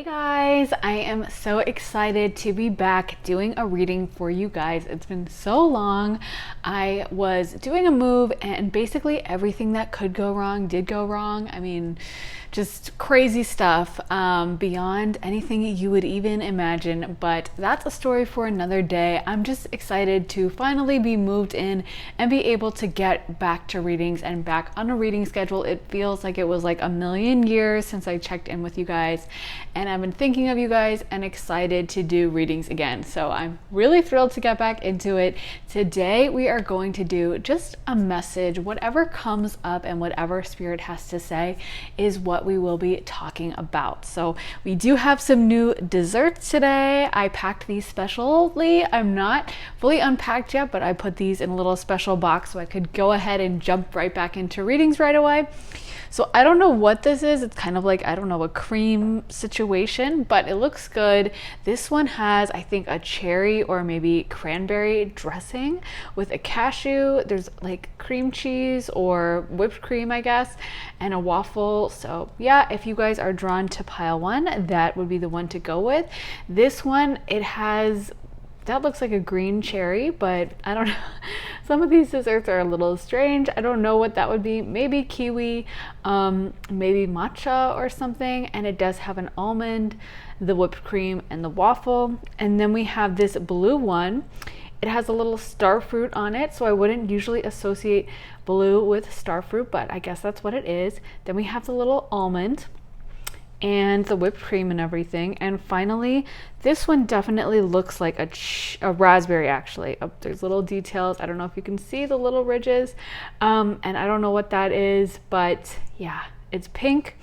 Hey guys, I am so excited to be back doing a reading for you guys. It's been so long. I was doing a move and basically everything that could go wrong did go wrong. I mean, just crazy stuff beyond anything you would even imagine, but that's a story for another day. I'm just excited to finally be moved in and be able to get back to readings and back on a reading schedule. It feels like it was like a million years since I checked in with you guys, and I've been thinking of you guys and excited to do readings again. So I'm really thrilled to get back into it. Today we are going to do just a message. Whatever comes up and whatever spirit has to say is what we will be talking about. So we do have some new desserts today. I packed these specially. I'm not fully unpacked yet, but I put these in a little special box so I could go ahead and jump right back into readings right away. So I don't know what this is. It's kind of like, I don't know, a cream situation, but it looks good. This one has, I think, a cherry or maybe cranberry dressing with a cashew. There's like cream cheese or whipped cream, I guess, and a waffle. So yeah, if you guys are drawn to pile one, that would be the one to go with. This one, it has, that looks like a green cherry, but I don't know. Some of these desserts are a little strange. I don't know what that would be. Maybe kiwi, maybe matcha or something. And it does have an almond, the whipped cream, and the waffle. And then we have this blue one. It has a little star fruit on it, so I wouldn't usually associate blue with star fruit, but I guess that's what it is. Then we have the little almond and the whipped cream and everything. And finally, this one definitely looks like a raspberry, actually. There's little details. I don't know if you can see the little ridges, and I don't know what that is, but yeah, it's pink.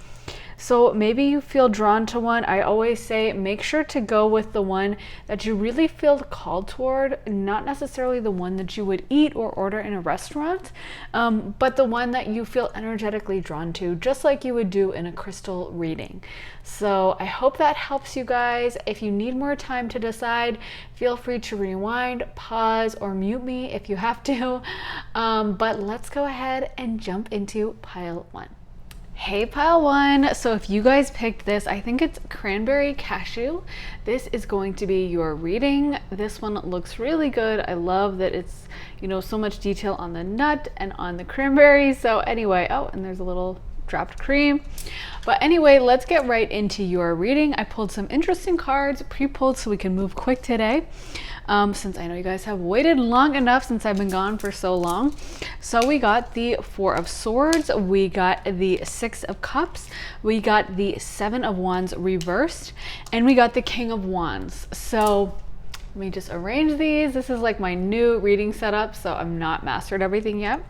So maybe you feel drawn to one. I always say make sure to go with the one that you really feel called toward, not necessarily the one that you would eat or order in a restaurant, but the one that you feel energetically drawn to, just like you would do in a crystal reading. So I hope that helps you guys. If you need more time to decide, feel free to rewind, pause, or mute me if you have to. But let's go ahead and jump into pile one. Hey pile one, so if you guys picked this, I think it's cranberry cashew. This is going to be your reading. This one looks really good. I love that it's, you know, so much detail on the nut and on the cranberry. So anyway, oh, and there's a little dropped cream. But anyway, let's get right into your reading. I pulled some interesting cards, pre-pulled, so we can move quick today. Since I know you guys have waited long enough since I've been gone for so long. So we got the Four of Swords, we got the Six of Cups, we got the Seven of Wands reversed, and we got the King of Wands. So let me just arrange these. This is like my new reading setup, so I'm not mastered everything yet.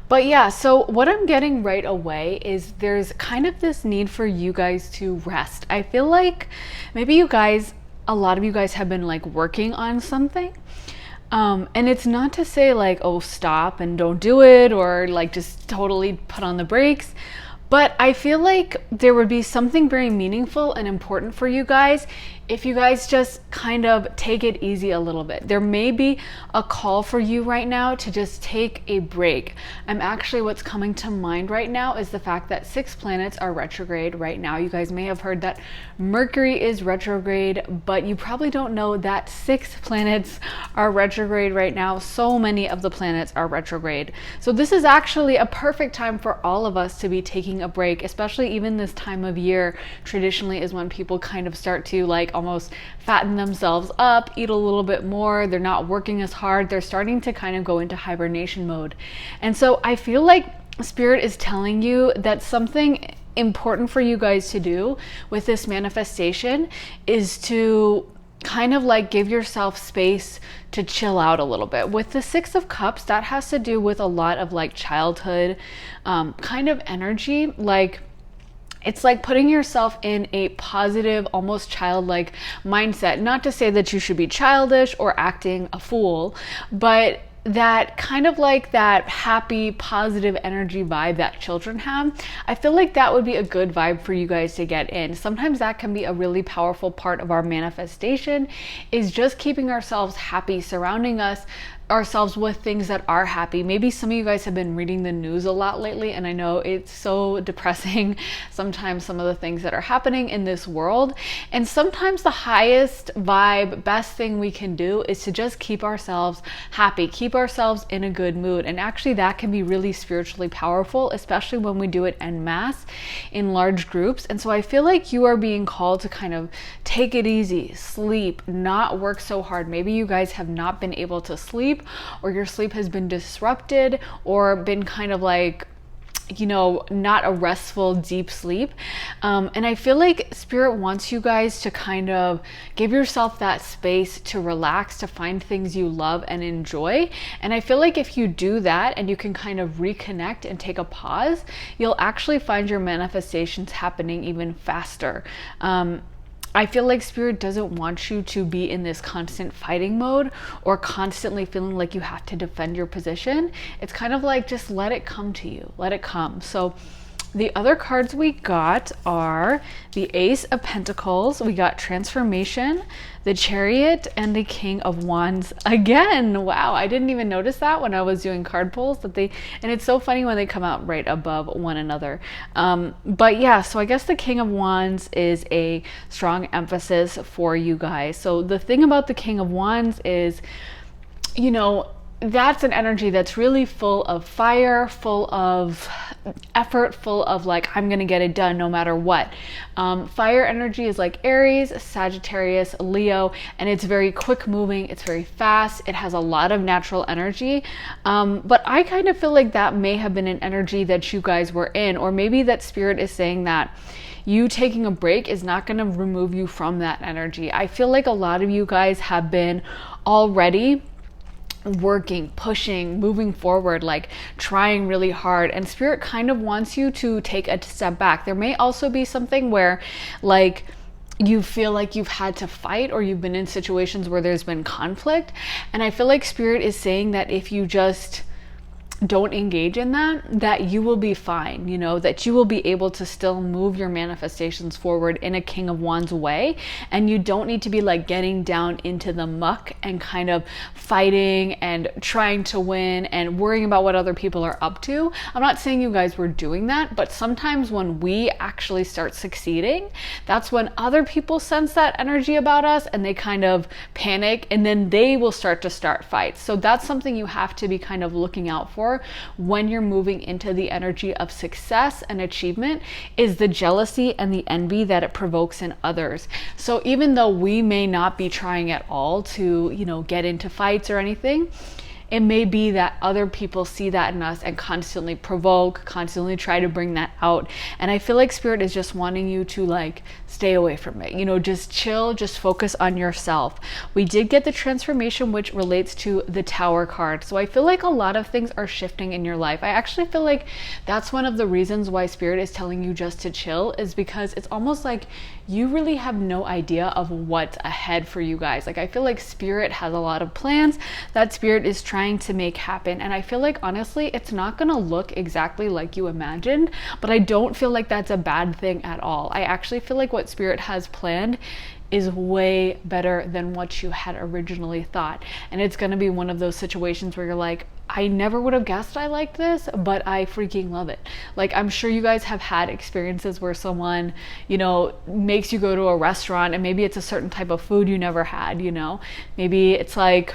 But yeah, so what I'm getting right away is there's kind of this need for you guys to rest. I feel like maybe you guys, a lot of you guys have been like working on something. And it's not to say like, oh, stop and don't do it, or like just totally put on the brakes. But I feel like there would be something very meaningful and important for you guys if you guys just kind of take it easy a little bit. There may be a call for you right now to just take a break. Actually, what's coming to mind right now is the fact that 6 planets are retrograde right now. You guys may have heard that Mercury is retrograde, but you probably don't know that 6 planets are retrograde right now. So many of the planets are retrograde. So this is actually a perfect time for all of us to be taking a break, especially even this time of year traditionally is when people kind of start to like almost fatten themselves up, eat a little bit more. They're not working as hard. They're starting to kind of go into hibernation mode. And so I feel like Spirit is telling you that something important for you guys to do with this manifestation is to kind of like give yourself space to chill out a little bit. With the Six of Cups, that has to do with a lot of like childhood kind of energy. Like it's like putting yourself in a positive, almost childlike mindset. Not to say that you should be childish or acting a fool, but that kind of like that happy, positive energy vibe that children have. I feel like that would be a good vibe for you guys to get in. Sometimes that can be a really powerful part of our manifestation, is just keeping ourselves happy, surrounding us ourselves with things that are happy. Maybe some of you guys have been reading the news a lot lately, and I know it's so depressing sometimes, some of the things that are happening in this world. And sometimes the highest vibe, best thing we can do is to just keep ourselves happy, keep ourselves in a good mood. And actually that can be really spiritually powerful, especially when we do it en masse in large groups. And so I feel like you are being called to kind of take it easy, sleep, not work so hard. Maybe you guys have not been able to sleep, or your sleep has been disrupted, or been kind of like, you know, not a restful, deep sleep. And I feel like Spirit wants you guys to kind of give yourself that space to relax, to find things you love and enjoy. And I feel like if you do that and you can kind of reconnect and take a pause, you'll actually find your manifestations happening even faster. I feel like Spirit doesn't want you to be in this constant fighting mode or constantly feeling like you have to defend your position. It's kind of like, just let it come to you, let it come. So the other cards we got are the Ace of Pentacles, we got Transformation, the Chariot, and the King of Wands again. Wow, I didn't even notice that when I was doing card pulls, that and it's so funny when they come out right above one another. But yeah, so I guess the King of Wands is a strong emphasis for you guys. So the thing about the King of Wands is, you know, that's an energy that's really full of fire, full of effort, full of like, I'm gonna get it done no matter what. Fire energy is like Aries, Sagittarius, Leo, and it's very quick moving, it's very fast, it has a lot of natural energy. But I kind of feel like that may have been an energy that you guys were in, or maybe that Spirit is saying that you taking a break is not going to remove you from that energy. I feel like a lot of you guys have been already working, pushing, moving forward, like trying really hard, and Spirit kind of wants you to take a step back. There may also be something where like you feel like you've had to fight, or you've been in situations where there's been conflict, and I feel like Spirit is saying that if you just don't engage in that you will be fine, you know, that you will be able to still move your manifestations forward in a King of Wands way. And you don't need to be like getting down into the muck and kind of fighting and trying to win and worrying about what other people are up to. I'm not saying you guys were doing that, but sometimes when we actually start succeeding, that's when other people sense that energy about us and they kind of panic, and then they will start fights. So that's something you have to be kind of looking out for when you're moving into the energy of success and achievement, is the jealousy and the envy that it provokes in others. So even though we may not be trying at all to, you know, get into fights or anything, it may be that other people see that in us and constantly provoke, constantly try to bring that out. And I feel like Spirit is just wanting you to like stay away from it, you know, just chill, just focus on yourself. We did get the Transformation, which relates to the Tower card. So I feel like a lot of things are shifting in your life. I actually feel like that's one of the reasons why Spirit is telling you just to chill, is because it's almost like you really have no idea of what's ahead for you guys. Like I feel like Spirit has a lot of plans that Spirit is trying to make happen, and I feel like honestly it's not gonna look exactly like you imagined, but I don't feel like that's a bad thing at all. I actually feel like what Spirit has planned is way better than what you had originally thought, and it's going to be one of those situations where you're like, I never would have guessed I liked this, but I freaking love it. Like I'm sure you guys have had experiences where someone, you know, makes you go to a restaurant and maybe it's a certain type of food you never had, you know, maybe it's like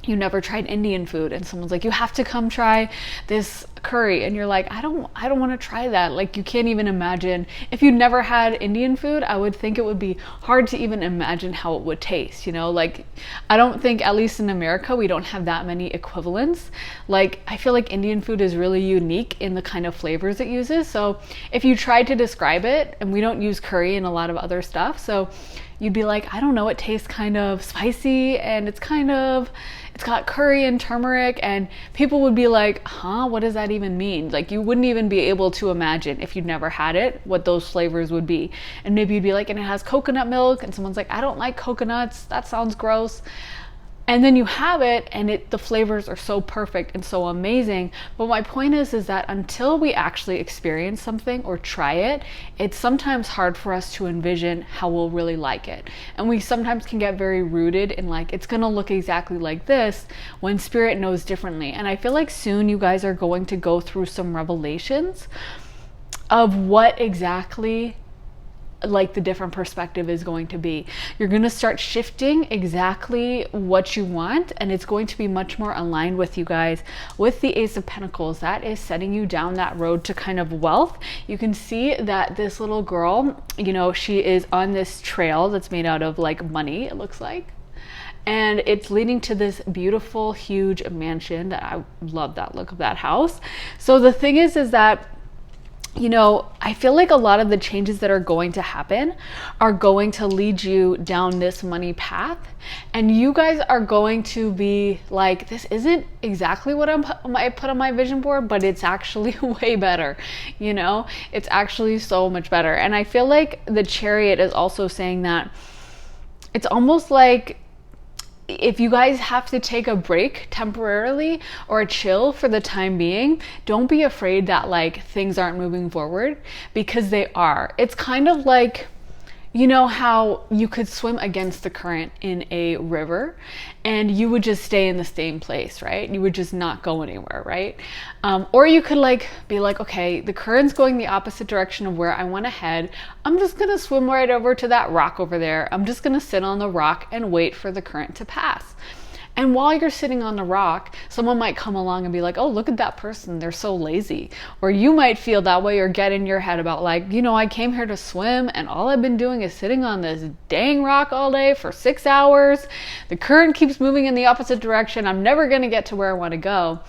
you never tried Indian food and someone's like, you have to come try this curry, and you're like, I don't want to try that. Like you can't even imagine. If you never had Indian food, I would think it would be hard to even imagine how it would taste, you know. Like I don't think, at least in America, we don't have that many equivalents. Like I feel like Indian food is really unique in the kind of flavors it uses. So if you tried to describe it, and we don't use curry and a lot of other stuff, so you'd be like, I don't know, it tastes kind of spicy and it's got curry and turmeric, and people would be like, huh, what does that even mean? Like you wouldn't even be able to imagine, if you'd never had it, what those flavors would be. And maybe you'd be like, and it has coconut milk, and someone's like, I don't like coconuts, that sounds gross. And then you have it, and the flavors are so perfect and so amazing. But my point is that until we actually experience something or try it, it's sometimes hard for us to envision how we'll really like it. And we sometimes can get very rooted in like, it's gonna look exactly like this, when spirit knows differently. And I feel like soon you guys are going to go through some revelations of what exactly like the different perspective is going to be. You're going to start shifting exactly what you want, and it's going to be much more aligned with you guys. With the Ace of Pentacles, that is setting you down that road to kind of wealth. You can see that this little girl, you know, she is on this trail that's made out of like money, it looks like. And it's leading to this beautiful, huge mansion that I love that look of that house. So the thing is that, you know, I feel like a lot of the changes that are going to happen are going to lead you down this money path. And you guys are going to be like, this isn't exactly what I put on my vision board, but it's actually way better. You know, it's actually so much better. And I feel like the Chariot is also saying that it's almost like, if you guys have to take a break temporarily or a chill for the time being, don't be afraid that like things aren't moving forward, because they are. It's kind of like, you know how you could swim against the current in a river and you would just stay in the same place, right? You would just not go anywhere, right? Or you could like be like, okay, the current's going the opposite direction of where I want to head. I'm just going to swim right over to that rock over there. I'm just going to sit on the rock and wait for the current to pass. And while you're sitting on the rock, someone might come along and be like, oh, look at that person, they're so lazy. Or you might feel that way or get in your head about like, you know, I came here to swim and all I've been doing is sitting on this dang rock all day for 6 hours. The current keeps moving in the opposite direction. I'm never going to get to where I want to go.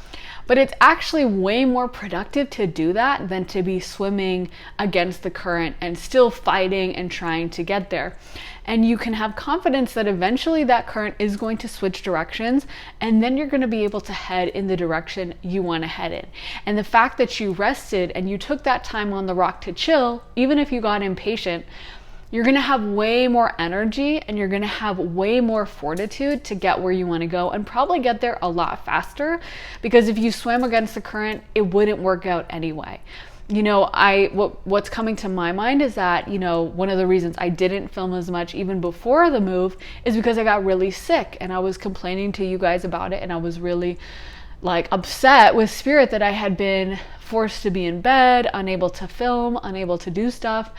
But it's actually way more productive to do that than to be swimming against the current and still fighting and trying to get there. And you can have confidence that eventually that current is going to switch directions, and then you're going to be able to head in the direction you want to head in. And the fact that you rested and you took that time on the rock to chill, even if you got impatient, you're going to have way more energy and you're going to have way more fortitude to get where you want to go, and probably get there a lot faster, because if you swam against the current, it wouldn't work out anyway. You know, what's coming to my mind is that, you know, one of the reasons I didn't film as much even before the move is because I got really sick and I was complaining to you guys about it, and I was really like upset with spirit that I had been forced to be in bed, unable to film, unable to do stuff.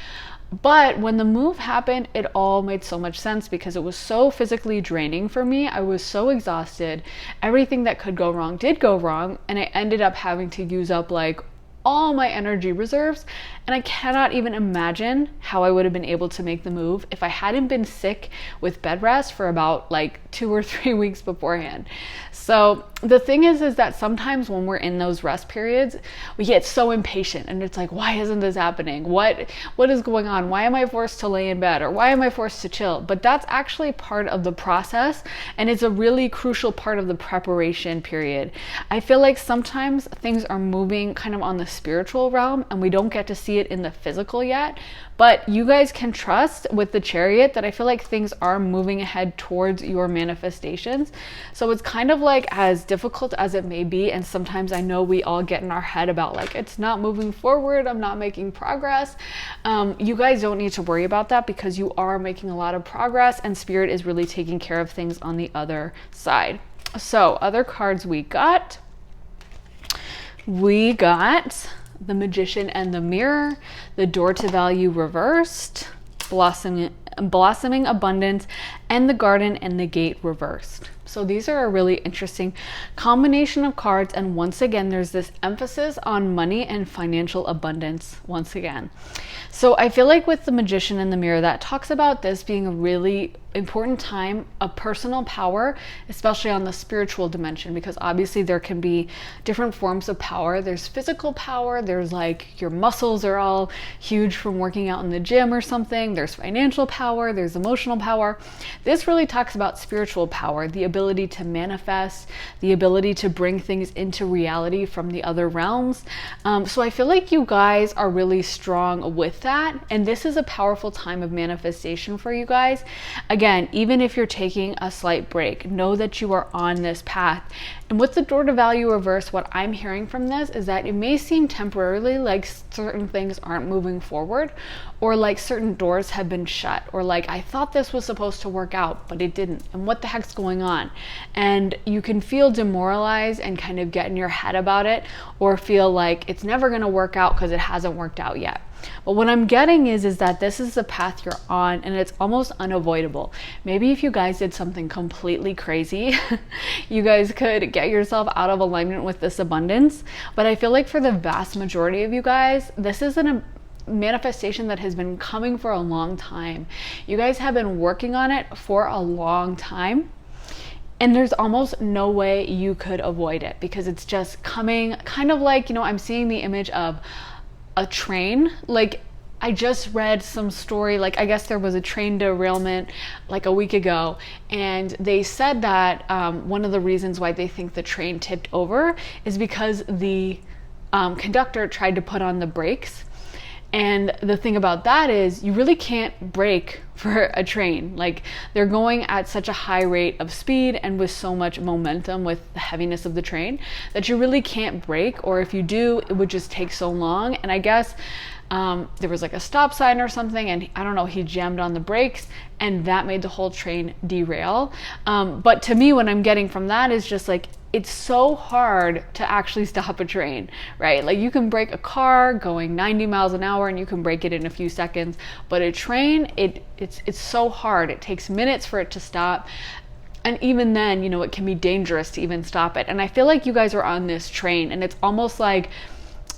But when the move happened, it all made so much sense, because it was so physically draining for me. I was so exhausted. Everything that could go wrong did go wrong, and I ended up having to use up like all my energy reserves. And I cannot even imagine how I would have been able to make the move if I hadn't been sick with bed rest for about like 2 or 3 weeks beforehand. So the thing is that sometimes when we're in those rest periods, we get so impatient and it's like, why isn't this happening? What is going on? Why am I forced to lay in bed? Or why am I forced to chill? But that's actually part of the process, and it's a really crucial part of the preparation period. I feel like sometimes things are moving kind of on the spiritual realm and we don't get to see it in the physical yet. But you guys can trust with the Chariot that I feel like things are moving ahead towards your manifestations. So it's kind of like, as difficult as it may be, and sometimes I know we all get in our head about like, it's not moving forward, I'm not making progress. You guys don't need to worry about that, because you are making a lot of progress and spirit is really taking care of things on the other side. So other cards we got the Magician and the Mirror, the Door to Value reversed, blossoming abundance, and the Garden and the Gate reversed. So these are a really interesting combination of cards, and once again there's this emphasis on money and financial abundance once again. So I feel like with the Magician and the Mirror, that talks about this being a really important time of personal power, especially on the spiritual dimension, because obviously there can be different forms of power. There's physical power, there's like your muscles are all huge from working out in the gym or something, there's financial power, there's emotional power. This really talks about spiritual power, the ability ability to manifest, the ability to bring things into reality from the other realms. So I feel like you guys are really strong with that. And this is a powerful time of manifestation for you guys. Again, even if you're taking a slight break, know that you are on this path. And with the door to value reverse, what I'm hearing from this is that it may seem temporarily like certain things aren't moving forward, or like certain doors have been shut, or like I thought this was supposed to work out, but it didn't. And what the heck's going on? And you can feel demoralized and kind of get in your head about it, or feel like it's never going to work out because it hasn't worked out yet. But what I'm getting is that this is the path you're on, and it's almost unavoidable. Maybe if you guys did something completely crazy, you guys could get yourself out of alignment with this abundance. But I feel like for the vast majority of you guys, this is a manifestation that has been coming for a long time. You guys have been working on it for a long time. And there's almost no way you could avoid it, because it's just coming kind of like, I'm seeing the image of a train. Like, I just read some story, like I guess there was a train derailment like a week ago, and they said that one of the reasons why they think the train tipped over is because the conductor tried to put on the brakes. And the thing about that is you really can't brake for a train. Like, they're going at such a high rate of speed and with so much momentum with the heaviness of the train that you really can't brake, or if you do, it would just take so long. And I guess there was like a stop sign or something, and I don't know, he jammed on the brakes, and that made the whole train derail. But to me, what I'm getting from that is just like, it's so hard to actually stop a train, right? Like, you can brake a car going 90 miles an hour and you can brake it in a few seconds, but a train, it's so hard. It takes minutes for it to stop. And even then, it can be dangerous to even stop it. And I feel like you guys are on this train, and it's almost like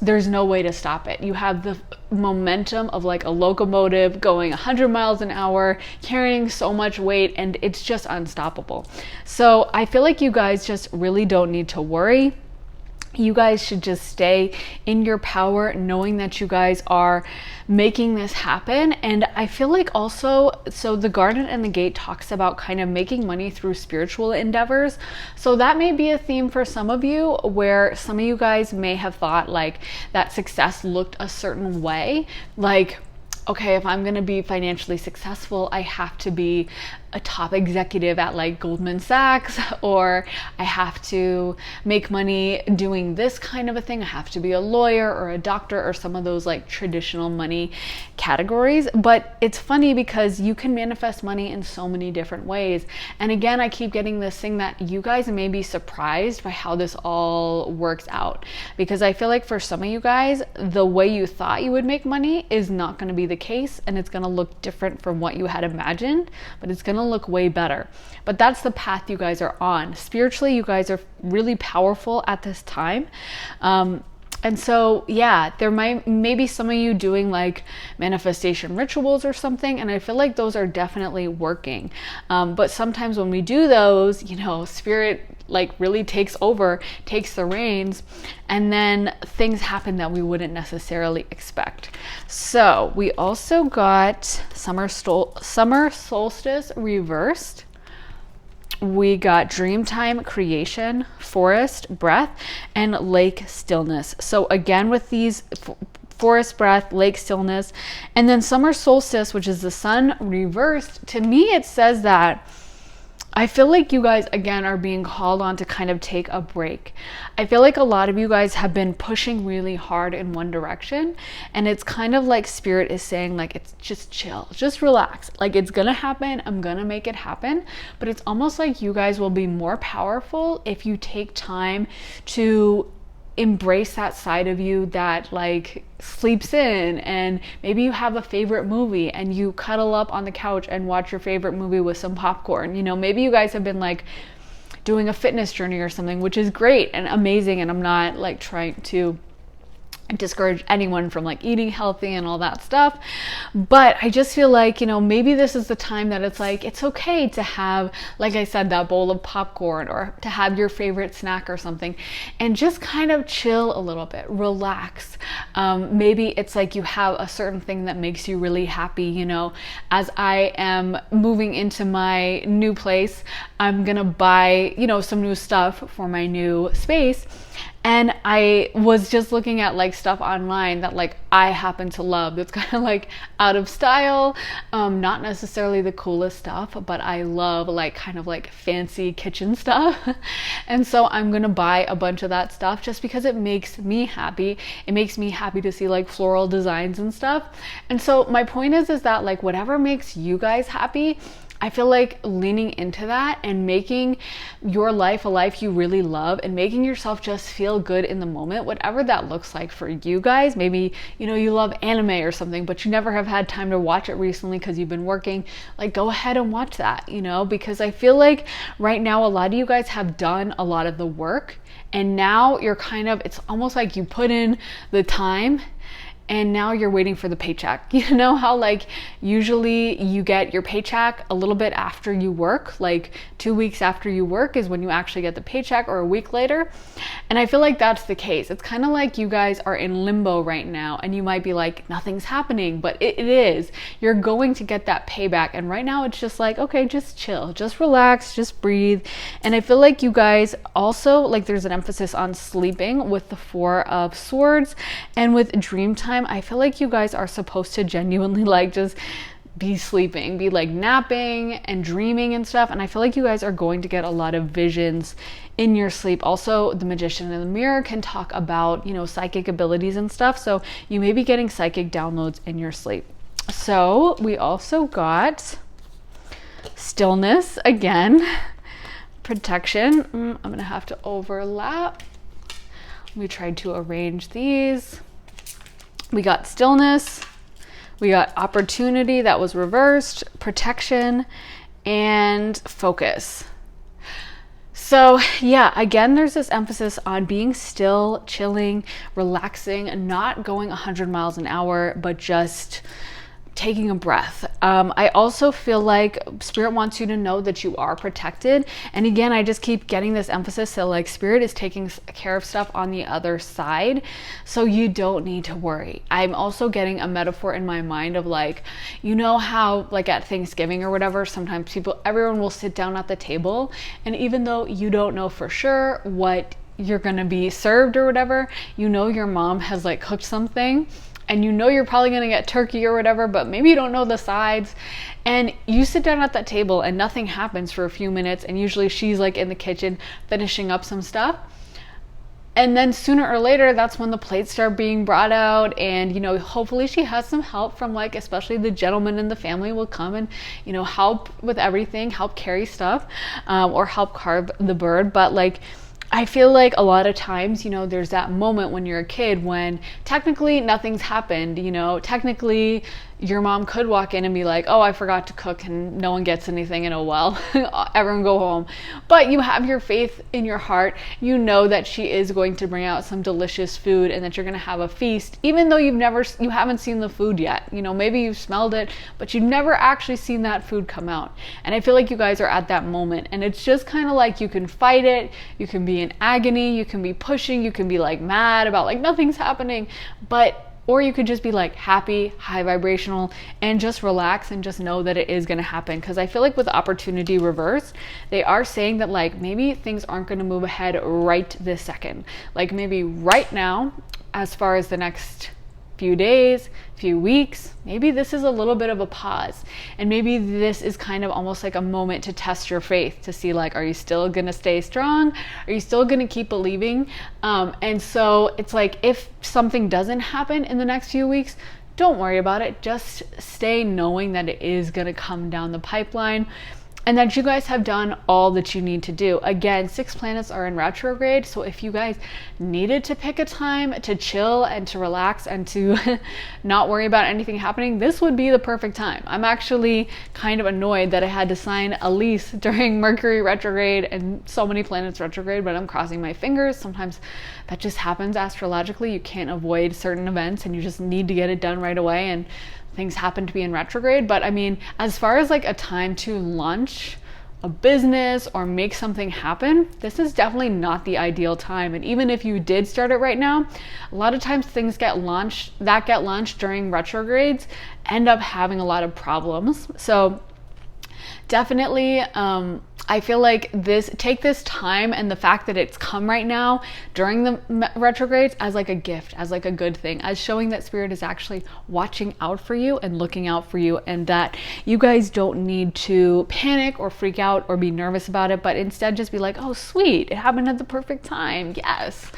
there's no way to stop it. You have the momentum of like a locomotive going 100 miles an hour, carrying so much weight, and it's just unstoppable. So I feel like you guys just really don't need to worry. You guys should just stay in your power, knowing that you guys are making this happen. And I feel like also, so the Garden and the Gate talks about kind of making money through spiritual endeavors. So that may be a theme for some of you, where some of you guys may have thought like that success looked a certain way. Like, okay, if I'm going to be financially successful, I have to be a top executive at like Goldman Sachs, or I have to make money doing this kind of a thing. I have to be a lawyer or a doctor, or some of those like traditional money categories. But it's funny because you can manifest money in so many different ways. And again, I keep getting this thing that you guys may be surprised by how this all works out, because I feel like for some of you guys, the way you thought you would make money is not going to be the case, and it's going to look different from what you had imagined, but it's going to look way better. But that's the path you guys are on. Spiritually, you guys are really powerful at this time. And so, yeah, there maybe some of you doing like manifestation rituals or something, and I feel like those are definitely working. But sometimes when we do those, spirit like really takes over, takes the reins, and then things happen that we wouldn't necessarily expect. So we also got summer solstice reversed. We got Dreamtime Creation, Forest Breath, and Lake Stillness. So again, with these forest breath, lake stillness, and then summer solstice, which is the sun reversed, to me it says that I feel like you guys, again, are being called on to kind of take a break. I feel like a lot of you guys have been pushing really hard in one direction, and it's kind of like spirit is saying, like, it's just chill, just relax. Like, it's gonna happen, I'm gonna make it happen. But it's almost like you guys will be more powerful if you take time to embrace that side of you that like sleeps in, and maybe you have a favorite movie and you cuddle up on the couch and watch your favorite movie with some popcorn. Maybe you guys have been like doing a fitness journey or something, which is great and amazing, and I'm not like trying to discourage anyone from like eating healthy and all that stuff. But I just feel like, maybe this is the time that it's like, it's okay to have, like I said, that bowl of popcorn, or to have your favorite snack or something, and just kind of chill a little bit, relax. Maybe it's like you have a certain thing that makes you really happy. As I am moving into my new place, I'm gonna buy, some new stuff for my new space. And I was just looking at like stuff online that like I happen to love. That's kind of like out of style, not necessarily the coolest stuff, but I love like kind of like fancy kitchen stuff. And so I'm gonna buy a bunch of that stuff just because it makes me happy. It makes me happy to see like floral designs and stuff. And so my point is that like whatever makes you guys happy, I feel like leaning into that and making your life a life you really love, and making yourself just feel good in the moment, whatever that looks like for you guys. Maybe, you love anime or something, but you never have had time to watch it recently because you've been working. Like, go ahead and watch that, because I feel like right now a lot of you guys have done a lot of the work, and now you're it's almost like you put in the time and now you're waiting for the paycheck. You know how like usually you get your paycheck a little bit after you work, like 2 weeks after you work is when you actually get the paycheck, or a week later. And I feel like that's the case. It's kind of like you guys are in limbo right now, and you might be like, nothing's happening, but it is. You're going to get that payback. And right now it's just like, okay, just chill, just relax, just breathe. And I feel like you guys also, like there's an emphasis on sleeping with the Four of Swords, and with dream time, I feel like you guys are supposed to genuinely like just be sleeping, be like napping and dreaming and stuff. And I feel like you guys are going to get a lot of visions in your sleep. Also, the Magician in the Mirror can talk about, psychic abilities and stuff. So you may be getting psychic downloads in your sleep. So we also got stillness again, protection. I'm gonna have to overlap. We tried to arrange these. We got stillness, we got opportunity that was reversed, protection, and focus. So yeah, again, there's this emphasis on being still, chilling, relaxing, not going 100 miles an hour, but just taking a breath. I also feel like Spirit wants you to know that you are protected. And again, I just keep getting this emphasis that like Spirit is taking care of stuff on the other side, so you don't need to worry. I'm also getting a metaphor in my mind of like, how like at Thanksgiving or whatever, sometimes everyone will sit down at the table, and even though you don't know for sure what you're gonna be served or whatever, your mom has like cooked something, and you're probably gonna get turkey or whatever, but maybe you don't know the sides. And you sit down at that table and nothing happens for a few minutes, and usually she's like in the kitchen finishing up some stuff. And then sooner or later, that's when the plates start being brought out, and hopefully she has some help from like, especially the gentleman in the family will come and help with everything, help carry stuff, or help carve the bird. But like, I feel like a lot of times, there's that moment when you're a kid when technically nothing's happened, technically your mom could walk in and be like, oh, I forgot to cook, and no one gets anything, and oh well, everyone go home. But you have your faith in your heart. You know that she is going to bring out some delicious food, and that you're going to have a feast, even though you haven't seen the food yet. Maybe you've smelled it, but you've never actually seen that food come out. And I feel like you guys are at that moment, and it's just kind of like you can fight it, you can be in agony, you can be pushing, you can be like mad about like nothing's happening, or you could just be like happy, high vibrational, and just relax and just know that it is going to happen. Because I feel like with opportunity reverse, they are saying that like maybe things aren't going to move ahead right this second. Like maybe right now, as far as the next few days, few weeks, maybe this is a little bit of a pause, and maybe this is kind of almost like a moment to test your faith, to see like, are you still gonna stay strong? Are you still gonna keep believing? And so it's like, if something doesn't happen in the next few weeks, don't worry about it. Just stay knowing that it is gonna come down the pipeline. and that you guys have done all that you need to do. Again, 6 planets are in retrograde, so if you guys needed to pick a time to chill and to relax and to not worry about anything happening, this would be the perfect time. I'm actually kind of annoyed that I had to sign a lease during Mercury retrograde and so many planets retrograde, but I'm crossing my fingers. Sometimes that just happens astrologically. You can't avoid certain events and you just need to get it done right away, and things happen to be in retrograde. But I mean, as far as like a time to launch a business or make something happen, this is definitely not the ideal time. And even if you did start it right now, a lot of times things get launched during retrogrades end up having a lot of problems. So definitely, I feel like take this time and the fact that it's come right now during the retrogrades as like a gift, as like a good thing, as showing that Spirit is actually watching out for you and looking out for you, and that you guys don't need to panic or freak out or be nervous about it, but instead just be like, oh sweet, it happened at the perfect time. Yes.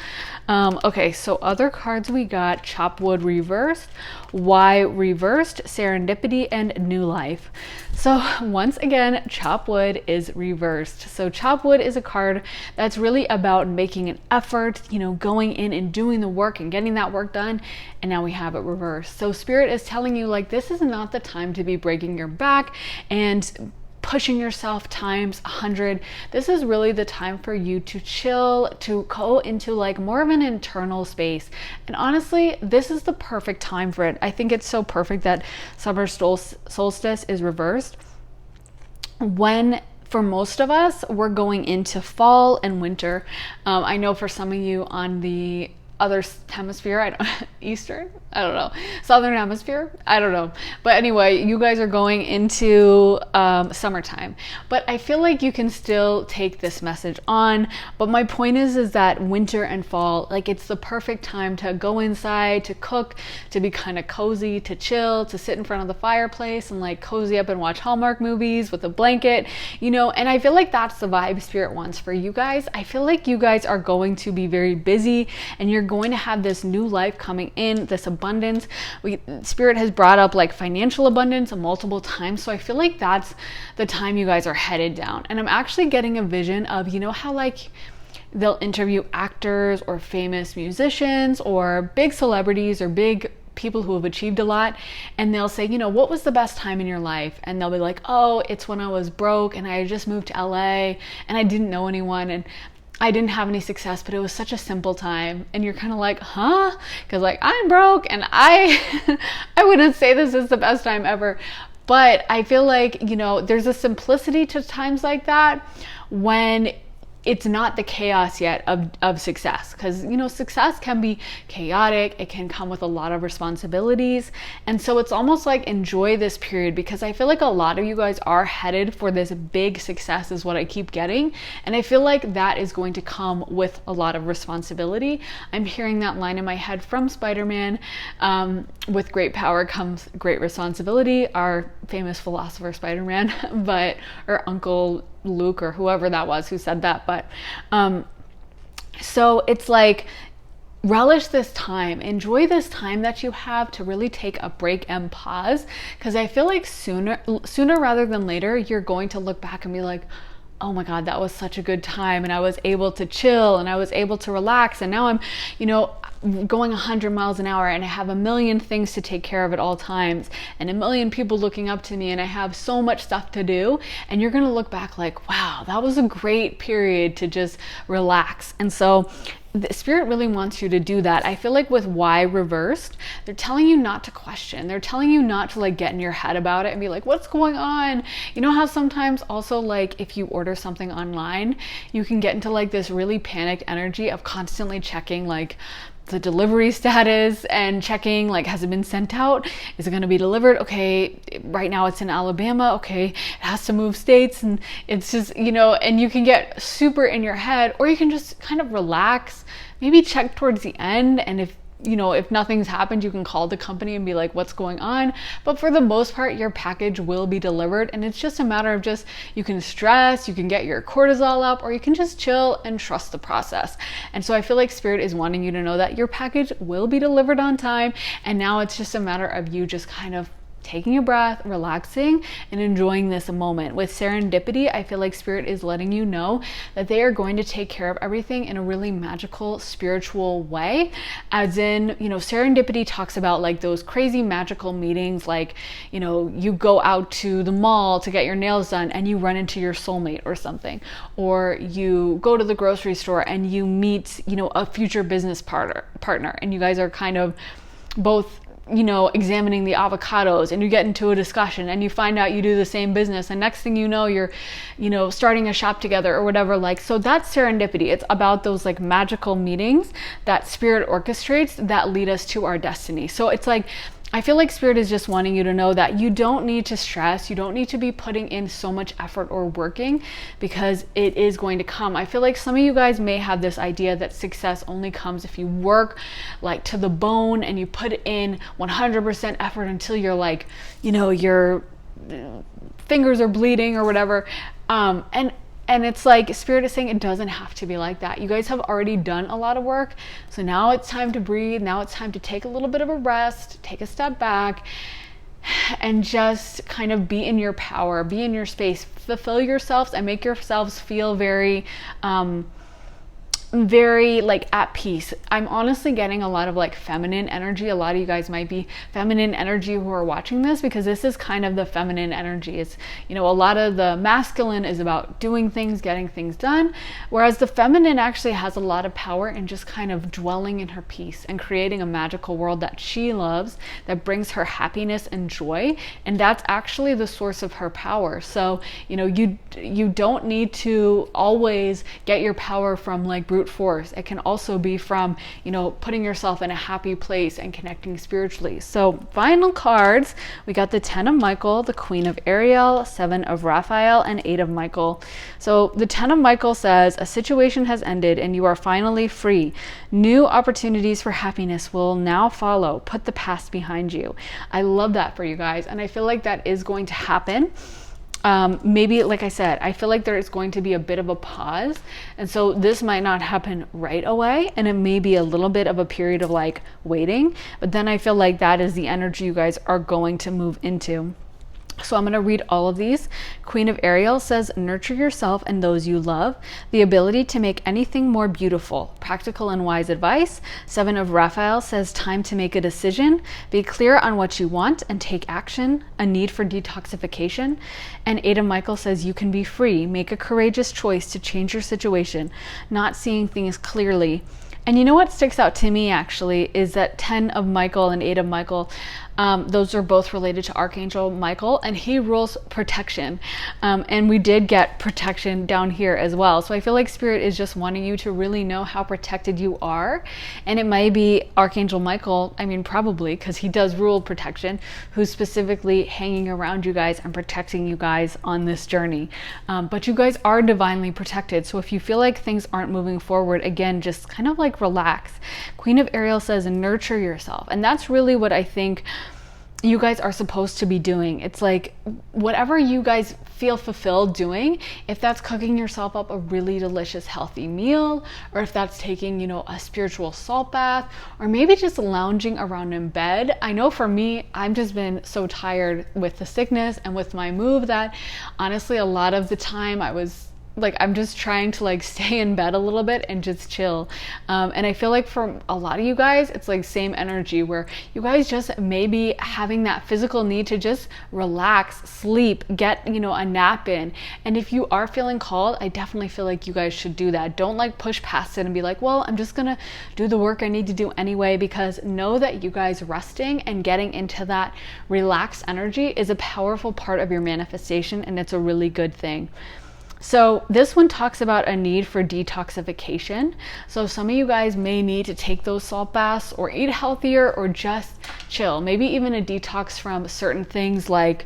Okay, so other cards we got: Chop Wood reversed, Why reversed, Serendipity, and New Life. So once again, Chop Wood is reversed. So Chop Wood is a card that's really about making an effort, going in and doing the work and getting that work done. And now we have it reversed. So Spirit is telling you, like, this is not the time to be breaking your back and pushing yourself times 100. This is really the time for you to chill, to go into like more of an internal space. And honestly, this is the perfect time for it. I think it's so perfect that summer solstice is reversed, when for most of us we're going into fall and winter. I know for some of you on the other hemisphere, Eastern, I don't know, Southern hemisphere, I don't know, but anyway, you guys are going into summertime. But I feel like you can still take this message on. But my point is that winter and fall, like, it's the perfect time to go inside, to cook, to be kind of cozy, to chill, to sit in front of the fireplace and like cozy up and watch Hallmark movies with a blanket, and I feel like that's the vibe Spirit wants for you guys. I feel like you guys are going to be very busy and you're going to have this new life coming in, this abundance. Spirit has brought up like financial abundance multiple times, so I feel like that's the time you guys are headed down. And I'm actually getting a vision of, how like they'll interview actors or famous musicians or big celebrities or big people who have achieved a lot, and they'll say, what was the best time in your life? And they'll be like, oh, it's when I was broke and I just moved to LA and I didn't know anyone and I didn't have any success, but it was such a simple time. And you're kind of like, huh? Because like, I'm broke and I wouldn't say this is the best time ever. But I feel like, there's a simplicity to times like that when it's not the chaos yet of success. Because, success can be chaotic. It can come with a lot of responsibilities. And so it's almost like enjoy this period, because I feel like a lot of you guys are headed for this big success is what I keep getting. And I feel like that is going to come with a lot of responsibility. I'm hearing that line in my head from Spider-Man. With great power comes great responsibility. Our famous philosopher Spider-Man, or Uncle Luke or whoever that was who said that. But so it's like, relish this time, enjoy this time that you have to really take a break and pause, because I feel like sooner rather than later, you're going to look back and be like, oh my God, that was such a good time. And I was able to chill and I was able to relax. And now I'm, going 100 miles an hour and I have a million things to take care of at all times and a million people looking up to me and I have so much stuff to do. And you're going to look back like, wow, that was a great period to just relax. And so the Spirit really wants you to do that. I feel like with Why reversed, they're telling you not to question. They're telling you not to like get in your head about it and be like, what's going on? You know how sometimes also like if you order something online, you can get into like this really panicked energy of constantly checking like the delivery status and checking like, has it been sent out? Is it going to be delivered? Okay, right now it's in Alabama. Okay, it has to move states, and it's just, and you can get super in your head, or you can just kind of relax, maybe check towards the end, and if nothing's happened, you can call the company and be like, what's going on? But for the most part, your package will be delivered. And it's just a matter of you can stress, you can get your cortisol up, or you can just chill and trust the process. And so I feel like Spirit is wanting you to know that your package will be delivered on time. And now it's just a matter of you just kind of taking a breath, relaxing, and enjoying this moment. With serendipity, I feel like Spirit is letting you know that they are going to take care of everything in a really magical, spiritual way. As in, serendipity talks about like those crazy magical meetings, like, you go out to the mall to get your nails done and you run into your soulmate or something. Or you go to the grocery store and you meet, a future business partner, and you guys are kind of both examining the avocados, and you get into a discussion and you find out you do the same business, and next thing you know, you're starting a shop together or whatever. Like, so that's serendipity. It's about those like magical meetings that Spirit orchestrates that lead us to our destiny. So it's like, I feel like Spirit is just wanting you to know that you don't need to stress. You don't need to be putting in so much effort or working, because it is going to come. I feel like some of you guys may have this idea that success only comes if you work like to the bone and you put in 100% effort until you're like, your fingers are bleeding or whatever. And it's like Spirit is saying it doesn't have to be like that. You guys have already done a lot of work. So now it's time to breathe. Now it's time to take a little bit of a rest, take a step back, and just kind of be in your power, be in your space, fulfill yourselves, and make yourselves feel very like at peace. I'm honestly getting a lot of like feminine energy. A lot of you guys might be feminine energy who are watching this, because this is kind of the feminine energy. It's, a lot of the masculine is about doing things, getting things done, whereas the feminine actually has a lot of power in just kind of dwelling in her peace and creating a magical world that she loves, that brings her happiness and joy. And that's actually the source of her power. So, you don't need to always get your power from like brute force. It can also be from, putting yourself in a happy place and connecting spiritually. So final cards, we got the 10 of Michael, the Queen of Ariel, 7 of Raphael, and 8 of Michael. So the 10 of Michael says, a situation has ended and you are finally free. New opportunities for happiness will now follow. Put the past behind you. I love that for you guys. And I feel like that is going to happen. Maybe, like I said, I feel like there is going to be a bit of a pause. And so this might not happen right away. And it may be a little bit of a period of like waiting. But then I feel like that is the energy you guys are going to move into. So I'm going to read all of these. Queen of Ariel says, nurture yourself and those you love. The ability to make anything more beautiful. Practical and wise advice. 7 of Raphael says, time to make a decision. Be clear on what you want and take action. A need for detoxification. And 8 of Michael says, you can be free. Make a courageous choice to change your situation. Not seeing things clearly. And you know what sticks out to me actually is that 10 of Michael and 8 of Michael, those are both related to Archangel Michael, and he rules protection. And we did get protection down here as well. So I feel like Spirit is just wanting you to really know how protected you are. And it might be Archangel Michael, probably, because he does rule protection, who's specifically hanging around you guys and protecting you guys on this journey. But you guys are divinely protected. So if you feel like things aren't moving forward, again, just kind of like relax. Queen of Ariel says, nurture yourself. And that's really what I think you guys are supposed to be doing. It's like whatever you guys feel fulfilled doing, if that's cooking yourself up a really delicious healthy meal, or if that's taking a spiritual salt bath, or maybe just lounging around in bed. I know for me, I've just been so tired with the sickness and with my move that honestly a lot of the time I'm just trying to like stay in bed a little bit and just chill. And I feel like for a lot of you guys, it's like same energy where you guys just maybe having that physical need to just relax, sleep, get, a nap in. And if you are feeling called, I definitely feel like you guys should do that. Don't like push past it and be like, well, I'm just gonna do the work I need to do anyway, because know that you guys resting and getting into that relaxed energy is a powerful part of your manifestation, and it's a really good thing. So this one talks about a need for detoxification. So some of you guys may need to take those salt baths or eat healthier or just chill. Maybe even a detox from certain things like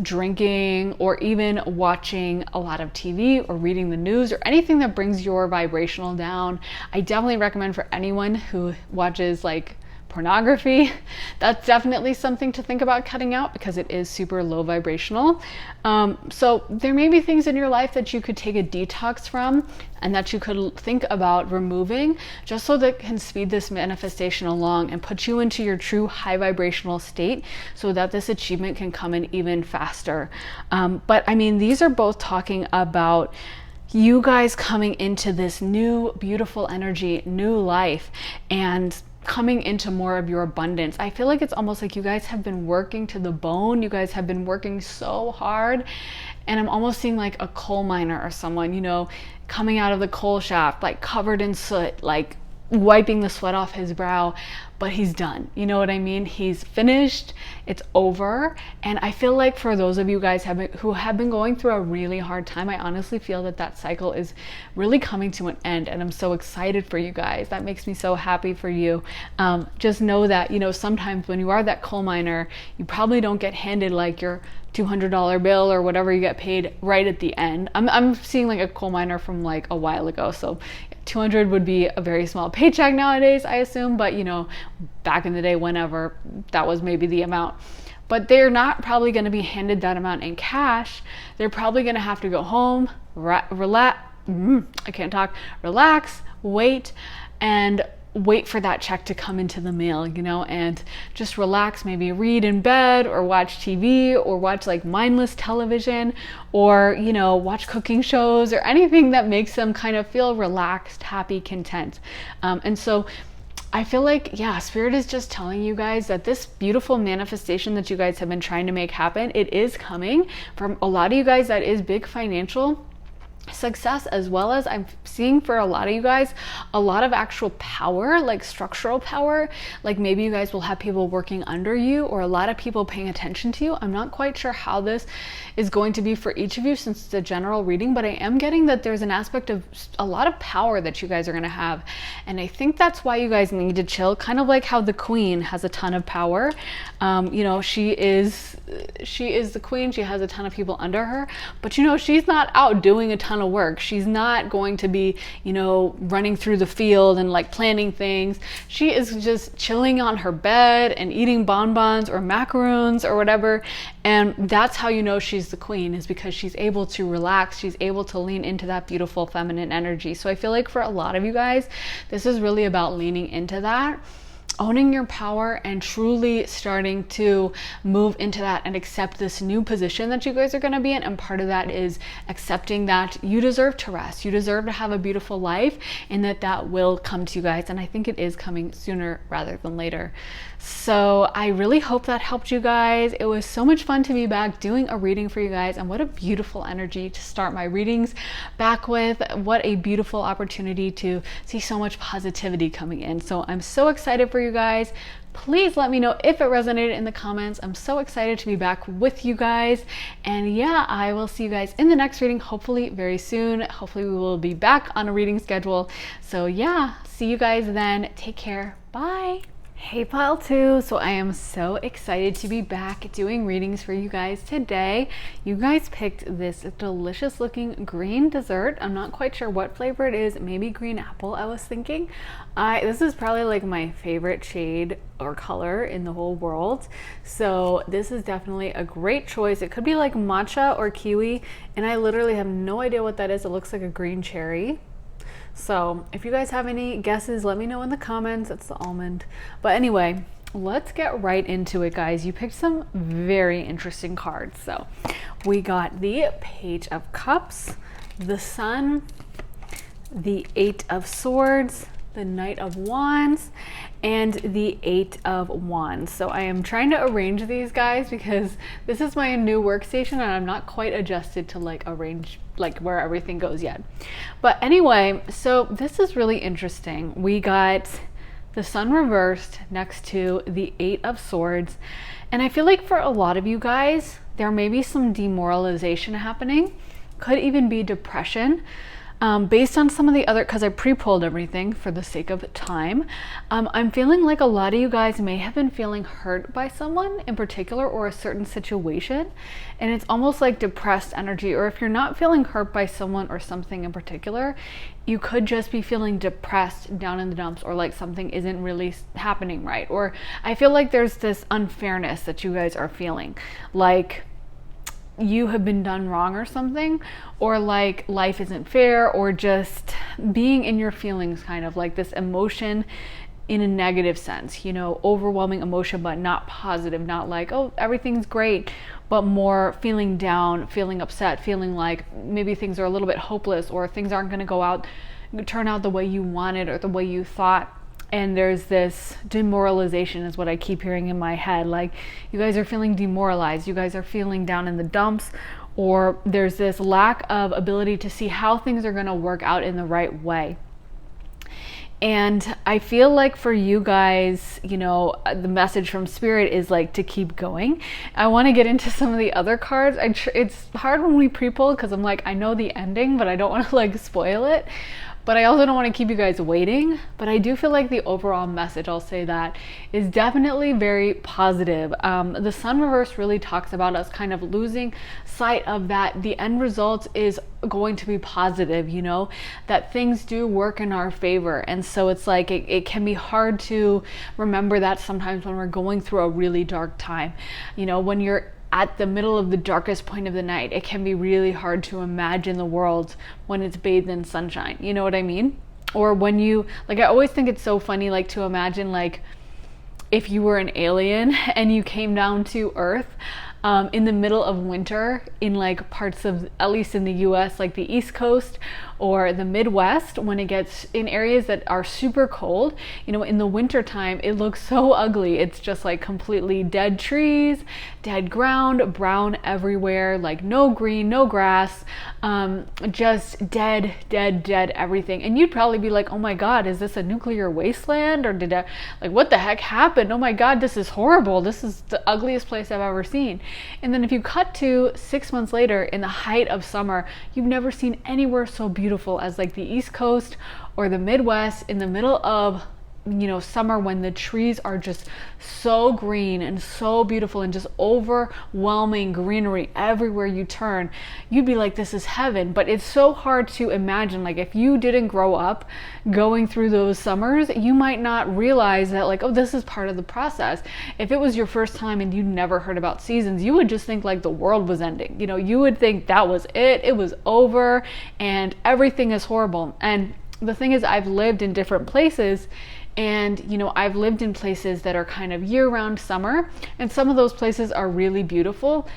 drinking or even watching a lot of TV or reading the news or anything that brings your vibrational down. I definitely recommend for anyone who watches like pornography. That's definitely something to think about cutting out because it is super low vibrational. So there may be things in your life that you could take a detox from and that you could think about removing, just so that it can speed this manifestation along and put you into your true high vibrational state so that this achievement can come in even faster. But I mean, these are both talking about you guys coming into this new beautiful energy, new life, and coming into more of your abundance. I feel like it's almost like you guys have been working to the bone. You guys have been working so hard, and I'm almost seeing like a coal miner or someone, you know, coming out of the coal shaft, like covered in soot, like wiping the sweat off his brow, but he's done. You know what I mean? He's finished. It's over. And I feel like for those of you guys who have been going through a really hard time, I honestly feel that that cycle is really coming to an end. And I'm so excited for you guys. That makes me so happy for you. Just know that, you know, sometimes when you are that coal miner, you probably don't get handed like your $200 bill or whatever you get paid right at the end. I'm seeing like a coal miner from like a while ago. So 200 would be a very small paycheck nowadays, I assume, but you know, back in the day, whenever, that was maybe the amount. But they're not probably going to be handed that amount in cash. They're probably going to have to go home, relax, wait, and wait for that check to come into the mail, you know, and just relax, maybe read in bed or watch TV or watch like mindless television or, you know, watch cooking shows or anything that makes them kind of feel relaxed, happy, content. And so I feel like, yeah, Spirit is just telling you guys that this beautiful manifestation that you guys have been trying to make happen, it is coming. From a lot of you guys, that is big financial success, as well as I'm seeing for a lot of you guys a lot of actual power, like structural power. Like maybe you guys will have people working under you or a lot of people paying attention to you. I'm not quite sure how this is going to be for each of you since it's a general reading, but I am getting that there's an aspect of a lot of power that you guys are going to have, and I think that's why you guys need to chill, kind of like how the Queen has a ton of power. You know, she is the Queen. She has a ton of people under her, but you know, she's not out doing a ton of work. She's not going to be, you know, running through the field and like planning things. She is just chilling on her bed and eating bonbons or macaroons or whatever. And that's how you know she's the Queen, is because she's able to relax. She's able to lean into that beautiful feminine energy. So I feel like for a lot of you guys, this is really about leaning into that, owning your power, and truly starting to move into that and accept this new position that you guys are going to be in. And part of that is accepting that you deserve to rest, you deserve to have a beautiful life, and that will come to you guys. And I think it is coming sooner rather than later. So I really hope that helped you guys. It was so much fun to be back doing a reading for you guys, and what a beautiful energy to start my readings back with. What a beautiful opportunity to see so much positivity coming in. So I'm so excited for you guys. Please let me know if it resonated in the comments. I'm so excited to be back with you guys. And yeah, I will see you guys in the next reading, hopefully very soon. Hopefully we will be back on a reading schedule. So yeah, see you guys then. Take care. Bye. Hey Pile 2, so I am so excited to be back doing readings for you guys today. You guys picked this delicious looking green dessert. I'm not quite sure what flavor it is, maybe green apple I was thinking. This is probably like my favorite shade or color in the whole world. So this is definitely a great choice. It could be like matcha or kiwi, and I literally have no idea what that is. It looks like a green cherry. So if you guys have any guesses, let me know in the comments. It's the almond. But anyway, let's get right into it, guys. You picked some very interesting cards. So we got the Page of Cups, the Sun, the Eight of Swords, the Knight of Wands, and the Eight of Wands. So I am trying to arrange these, guys, because this is my new workstation and I'm not quite adjusted to like arrange like where everything goes yet. But anyway, so this is really interesting. We got the Sun reversed next to the Eight of Swords, and I feel like for a lot of you guys there may be some demoralization happening, could even be depression. Based on some of the other, because I pre-pulled everything for the sake of time, I'm feeling like a lot of you guys may have been feeling hurt by someone in particular or a certain situation, and it's almost like depressed energy. Or if you're not feeling hurt by someone or something in particular, you could just be feeling depressed, down in the dumps, or like something isn't really happening right. Or I feel like there's this unfairness that you guys are feeling, like you have been done wrong or something, or like life isn't fair, or just being in your feelings, kind of like this emotion in a negative sense, you know, overwhelming emotion, but not positive, not like, oh, everything's great, but more feeling down, feeling upset, feeling like maybe things are a little bit hopeless, or things aren't going to turn out the way you wanted or the way you thought. And there's this demoralization is what I keep hearing in my head. Like, you guys are feeling demoralized. You guys are feeling down in the dumps, or there's this lack of ability to see how things are going to work out in the right way. And I feel like for you guys, you know, the message from Spirit is like to keep going. I want to get into some of the other cards. It's hard when we pre-pull because I'm like, I know the ending, but I don't want to like spoil it. But I also don't want to keep you guys waiting. But I do feel like the overall message, I'll say that, is definitely very positive. The Sun reverse really talks about us kind of losing sight of that. The end result is going to be positive, you know, that things do work in our favor. And so it's like, it can be hard to remember that sometimes when we're going through a really dark time. You know, when you're at the middle of the darkest point of the night, it can be really hard to imagine the world when it's bathed in sunshine. You know what I mean? Or when you, like, I always think it's so funny, like, to imagine, like, if you were an alien and you came down to Earth in the middle of winter in like parts of, at least in the US, like the East Coast or the Midwest, when it gets in areas that are super cold, you know, in the winter time, it looks so ugly. It's just like completely dead trees, dead ground, brown everywhere, like no green, no grass, just dead everything. And you'd probably be like, oh my God, is this a nuclear wasteland? Or like, what the heck happened? Oh my God, this is horrible. This is the ugliest place I've ever seen. And then if you cut to 6 months later in the height of summer, you've never seen anywhere so beautiful as like the East Coast or the Midwest in the middle of, you know, summer, when the trees are just so green and so beautiful and just overwhelming greenery everywhere you turn. You'd be like, this is heaven. But it's so hard to imagine. Like, if you didn't grow up going through those summers, you might not realize that, like, oh, this is part of the process. If it was your first time and you'd never heard about seasons, you would just think like the world was ending. You know, you would think that was it was over and everything is horrible. And the thing is, I've lived in different places. And, you know, I've lived in places that are kind of year-round summer, and some of those places are really beautiful,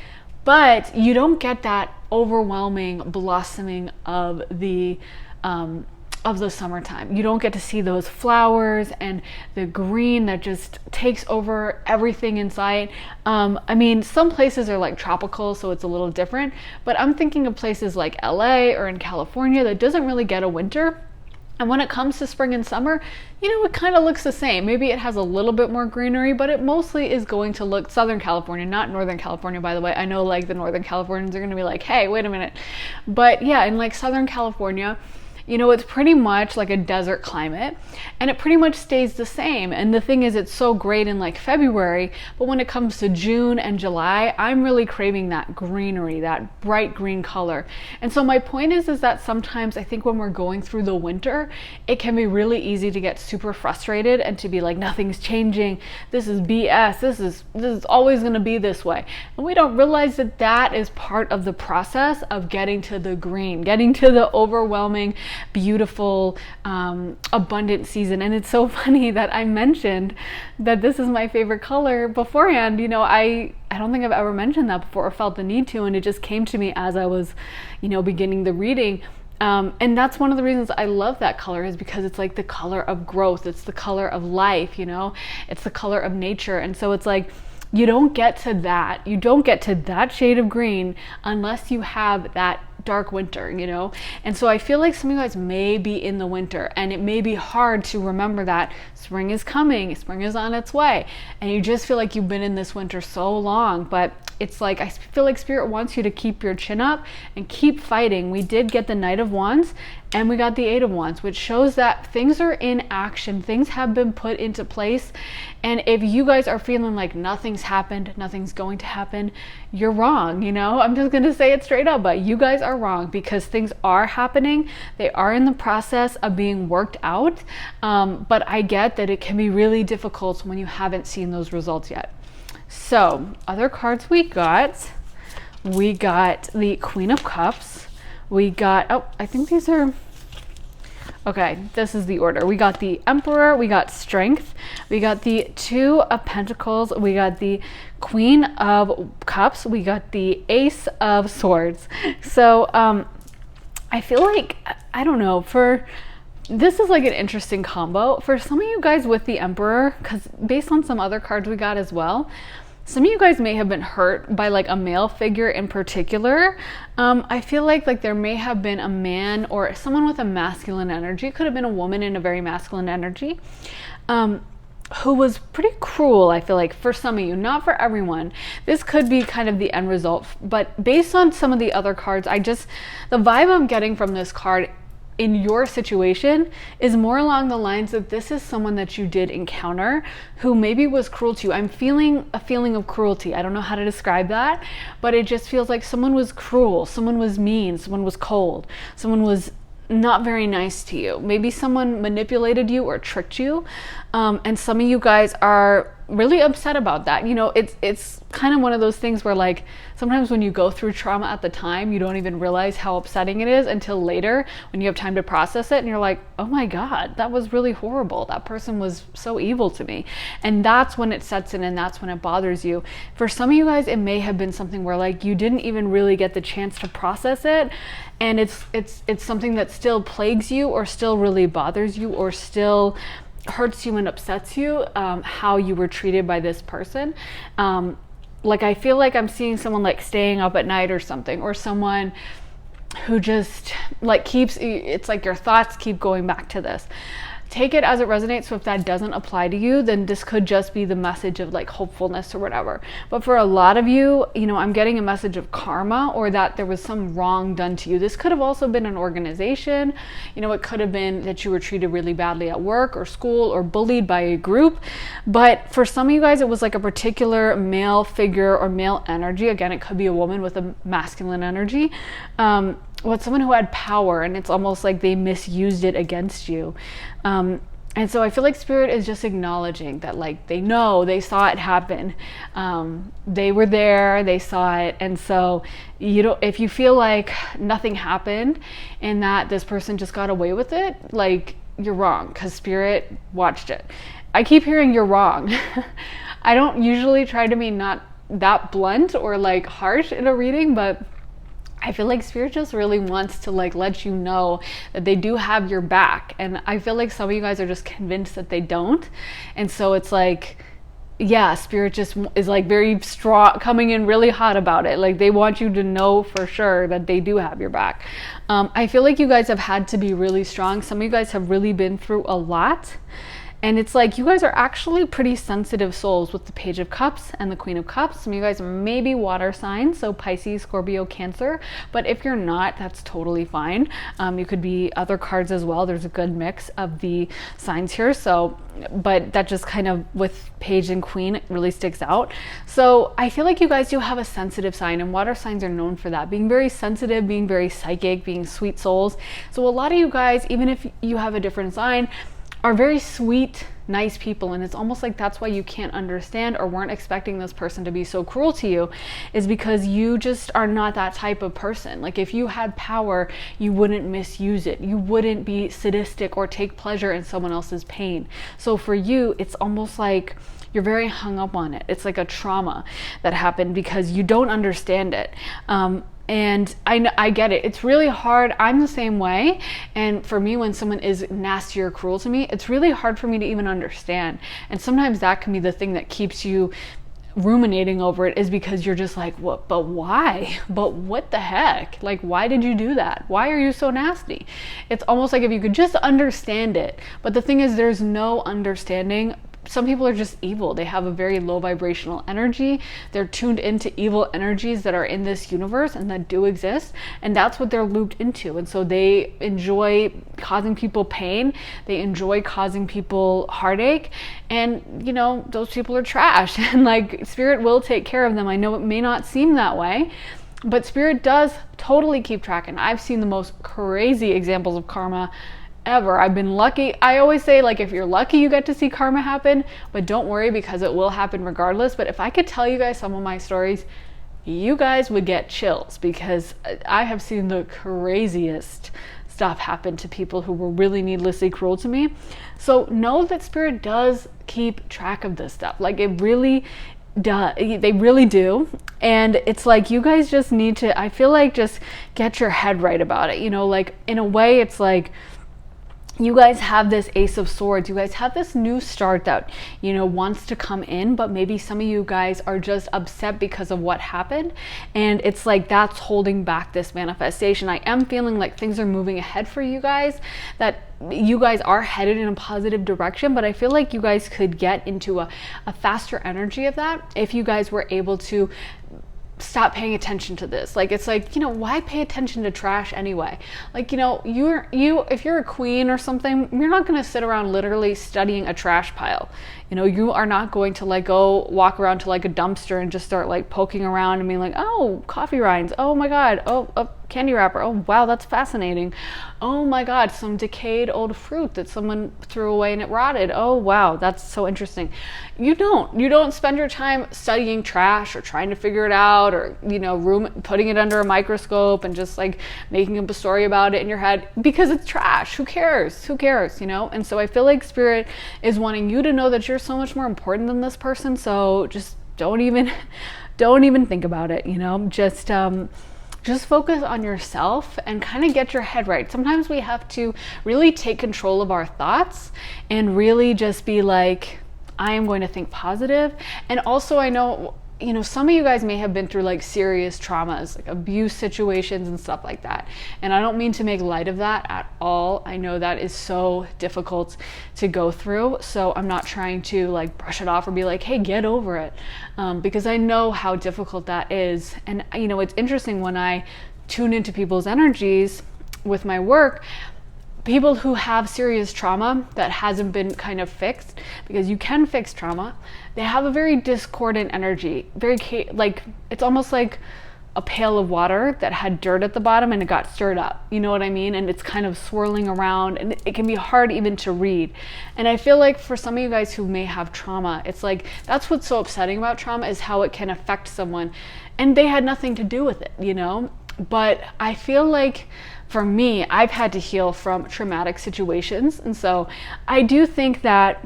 but you don't get that overwhelming blossoming of the summertime. You don't get to see those flowers and the green that just takes over everything in sight. I mean, some places are like tropical, so it's a little different, but I'm thinking of places like LA or in California that doesn't really get a winter. And when it comes to spring and summer, you know, it kind of looks the same. Maybe it has a little bit more greenery, but it mostly is going to look Southern California, not Northern California, by the way. I know like the Northern Californians are going to be like, hey, wait a minute. But yeah, in like Southern California, you know, it's pretty much like a desert climate, and it pretty much stays the same. And the thing is, it's so great in like February, but when it comes to June and July, I'm really craving that greenery, that bright green color. And so my point is that sometimes I think when we're going through the winter, it can be really easy to get super frustrated and to be like, nothing's changing. This is BS. This is always going to be this way. And we don't realize that that is part of the process of getting to the green, getting to the overwhelming, beautiful, abundant season. And it's so funny that I mentioned that this is my favorite color beforehand. You know, I don't think I've ever mentioned that before or felt the need to, and it just came to me as I was, you know, beginning the reading. And that's one of the reasons I love that color, is because it's like the color of growth. It's the color of life, you know, it's the color of nature. And so it's like, you don't get to that shade of green unless you have that dark winter, you know? And so I feel like some of you guys may be in the winter, and it may be hard to remember that spring is coming, spring is on its way, and you just feel like you've been in this winter so long. But it's like, I feel like Spirit wants you to keep your chin up and keep fighting. We did get the Knight of Wands and we got the Eight of Wands, which shows that things are in action. Things have been put into place. And if you guys are feeling like nothing's happened, nothing's going to happen, you're wrong, you know? I'm just going to say it straight up, but you guys are wrong, because things are happening. They are in the process of being worked out. But I get that it can be really difficult when you haven't seen those results yet. So, other cards we got the Queen of Cups. We got, oh, I think these are, okay, this is the order. We got the Emperor, we got Strength, we got the Two of Pentacles, we got the Queen of Cups, we got the Ace of Swords. So, I feel like, I don't know, this is like an interesting combo. For some of you guys with the Emperor, because based on some other cards we got as well, some of you guys may have been hurt by like a male figure in particular. I feel like there may have been a man or someone with a masculine energy. It could have been a woman in a very masculine energy, who was pretty cruel, I feel like, for some of you, not for everyone. This could be kind of the end result, but based on some of the other cards, the vibe I'm getting from this card in your situation is more along the lines of, this is someone that you did encounter who maybe was cruel to you. I'm feeling a feeling of cruelty. I don't know how to describe that, but it just feels like someone was cruel, someone was mean, someone was cold, someone was not very nice to you. Maybe someone manipulated you or tricked you. And some of you guys are really upset about that. You know, it's kind of one of those things where, like, sometimes when you go through trauma at the time, you don't even realize how upsetting it is until later when you have time to process it and you're like, oh my God, that was really horrible. That person was so evil to me. And that's when it sets in, and that's when it bothers you. For some of you guys, it may have been something where, like, you didn't even really get the chance to process it, and it's something that still plagues you or still really bothers you or still hurts you and upsets you, how you were treated by this person. Like, I feel like I'm seeing someone like staying up at night or something, or someone who just like it's like your thoughts keep going back to this. Take it as it resonates. So if that doesn't apply to you, then this could just be the message of like hopefulness or whatever. But for a lot of you, you know, I'm getting a message of karma, or that there was some wrong done to you. This could have also been an organization. You know, it could have been that you were treated really badly at work or school or bullied by a group. But for some of you guys, it was like a particular male figure or male energy. Again, it could be a woman with a masculine energy. With someone who had power, and it's almost like they misused it against you. And so I feel like Spirit is just acknowledging that, like, they saw it happen. They were there, they saw it. And so if you feel like nothing happened and that this person just got away with it, like, you're wrong, because Spirit watched it. I keep hearing you're wrong. I don't usually try to be not that blunt or like harsh in a reading, but I feel like Spirit just really wants to like let you know that they do have your back. And I feel like some of you guys are just convinced that they don't. And so it's like, yeah, Spirit just is like very strong, coming in really hot about it. Like, they want you to know for sure that they do have your back. I feel like you guys have had to be really strong. Some of you guys have really been through a lot. And it's like, you guys are actually pretty sensitive souls with the Page of Cups and the Queen of Cups. Some of you guys may be water signs, so Pisces, Scorpio, Cancer. But if you're not, that's totally fine. You could be other cards as well. There's a good mix of the signs here. So, but that just kind of, with Page and Queen, it really sticks out. So I feel like you guys do have a sensitive sign, and water signs are known for that. Being very sensitive, being very psychic, being sweet souls. So a lot of you guys, even if you have a different sign, are very sweet, nice people. And it's almost like that's why you can't understand or weren't expecting this person to be so cruel to you, is because you just are not that type of person. Like, if you had power, you wouldn't misuse it. You wouldn't be sadistic or take pleasure in someone else's pain. So for you, it's almost like you're very hung up on it. It's like a trauma that happened because you don't understand it. And I get it. It's really hard. I'm the same way. And for me, when someone is nasty or cruel to me, it's really hard for me to even understand. And sometimes that can be the thing that keeps you ruminating over it is because you're just like, what, but why? But what the heck? Like, why did you do that? Why are you so nasty? It's almost like if you could just understand it. But the thing is, there's no understanding. Some people are just evil. They have a very low vibrational energy. They're tuned into evil energies that are in this universe and that do exist. And that's what they're looped into. And so they enjoy causing people pain. They enjoy causing people heartache. And, you know, those people are trash. And like, spirit will take care of them. I know it may not seem that way, but spirit does totally keep track. And I've seen the most crazy examples of karma ever. I've been lucky. I always say, like, if you're lucky, you get to see karma happen, but don't worry, because it will happen regardless. But if I could tell you guys some of my stories, you guys would get chills, because I have seen the craziest stuff happen to people who were really needlessly cruel to me. So know that spirit does keep track of this stuff. Like, it really does. They really do. And it's like, you guys just need to, I feel like, just get your head right about it. You know, like, in a way, it's like, you guys have this Ace of Swords. You guys have this new start that, you know, wants to come in, but maybe some of you guys are just upset because of what happened. And it's like, that's holding back this manifestation. I am feeling like things are moving ahead for you guys, that you guys are headed in a positive direction, but I feel like you guys could get into a faster energy of that if you guys were able to stop paying attention to this. Like, it's like, you know, why pay attention to trash anyway? Like, you know, if you're a queen or something, you're not going to sit around literally studying a trash pile. You know, you are not going to like go walk around to like a dumpster and just start like poking around and being like, oh, coffee rinds, oh my god, oh, a candy wrapper, oh wow, that's fascinating, oh my god, some decayed old fruit that someone threw away and it rotted, oh wow, that's so interesting. You don't spend your time studying trash or trying to figure it out, or, you know, putting it under a microscope and just like making up a story about it in your head, because it's trash. Who cares, you know? And so I feel like spirit is wanting you to know that you're so much more important than this person. So just don't even think about it, you know? Just focus on yourself and kind of get your head right. Sometimes we have to really take control of our thoughts and really just be like, I am going to think positive. And also, I know, you know, some of you guys may have been through like serious traumas, like abuse situations and stuff like that. And I don't mean to make light of that at all. I know that is so difficult to go through. So I'm not trying to like brush it off or be like, hey, get over it. Because I know how difficult that is. And, you know, it's interesting when I tune into people's energies with my work, people who have serious trauma that hasn't been kind of fixed, because you can fix trauma, they have a very discordant energy, like, it's almost like a pail of water that had dirt at the bottom and it got stirred up, you know what I mean? And it's kind of swirling around, and it can be hard even to read. And I feel like for some of you guys who may have trauma, it's like, that's what's so upsetting about trauma, is how it can affect someone and they had nothing to do with it, you know? But I feel like, for me, I've had to heal from traumatic situations. And so I do think that,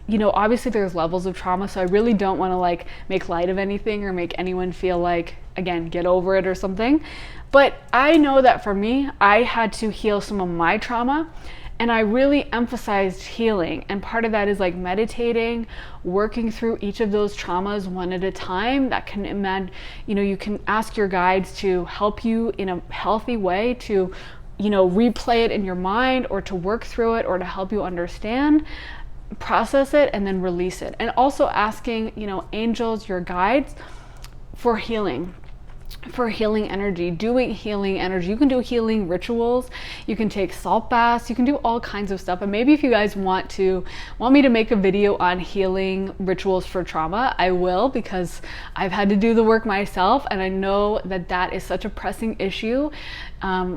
you know, obviously there's levels of trauma. So I really don't want to like make light of anything or make anyone feel like, again, get over it or something. But I know that for me, I had to heal some of my trauma. And I really emphasized healing. And part of that is like meditating, working through each of those traumas one at a time. That can you know, you can ask your guides to help you in a healthy way to, you know, replay it in your mind, or to work through it, or to help you understand, process it, and then release it. And also asking, you know, angels, your guides, for healing energy, doing healing energy. You can do healing rituals, you can take salt baths, you can do all kinds of stuff. And maybe if you guys want me to make a video on healing rituals for trauma, I will, because I've had to do the work myself, and I know that is such a pressing issue.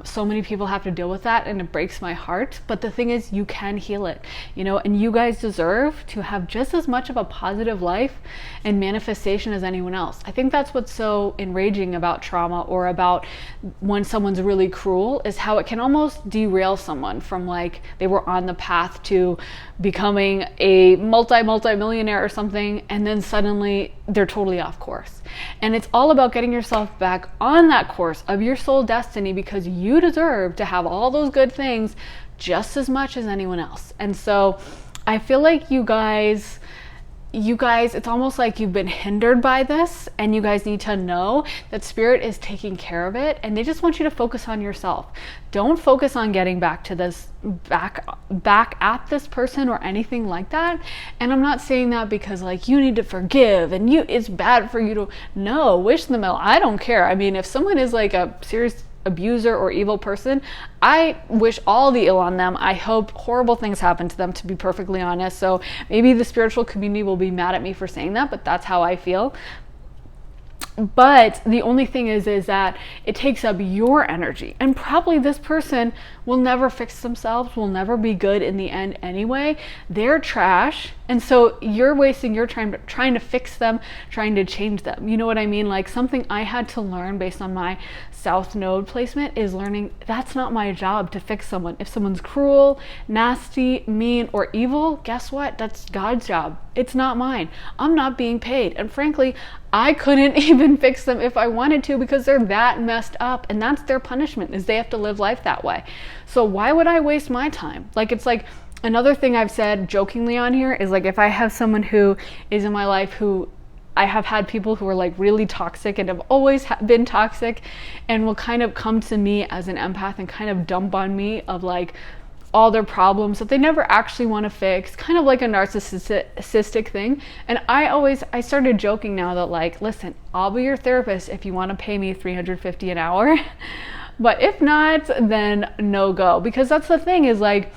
So many people have to deal with that, and it breaks my heart. But the thing is, you can heal it, you know, and you guys deserve to have just as much of a positive life and manifestation as anyone else. I think that's what's so enraging about trauma, or about when someone's really cruel, is how it can almost derail someone from, like, they were on the path to becoming a multi-millionaire or something, and then suddenly they're totally off course. And it's all about getting yourself back on that course of your soul destiny, because you deserve to have all those good things just as much as anyone else. And so I feel like you guys, you guys, it's almost like you've been hindered by this, and you guys need to know that spirit is taking care of it, and they just want you to focus on yourself. Don't focus on getting back to this, back at this person or anything like that. And I'm not saying that because like you need to forgive and it's bad for you to, no, wish them ill. I don't care. I mean, if someone is like a serious abuser or evil person, I wish all the ill on them. I hope horrible things happen to them, to be perfectly honest. So maybe the spiritual community will be mad at me for saying that, but that's how I feel. But the only thing is that it takes up your energy, and probably this person will never fix themselves, will never be good in the end anyway. They're trash, and so you're wasting your time trying to fix them, trying to change them. You know what I mean? Like, something I had to learn based on my South Node placement is learning that's not my job to fix someone. If someone's cruel, nasty, mean, or evil, guess what? That's God's job. It's not mine. I'm not being paid. And frankly, I couldn't even fix them if I wanted to, because they're that messed up, and that's their punishment, is they have to live life that way. So why would I waste my time? Like, it's like another thing I've said jokingly on here is like, if I have someone who is in my life who I have had people who are like really toxic and have always been toxic and will kind of come to me as an empath and kind of dump on me of like all their problems that they never actually want to fix, kind of like a narcissistic thing. And I started joking now that like, listen, I'll be your therapist if you want to pay me $350 an hour. But if not, then no go. Because that's the thing, is like,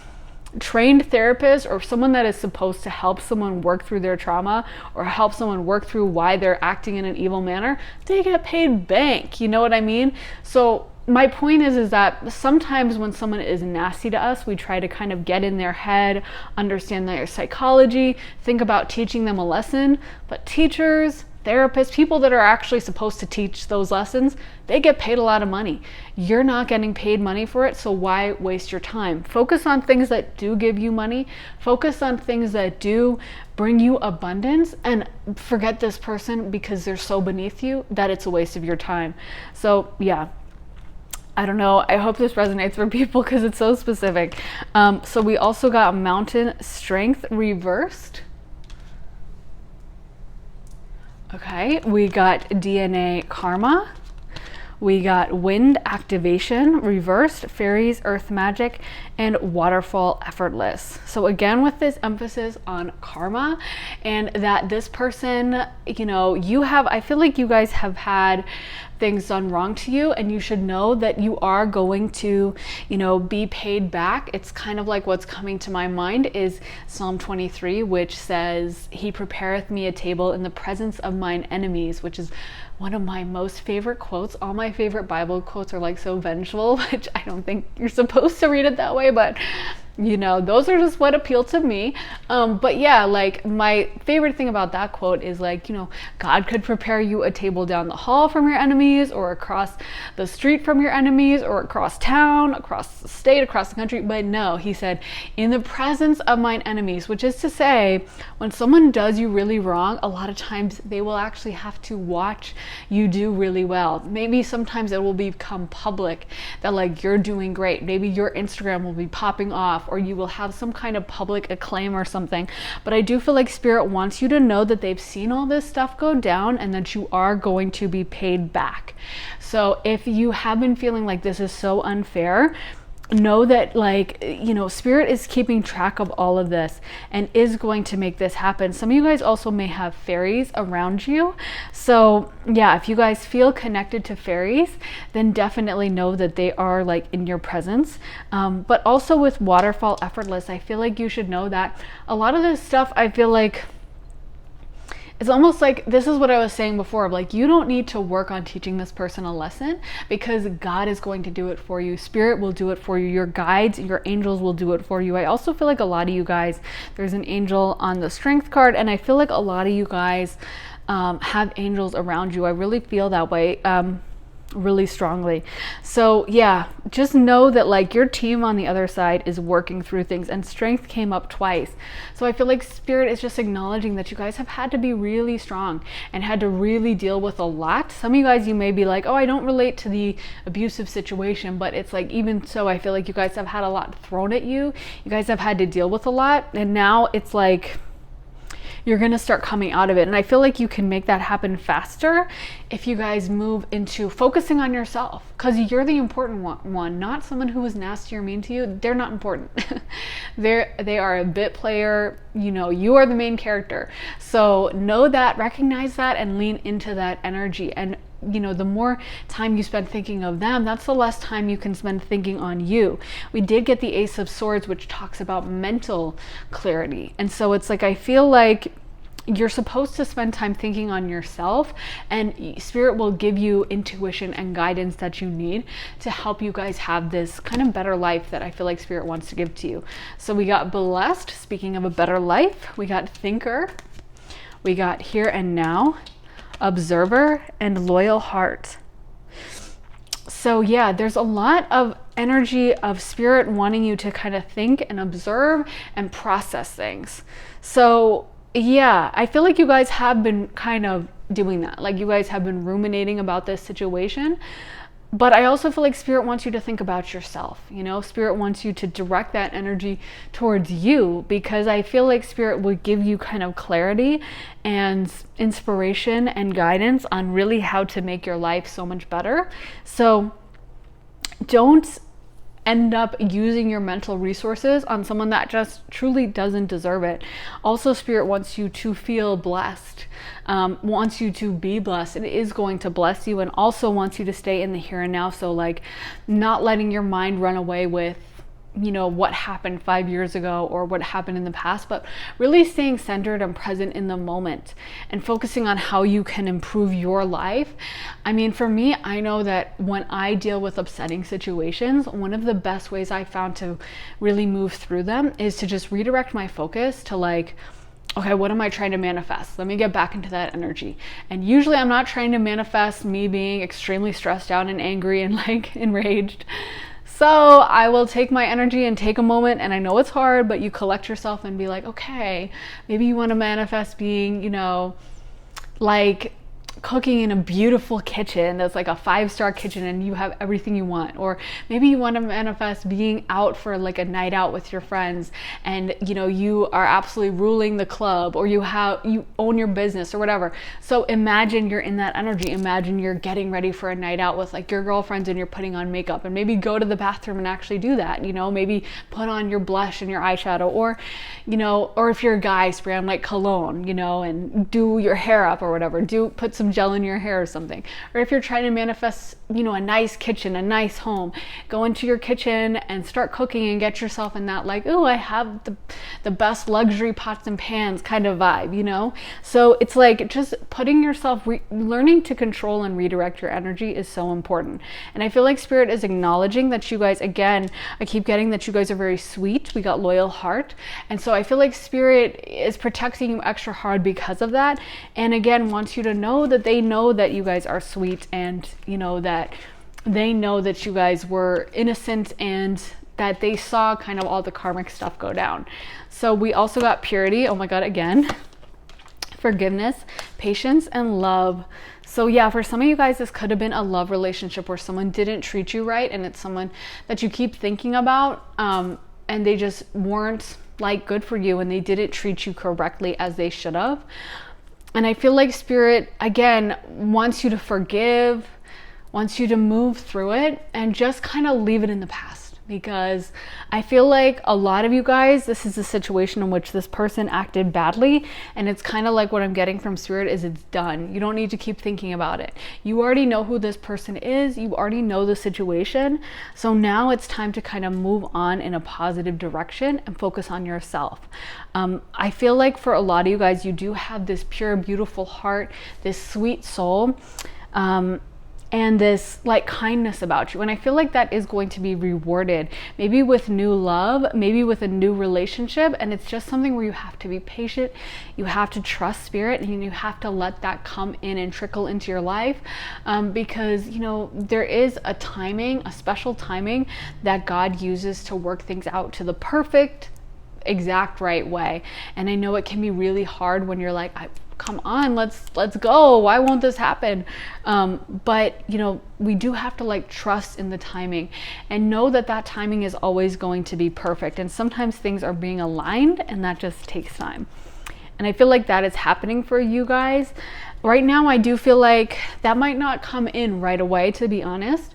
trained therapist or someone that is supposed to help someone work through their trauma or help someone work through why they're acting in an evil manner, they get paid bank. You know what I mean? So my point is that sometimes when someone is nasty to us, we try to kind of get in their head, understand their psychology, think about teaching them a lesson. But teachers, therapists, people that are actually supposed to teach those lessons, they get paid a lot of money. You're not getting paid money for it, so why waste your time? Focus on things that do give you money. Focus on things that do bring you abundance, and forget this person because they're so beneath you that it's a waste of your time. So yeah, I don't know. I hope this resonates for people because it's so specific. So we also got mountain strength reversed. Okay, we got DNA karma. We got wind activation reversed, fairies, earth magic, and waterfall effortless. So again, with this emphasis on karma, and that this person, you know, I feel like you guys have had things done wrong to you, and you should know that you are going to, you know, be paid back. It's kind of like what's coming to my mind is Psalm 23, which says, "He prepareth me a table in the presence of mine enemies," which is one of my most favorite quotes. All my favorite Bible quotes are like so vengeful, which I don't think you're supposed to read it that way, but you know, those are just what appeal to me. But yeah, like my favorite thing about that quote is like, you know, God could prepare you a table down the hall from your enemies, or across the street from your enemies, or across town, across the state, across the country. But no, he said, in the presence of mine enemies, which is to say, when someone does you really wrong, a lot of times they will actually have to watch you do really well. Maybe sometimes it will become public that like you're doing great. Maybe your Instagram will be popping off, or you will have some kind of public acclaim or something. But I do feel like Spirit wants you to know that they've seen all this stuff go down and that you are going to be paid back. So if you have been feeling like this is so unfair, know that, like, you know, Spirit is keeping track of all of this and is going to make this happen. Some of you guys also may have fairies around you. So yeah, if you guys feel connected to fairies, then definitely know that they are like in your presence. But also with waterfall effortless, I feel like you should know that a lot of this stuff, I feel like it's almost like, this is what I was saying before, like you don't need to work on teaching this person a lesson, because God is going to do it for you. Spirit will do it for you. Your guides, your angels will do it for you. I also feel like a lot of you guys, there's an angel on the strength card, and I feel like a lot of you guys have angels around you. I really feel that way. Really strongly. So yeah, just know that like your team on the other side is working through things, and strength came up twice. So I feel like Spirit is just acknowledging that you guys have had to be really strong and had to really deal with a lot. Some of you guys, you may be like, oh, I don't relate to the abusive situation, but it's like, even so, I feel like you guys have had a lot thrown at you. You guys have had to deal with a lot, and now it's like you're going to start coming out of it. And I feel like you can make that happen faster if you guys move into focusing on yourself, because you're the important one, not someone who was nasty or mean to you. They're not important. They are a bit player. You know, you are the main character. So know that, recognize that, and lean into that energy. And you know, the more time you spend thinking of them, that's the less time you can spend thinking on you. We did get the Ace of Swords, which talks about mental clarity. And so it's like, I feel like you're supposed to spend time thinking on yourself, and Spirit will give you intuition and guidance that you need to help you guys have this kind of better life that I feel like Spirit wants to give to you. So we got Blessed, speaking of a better life. We got Thinker. We got Here and Now, Observer, and Loyal Heart. So yeah, there's a lot of energy of Spirit wanting you to kind of think and observe and process things. So yeah, I feel like you guys have been kind of doing that. Like, you guys have been ruminating about this situation. But I also feel like Spirit wants you to think about yourself. You know, Spirit wants you to direct that energy towards you, because I feel like Spirit will give you kind of clarity and inspiration and guidance on really how to make your life so much better. So don't end up using your mental resources on someone that just truly doesn't deserve it. Also, Spirit wants you to feel blessed, wants you to be blessed. It is going to bless you, and also wants you to stay in the here and now. So like, not letting your mind run away with, you know, what happened 5 years ago or what happened in the past, but really staying centered and present in the moment and focusing on how you can improve your life. I mean, for me, I know that when I deal with upsetting situations, one of the best ways I found to really move through them is to just redirect my focus to like, okay, what am I trying to manifest? Let me get back into that energy. And usually I'm not trying to manifest me being extremely stressed out and angry and like enraged. So I will take my energy and take a moment, and I know it's hard, but you collect yourself and be like, okay, maybe you want to manifest being, you know, like cooking in a beautiful kitchen that's like a 5-star kitchen and you have everything you want. Or maybe you want to manifest being out for like a night out with your friends, and you know, you are absolutely ruling the club, or you own your business or whatever. So imagine you're in that energy. Imagine you're getting ready for a night out with like your girlfriends, and you're putting on makeup, and maybe go to the bathroom and actually do that, you know, maybe put on your blush and your eyeshadow, or you know, or if you're a guy, spray on like cologne, you know, and do your hair up or whatever, put some gel in your hair or something. Or if you're trying to manifest, you know, a nice kitchen, a nice home, go into your kitchen and start cooking and get yourself in that like, oh, I have the best luxury pots and pans kind of vibe, you know? So it's like just putting yourself, learning to control and redirect your energy is so important. And I feel like Spirit is acknowledging that you guys, again, I keep getting that you guys are very sweet. We got Loyal Heart. And so I feel like Spirit is protecting you extra hard because of that. And again, wants you to know that they know that you guys are sweet, and you know that they know that you guys were innocent, and that they saw kind of all the karmic stuff go down. So we also got Purity. Oh my God, again, forgiveness, patience, and love. So yeah, for some of you guys, this could have been a love relationship where someone didn't treat you right, and it's someone that you keep thinking about, and they just weren't like good for you, and they didn't treat you correctly as they should have. And I feel like Spirit, again, wants you to forgive, wants you to move through it, and just kind of leave it in the past. Because I feel like a lot of you guys, this is a situation in which this person acted badly, and it's kind of like what I'm getting from Spirit is it's done. You don't need to keep thinking about it. You already know who this person is. You already know the situation. So now it's time to kind of move on in a positive direction and focus on yourself. I feel like for a lot of you guys, you do have this pure, beautiful heart, this sweet soul, and this like kindness about you. And I feel like that is going to be rewarded, maybe with new love, maybe with a new relationship. And it's just something where you have to be patient. You have to trust Spirit, and you have to let that come in and trickle into your life. Because, you know, there is a timing, a special timing that God uses to work things out to the perfect, exact right way. And I know it can be really hard when you're like, come on, let's go. Why won't this happen? But you know, we do have to like trust in the timing and know that that timing is always going to be perfect. And sometimes things are being aligned, and that just takes time. And I feel like that is happening for you guys. Right now, I do feel like that might not come in right away, to be honest.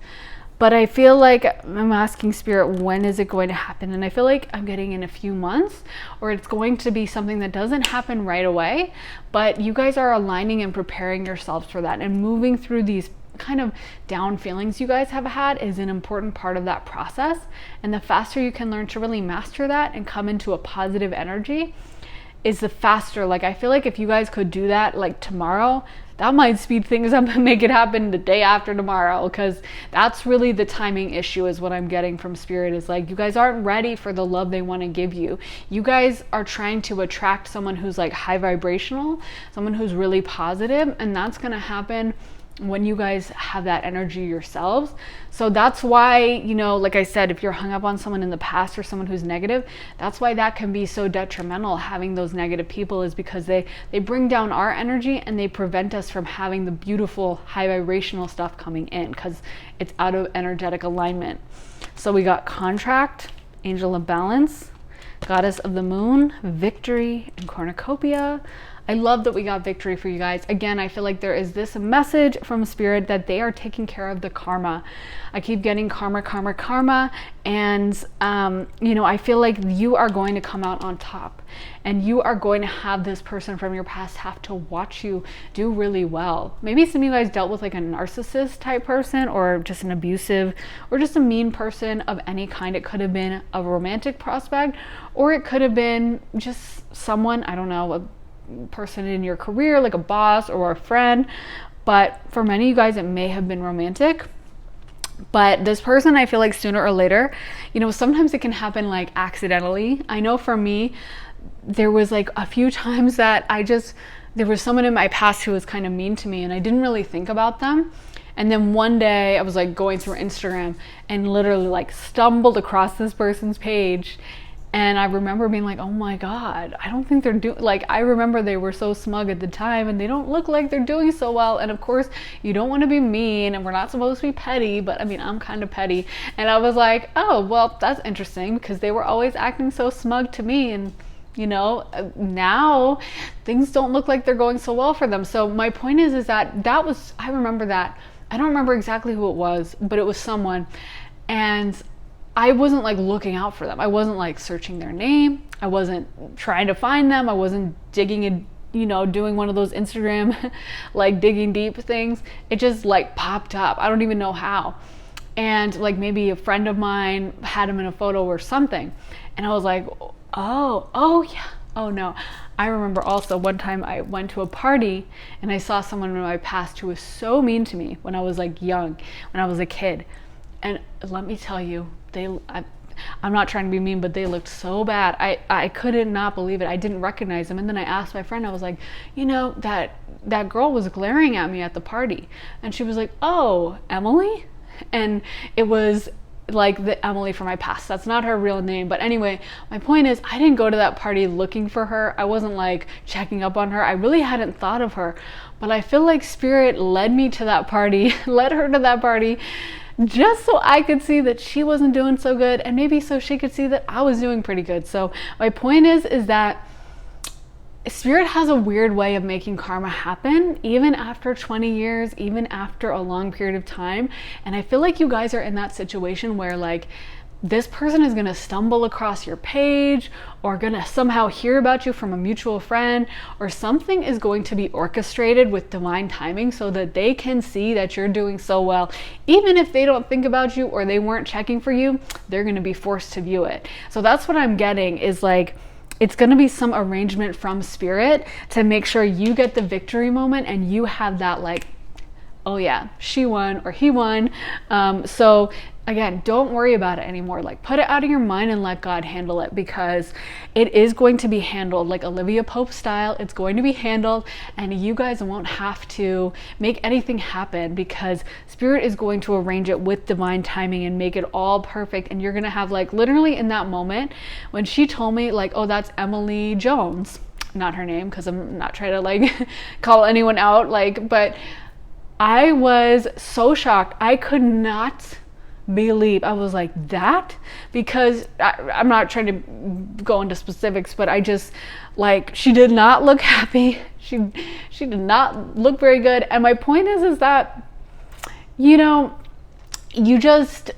But I feel like I'm asking Spirit, when is it going to happen? And I feel like I'm getting in a few months, or it's going to be something that doesn't happen right away. But you guys are aligning and preparing yourselves for that, and moving through these kind of down feelings you guys have had is an important part of that process. And the faster you can learn to really master that and come into a positive energy is the faster. Like, I feel like if you guys could do that like tomorrow, that might speed things up and make it happen the day after tomorrow, because that's really the timing issue, is what I'm getting from Spirit. Is like, you guys aren't ready for the love they want to give you. You guys are trying to attract someone who's like high vibrational, someone who's really positive, and that's going to happen when you guys have that energy yourselves. So that's why, you know, like I said, if you're hung up on someone in the past or someone who's negative, that's why that can be so detrimental, having those negative people, is because they bring down our energy and they prevent us from having the beautiful high vibrational stuff coming in, because it's out of energetic alignment. So we got contract, angel of balance, goddess of the moon, victory, and cornucopia. I love that we got victory for you guys. Again, I feel like there is this message from Spirit that they are taking care of the karma. I keep getting karma, karma, karma. And, you know, I feel like you are going to come out on top, and you are going to have this person from your past have to watch you do really well. Maybe some of you guys dealt with like a narcissist type person, or just an abusive, or just a mean person of any kind. It could have been a romantic prospect, or it could have been just someone, I don't know, a person in your career, like a boss or a friend. But for many of you guys, it may have been romantic. But this person, I feel like sooner or later, you know, sometimes it can happen like accidentally. I know for me, there was like a few times that there was someone in my past who was kind of mean to me, and I didn't really think about them. And then one day I was like going through Instagram and literally like stumbled across this person's page. And I remember being like, oh my God, I don't think they're doing, like, I remember they were so smug at the time, and they don't look like they're doing so well. And of course, you don't want to be mean, and we're not supposed to be petty, but I mean, I'm kind of petty. And I was like, oh, well, that's interesting, because they were always acting so smug to me. And, you know, now things don't look like they're going so well for them. So my point is that I remember that. I don't remember exactly who it was, but it was someone. And I wasn't like looking out for them. I wasn't like searching their name. I wasn't trying to find them. I wasn't digging in, you know, doing one of those Instagram like digging deep things. It just like popped up. I don't even know how. And like maybe a friend of mine had him in a photo or something. And I was like, oh yeah. Oh no. I remember also one time I went to a party and I saw someone in my past who was so mean to me when I was like young, when I was a kid. And let me tell you, I'm not trying to be mean, but they looked so bad. I couldn't not believe it. I didn't recognize them. And then I asked my friend, I was like, you know, that girl was glaring at me at the party. And she was like, oh, Emily? And it was like the Emily from my past. That's not her real name. But anyway, my point is, I didn't go to that party looking for her. I wasn't like checking up on her. I really hadn't thought of her. But I feel like Spirit led me to that party, led her to that party, just so I could see that she wasn't doing so good, and maybe so she could see that I was doing pretty good. So my point is that Spirit has a weird way of making karma happen, even after 20 years, even after a long period of time. And I feel like you guys are in that situation where like this person is going to stumble across your page, or going to somehow hear about you from a mutual friend, or something is going to be orchestrated with divine timing so that they can see that you're doing so well. Even if they don't think about you or they weren't checking for you, they're going to be forced to view it. So that's what I'm getting, is like, it's going to be some arrangement from Spirit to make sure you get the victory moment and you have that like, oh yeah, she won or he won. So again, don't worry about it anymore. Like, put it out of your mind and let God handle it, because it is going to be handled like Olivia Pope style. It's going to be handled, and you guys won't have to make anything happen, because Spirit is going to arrange it with divine timing and make it all perfect. And you're going to have like literally in that moment when she told me like, oh, that's Emily Jones, not her name, because I'm not trying to like call anyone out, like, but I was so shocked. I could not believe. I was like, that? Because I'm not trying to go into specifics, but I just, like, she did not look happy. She did not look very good. And my point is that, you know, you just,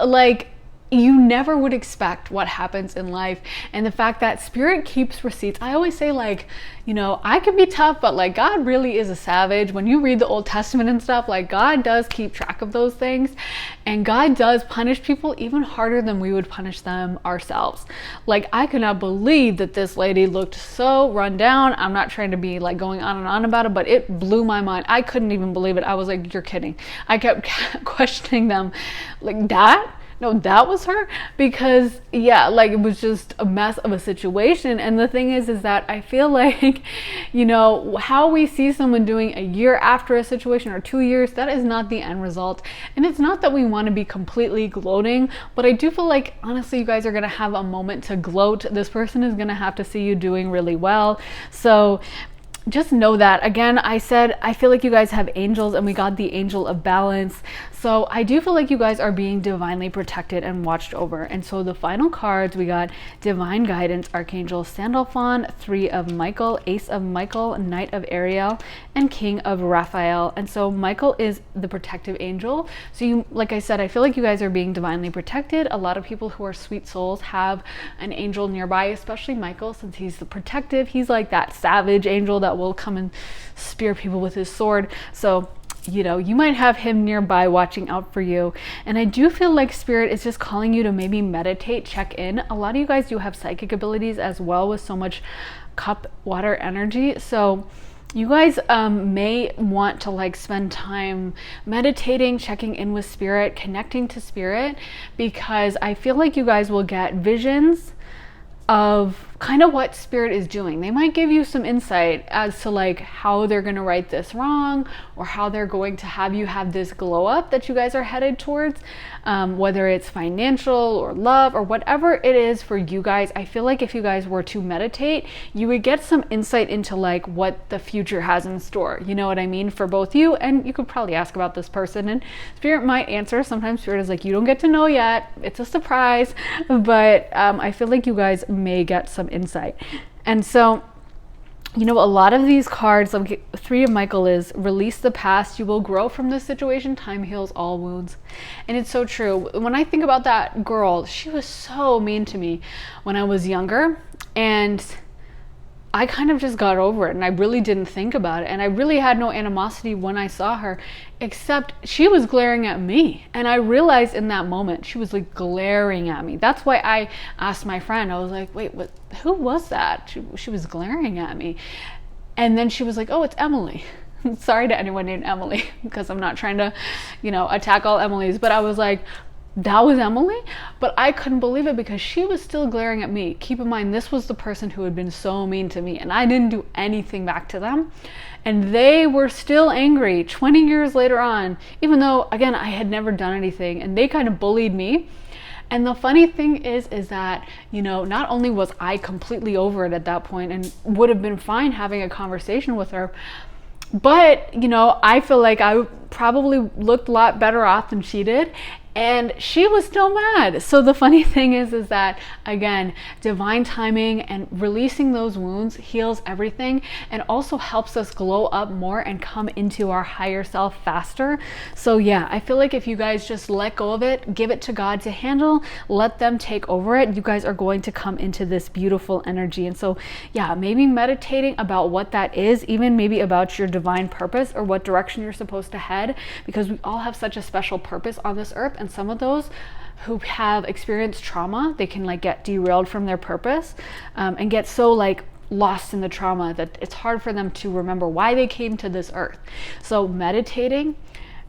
like, you never would expect what happens in life. And the fact that spirit keeps receipts. I always say, like, you know, I can be tough, but like God really is a savage. When you read the Old Testament and stuff, like God does keep track of those things, and God does punish people even harder than we would punish them ourselves. Like, I could not believe that this lady looked so run down. I'm not trying to be like going on and on about it, but it blew my mind. I couldn't even believe it. I was like, you're kidding. I kept questioning them, like, that? No, that was her? Because yeah, like, it was just a mess of a situation. And the thing is that I feel like, you know, how we see someone doing a year after a situation or 2 years, that is not the end result. And it's not that we want to be completely gloating, but I do feel like, honestly, you guys are going to have a moment to gloat. This person is going to have to see you doing really well. So just know that. Again, I said I feel like you guys have angels, and we got the angel of balance. So I do feel like you guys are being divinely protected and watched over. And so the final cards, we got divine guidance, Archangel Sandalphon, 3 of Michael, Ace of Michael, Knight of Ariel, and King of Raphael. And so Michael is the protective angel. So you, like I said, I feel like you guys are being divinely protected. A lot of people who are sweet souls have an angel nearby, especially Michael, since he's the protective. He's like that savage angel that will come and spear people with his sword. So, you know, you might have him nearby watching out for you. And I do feel like spirit is just calling you to maybe meditate, check in. A lot of you guys do have psychic abilities as well, with so much cup water energy. So you guys may want to like spend time meditating, checking in with spirit, connecting to spirit, because I feel like you guys will get visions of kind of what spirit is doing. They might give you some insight as to like how they're going to right this wrong, or how they're going to have you have this glow up that you guys are headed towards, whether it's financial or love or whatever it is for you guys. I feel like if you guys were to meditate, you would get some insight into like what the future has in store. You know what I mean? For both you, and you could probably ask about this person and spirit might answer. Sometimes spirit is like, you don't get to know yet. It's a surprise. But I feel like you guys may get some insight. And so, you know, a lot of these cards, like 3 of Michael, is release the past. You will grow from this situation. Time heals all wounds. And it's so true. When I think about that girl, she was so mean to me when I was younger, and I kind of just got over it, and I really didn't think about it, and I really had no animosity when I saw her, except she was glaring at me. And I realized in that moment she was like glaring at me. That's why I asked my friend, I was like, wait, who was that? She was glaring at me. And then she was like, oh, it's Emily. Sorry to anyone named Emily, because I'm not trying to, you know, attack all Emilys, but I was like, that was Emily? But I couldn't believe it, because she was still glaring at me. Keep in mind, this was the person who had been so mean to me, and I didn't do anything back to them. And they were still angry 20 years later on, even though, again, I had never done anything, and they kind of bullied me. And the funny thing is that, you know, not only was I completely over it at that point and would have been fine having a conversation with her, but, you know, I feel like I probably looked a lot better off than she did. And she was still mad. So the funny thing is that, again, divine timing and releasing those wounds heals everything, and also helps us glow up more and come into our higher self faster. So yeah, I feel like if you guys just let go of it, give it to God to handle, let them take over it, you guys are going to come into this beautiful energy. And so yeah, maybe meditating about what that is, even maybe about your divine purpose or what direction you're supposed to head, because we all have such a special purpose on this earth. And some of those who have experienced trauma, they can like get derailed from their purpose, and get so like lost in the trauma that it's hard for them to remember why they came to this earth. So meditating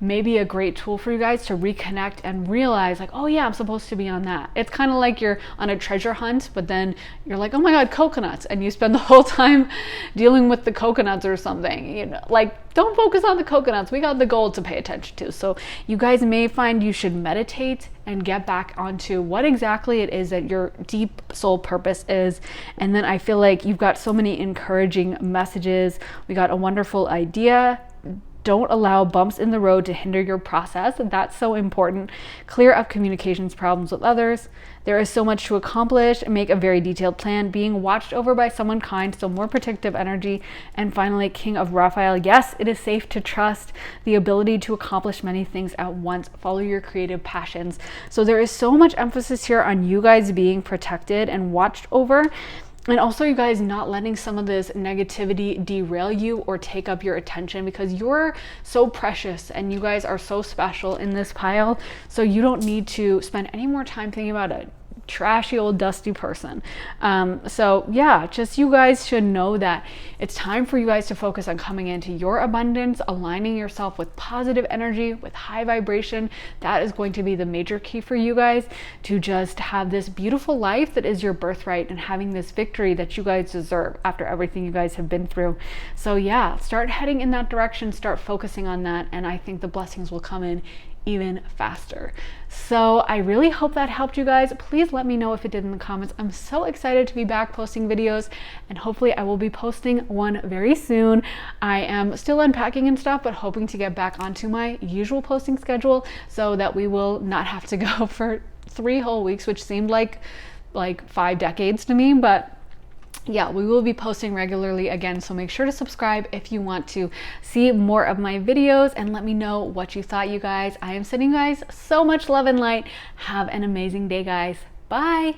may be a great tool for you guys to reconnect and realize like, oh yeah, I'm supposed to be on that. It's kind of like you're on a treasure hunt, but then you're like, oh my God, coconuts. And you spend the whole time dealing with the coconuts or something, you know, like don't focus on the coconuts. We got the gold to pay attention to. So you guys may find you should meditate and get back onto what exactly it is that your deep soul purpose is. And then I feel like you've got so many encouraging messages. We got a wonderful idea. Don't allow bumps in the road to hinder your process. That's so important. Clear up communications problems with others. There is so much to accomplish. Make a very detailed plan. Being watched over by someone kind, so more protective energy. And finally, King of Raphael. Yes, it is safe to trust the ability to accomplish many things at once. Follow your creative passions. So there is so much emphasis here on you guys being protected and watched over. And also, you guys not letting some of this negativity derail you or take up your attention, because you're so precious and you guys are so special in this pile. So you don't need to spend any more time thinking about it. Trashy old dusty person. So yeah, just you guys should know that it's time for you guys to focus on coming into your abundance, aligning yourself with positive energy, with high vibration. That is going to be the major key for you guys to just have this beautiful life that is your birthright, and having this victory that you guys deserve after everything you guys have been through. So yeah, start heading in that direction, start focusing on that, and I think the blessings will come in even faster. So I really hope that helped you guys. Please let me know if it did in the comments. I'm so excited to be back posting videos, and hopefully I will be posting one very soon. I am still unpacking and stuff, but hoping to get back onto my usual posting schedule so that we will not have to go for 3 whole weeks, which seemed like 5 decades to me, but yeah, we will be posting regularly again, so make sure to subscribe if you want to see more of my videos, and let me know what you thought, you guys. I am sending you guys so much love and light. Have an amazing day, guys. Bye.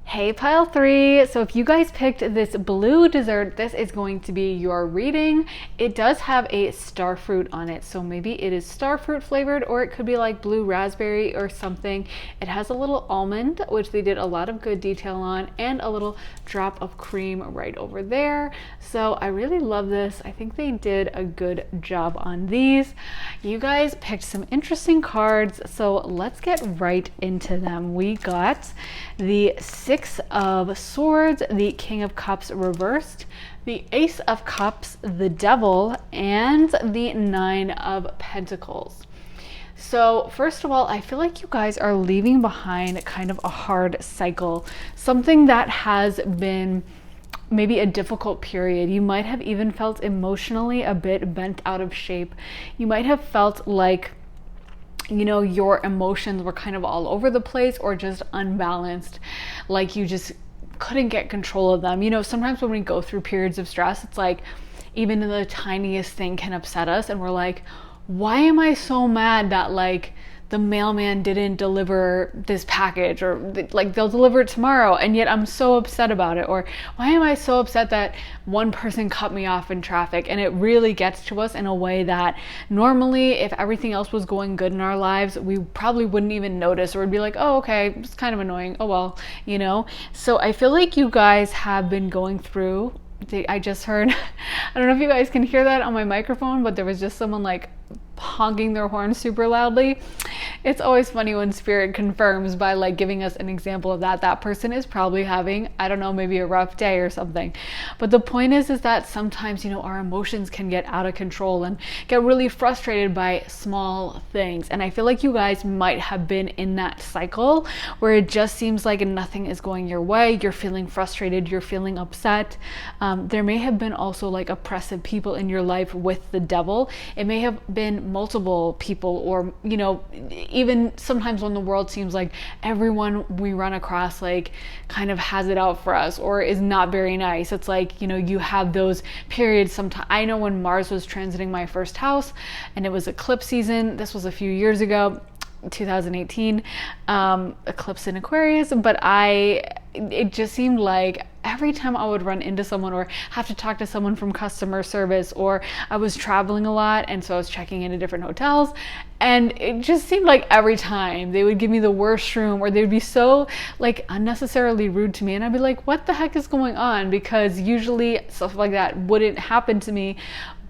Hey, pile 3. So if you guys picked this blue dessert, this is going to be your reading. It does have a star fruit on it, so maybe it is star fruit flavored, or it could be like blue raspberry or something. It has a little almond, which they did a lot of good detail on, and a little drop of cream right over there. So I really love this. I think they did a good job on these. You guys picked some interesting cards, so let's get right into them. We got the 6 of Swords, the King of Cups reversed, the Ace of Cups, the Devil, and the 9 of Pentacles. So first of all, I feel like you guys are leaving behind kind of a hard cycle, something that has been maybe a difficult period. You might have even felt emotionally a bit bent out of shape. You might have felt like, you know, your emotions were kind of all over the place, or just unbalanced, like you just couldn't get control of them. You know, sometimes when we go through periods of stress, it's like even the tiniest thing can upset us, and we're like, why am I so mad that like the mailman didn't deliver this package, or like they'll deliver it tomorrow, and yet I'm so upset about it? Or why am I so upset that one person cut me off in traffic? And it really gets to us in a way that normally if everything else was going good in our lives, we probably wouldn't even notice, or would be like, oh, okay, it's kind of annoying, oh well, you know. So I feel like you guys have been going through, I just heard, I don't know if you guys can hear that on my microphone, but there was just someone like honking their horn super loudly. It's always funny when spirit confirms by like giving us an example of that. That person is probably having, I don't know, maybe a rough day or something. But the point is that sometimes, you know, our emotions can get out of control and get really frustrated by small things. And I feel like you guys might have been in that cycle where it just seems like nothing is going your way. You're feeling frustrated, you're feeling upset. There may have been also like oppressive people in your life with the devil. It may have been multiple people, or, you know, even sometimes when the world seems like everyone we run across like kind of has it out for us or is not very nice. It's like, you know, you have those periods sometimes. I know when Mars was transiting my first house and it was eclipse season, this was a few years ago, 2018, eclipse in Aquarius, but it just seemed like every time I would run into someone or have to talk to someone from customer service, or I was traveling a lot and so I was checking into different hotels, and it just seemed like every time they would give me the worst room, or they would be so like unnecessarily rude to me, and I'd be like, what the heck is going on? Because usually stuff like that wouldn't happen to me.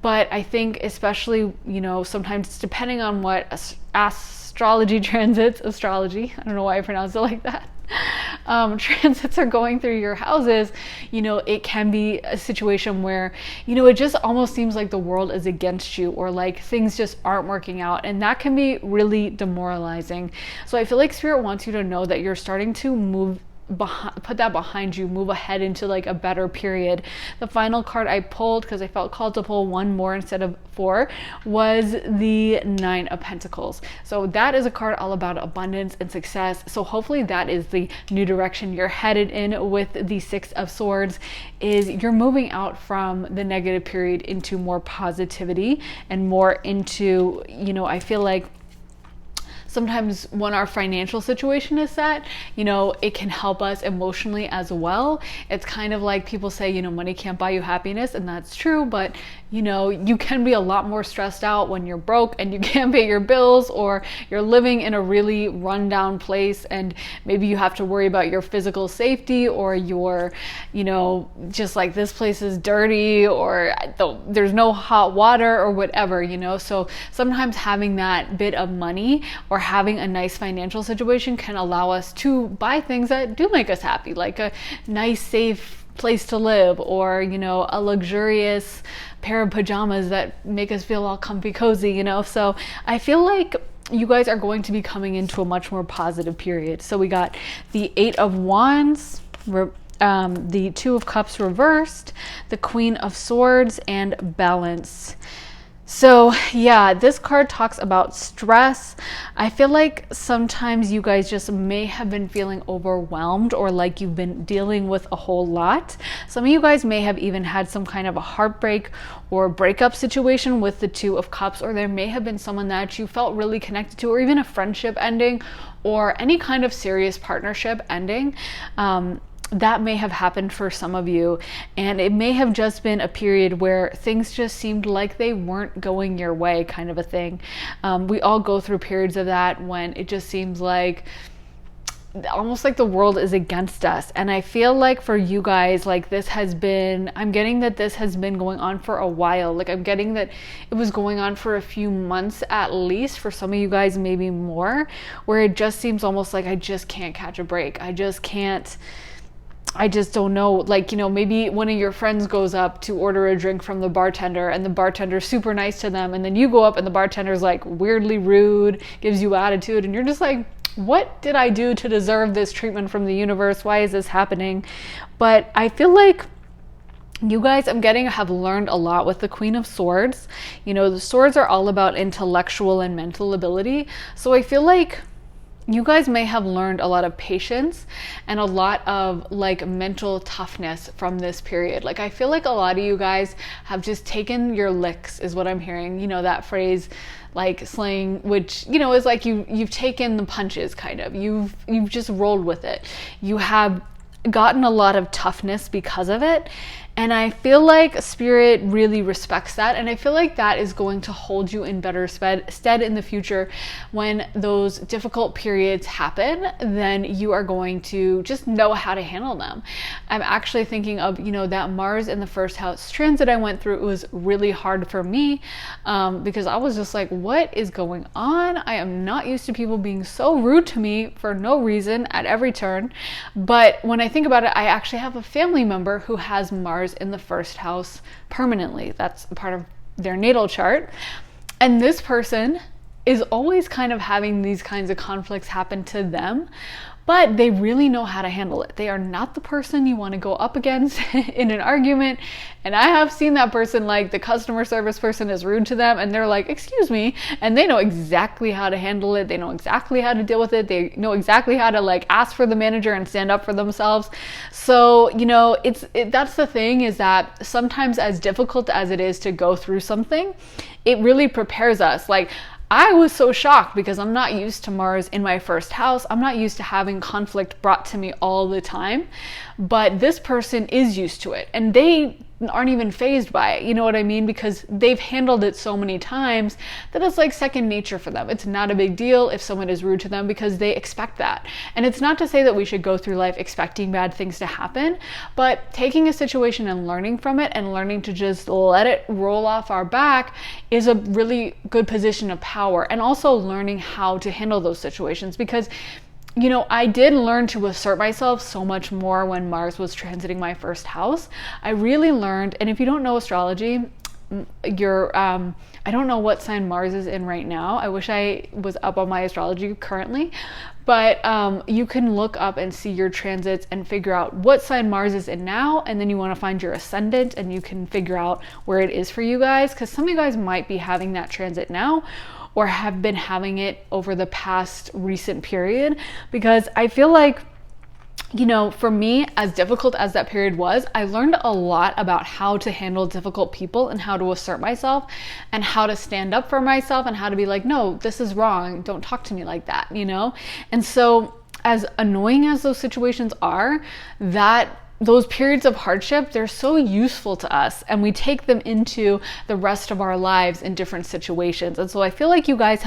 But I think especially, you know, sometimes depending on what astrology transits, I don't know why I pronounced it like that, transits are going through your houses, you know, it can be a situation where, you know, it just almost seems like the world is against you, or like things just aren't working out, and that can be really demoralizing. So I feel like Spirit wants you to know that you're starting to move put that behind you, move ahead into like a better period. The final card I pulled, because I felt called to pull one more instead of 4, was the 9 of Pentacles. So that is a card all about abundance and success. So hopefully that is the new direction you're headed in with the 6 of Swords, is you're moving out from the negative period into more positivity and more into, you know, I feel like sometimes when our financial situation is set, you know, it can help us emotionally as well. It's kind of like people say, you know, money can't buy you happiness, and that's true, but you know, you can be a lot more stressed out when you're broke and you can't pay your bills, or you're living in a really rundown place and maybe you have to worry about your physical safety, or your, you know, just like this place is dirty, or there's no hot water or whatever, you know. So sometimes having that bit of money or having a nice financial situation can allow us to buy things that do make us happy, like a nice, safe place to live, or, you know, a luxurious pair of pajamas that make us feel all comfy cozy, you know. So I feel like you guys are going to be coming into a much more positive period. So we got the 8 of Wands, the 2 of Cups reversed, the Queen of Swords, and Balance. So yeah, this card talks about stress. I feel like sometimes you guys just may have been feeling overwhelmed, or like you've been dealing with a whole lot. Some of you guys may have even had some kind of a heartbreak or breakup situation with the 2 of Cups, or there may have been someone that you felt really connected to, or even a friendship ending, or any kind of serious partnership ending. That may have happened for some of you, and it may have just been a period where things just seemed like they weren't going your way, kind of a thing. We all go through periods of that when it just seems like almost like the world is against us. And I feel like for you guys, like this has been, I'm getting that this has been going on for a while. Like I'm getting that it was going on for a few months at least, for some of you guys maybe more, where it just seems almost like I just can't catch a break. I just don't know, like, you know, maybe one of your friends goes up to order a drink from the bartender and the bartender's super nice to them, and then you go up and the bartender's like weirdly rude, gives you attitude, and you're just like, what did I do to deserve this treatment from the universe? Why is this happening? But I feel like you guys, I'm getting, have learned a lot with the Queen of Swords. You know, the swords are all about intellectual and mental ability. So I feel like you guys may have learned a lot of patience and a lot of like mental toughness from this period. Like I feel like a lot of you guys have just taken your licks, is what I'm hearing. You know, that phrase, like slang, which, you know, is like you've taken the punches, kind of. You've just rolled with it. You have gotten a lot of toughness because of it. And I feel like Spirit really respects that. And I feel like that is going to hold you in better stead in the future. When those difficult periods happen, then you are going to just know how to handle them. I'm actually thinking of, you know, that Mars in the first house transit I went through. It was really hard for me because I was just like, what is going on? I am not used to people being so rude to me for no reason at every turn. But when I think about it, I actually have a family member who has Mars in the first house permanently. That's a part of their natal chart. And this person is always kind of having these kinds of conflicts happen to them, but they really know how to handle it. They are not the person you want to go up against in an argument. And I have seen that person, like the customer service person is rude to them and they're like, excuse me. And they know exactly how to handle it. They know exactly how to deal with it. They know exactly how to like ask for the manager and stand up for themselves. So, you know, that's the thing, is that sometimes, as difficult as it is to go through something, it really prepares us. Like, I was so shocked because I'm not used to Mars in my first house. I'm not used to having conflict brought to me all the time, but this person is used to it and they aren't even fazed by it. You know what I mean? Because they've handled it so many times that it's like second nature for them. It's not a big deal if someone is rude to them because they expect that. And it's not to say that we should go through life expecting bad things to happen, but taking a situation and learning from it and learning to just let it roll off our back is a really good position of power. And also learning how to handle those situations, because you know, I did learn to assert myself so much more when Mars was transiting my first house. I really learned, and if you don't know astrology, I don't know what sign Mars is in right now. I wish I was up on my astrology currently, But you can look up and see your transits and figure out what sign Mars is in now, and then you want to find your ascendant and you can figure out where it is for you guys, because some of you guys might be having that transit now or have been having it over the past recent period. Because I feel like, you know, for me, as difficult as that period was, I learned a lot about how to handle difficult people and how to assert myself and how to stand up for myself and how to be like, no, this is wrong. Don't talk to me like that, you know? And so as annoying as those situations are, those periods of hardship, they're so useful to us, and we take them into the rest of our lives in different situations. And so I feel like you guys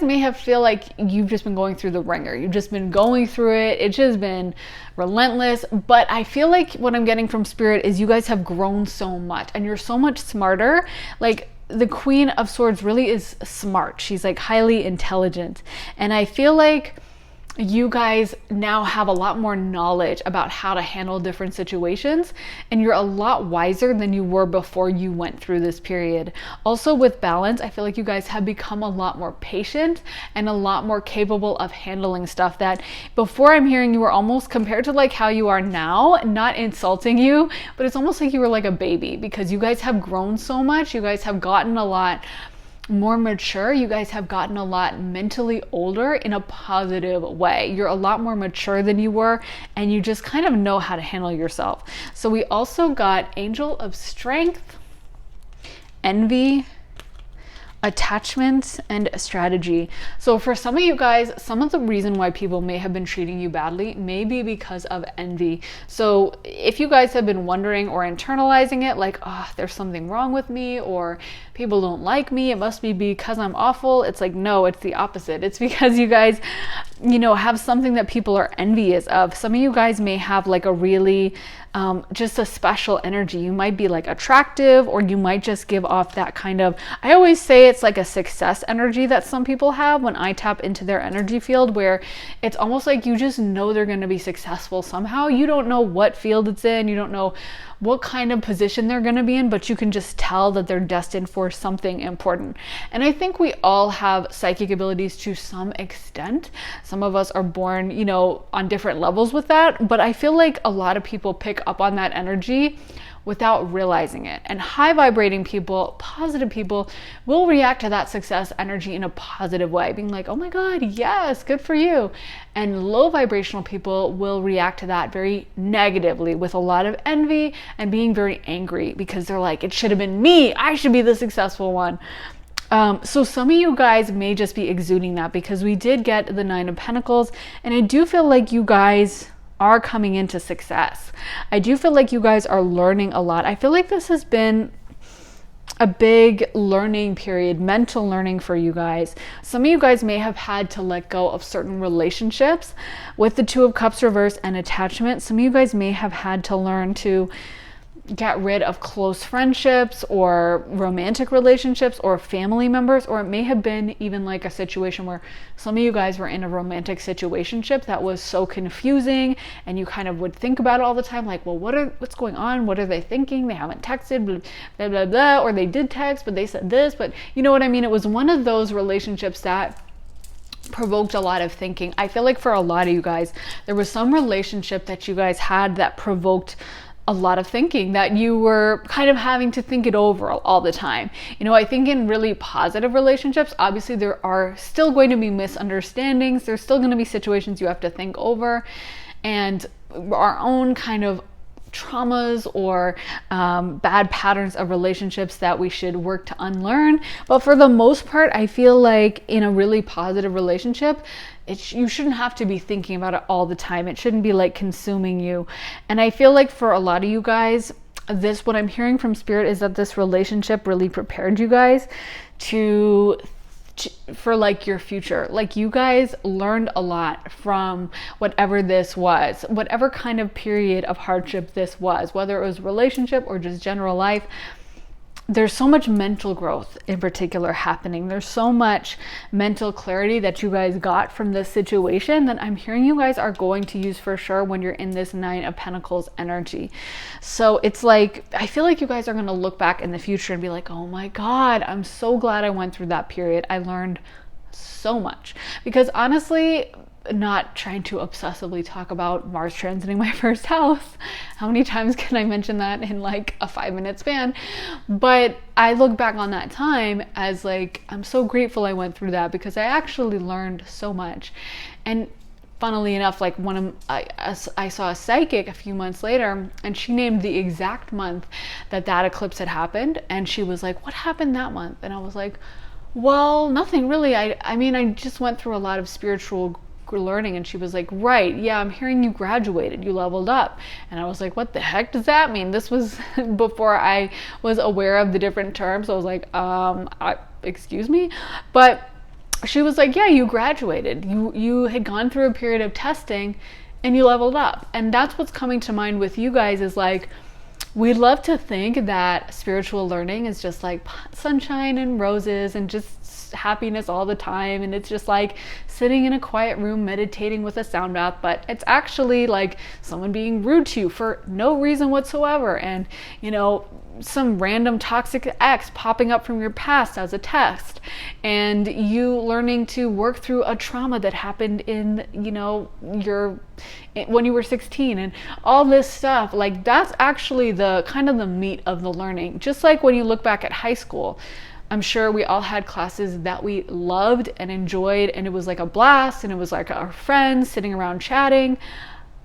may have feel like you've just been going through the ringer. You've just been going through it. It's just been relentless. But I feel like what I'm getting from Spirit is you guys have grown so much and you're so much smarter. Like, the Queen of Swords really is smart. She's like highly intelligent. And I feel like you guys now have a lot more knowledge about how to handle different situations, and you're a lot wiser than you were before you went through this period. Also with balance, I feel like you guys have become a lot more patient and a lot more capable of handling stuff that before, I'm hearing you were almost, compared to like how you are now, not insulting you, but it's almost like you were like a baby, because you guys have grown so much. You guys have gotten a lot more mature. You guys have gotten a lot mentally older in a positive way. You're a lot more mature than you were, and you just kind of know how to handle yourself. So we also got Angel of Strength, Envy, Attachment, and Strategy. So for some of you guys, some of the reason why people may have been treating you badly may be because of envy. So if you guys have been wondering or internalizing it, like, oh, there's something wrong with me, or people don't like me, it must be because I'm awful. It's like, no, it's the opposite. It's because you guys, you know, have something that people are envious of. Some of you guys may have like a really just a special energy. You might be like attractive, or you might just give off that kind of, I always say it's like a success energy that some people have when I tap into their energy field, where it's almost like you just know they're going to be successful somehow. You don't know what field it's in, you don't know what kind of position they're going to be in, but you can just tell that they're destined for something important. And I think we all have psychic abilities to some extent. Some of us are born, you know, on different levels with that, but I feel like a lot of people pick up on that energy without realizing it. And high vibrating people, positive people, will react to that success energy in a positive way, being like, oh my God, yes, good for you. And low vibrational people will react to that very negatively, with a lot of envy and being very angry, because they're like, it should have been me, I should be the successful one. So some of you guys may just be exuding that, because we did get the Nine of Pentacles, and I do feel like you guys are coming into success. I do feel like you guys are learning a lot. I feel like this has been a big learning period, mental learning for you guys. Some of you guys may have had to let go of certain relationships with the Two of Cups reverse and attachment. Some of you guys may have had to learn to get rid of close friendships or romantic relationships or family members, or it may have been even like a situation where some of you guys were in a romantic situationship that was so confusing, and you kind of would think about it all the time, like, well, what's going on? What are they thinking? They haven't texted, blah, blah, blah, blah, or they did text, but they said this, but you know what I mean? It was one of those relationships that provoked a lot of thinking. I feel like for a lot of you guys, there was some relationship that you guys had that provoked a lot of thinking, that you were kind of having to think it over all the time. You know, I think in really positive relationships, obviously there are still going to be misunderstandings. There's still going to be situations you have to think over, and our own kind of traumas or bad patterns of relationships that we should work to unlearn. But for the most part, I feel like in a really positive relationship, you shouldn't have to be thinking about it all the time. It shouldn't be like consuming you. And I feel like for a lot of you guys, what I'm hearing from Spirit is that this relationship really prepared you guys for like your future. Like, you guys learned a lot from whatever this was, whatever kind of period of hardship this was, whether it was relationship or just general life. There's so much mental growth in particular happening. There's so much mental clarity that you guys got from this situation that I'm hearing you guys are going to use for sure when you're in this Nine of Pentacles energy. So it's like, I feel like you guys are going to look back in the future and be like, oh my God, I'm so glad I went through that period. I learned so much. Because honestly, not trying to obsessively talk about Mars transiting my first house. How many times can I mention that in like a 5-minute span? But I look back on that time as like, I'm so grateful I went through that, because I actually learned so much. And funnily enough, like I saw a psychic a few months later, and she named the exact month that eclipse had happened. And she was like, what happened that month? And I was like, well, nothing really. I mean, I just went through a lot of spiritual learning. And she was like, right, yeah, I'm hearing you graduated, you leveled up. And I was like, what the heck does that mean? This was before I was aware of the different terms. So I was like, excuse me? But she was like, yeah, you graduated. You had gone through a period of testing and you leveled up. And that's what's coming to mind with you guys, is like, we'd love to think that spiritual learning is just like sunshine and roses and just happiness all the time, and it's just like sitting in a quiet room meditating with a sound bath. But it's actually like someone being rude to you for no reason whatsoever, and some random toxic ex popping up from your past as a test, and you learning to work through a trauma that happened in when you were 16, and all this stuff. Like, that's actually the kind of the meat of the learning. Just like when you look back at high school, I'm sure we all had classes that we loved and enjoyed, and it was like a blast, and it was like our friends sitting around chatting.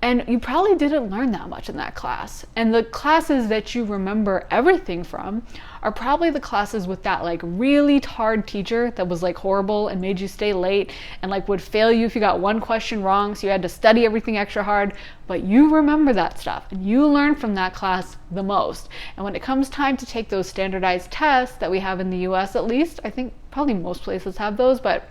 And you probably didn't learn that much in that class. And the classes that you remember everything from are probably the classes with that like really hard teacher that was like horrible and made you stay late and like would fail you if you got one question wrong, so you had to study everything extra hard. But you remember that stuff and you learn from that class the most. And when it comes time to take those standardized tests that we have in the US, at least, I think probably most places have those, but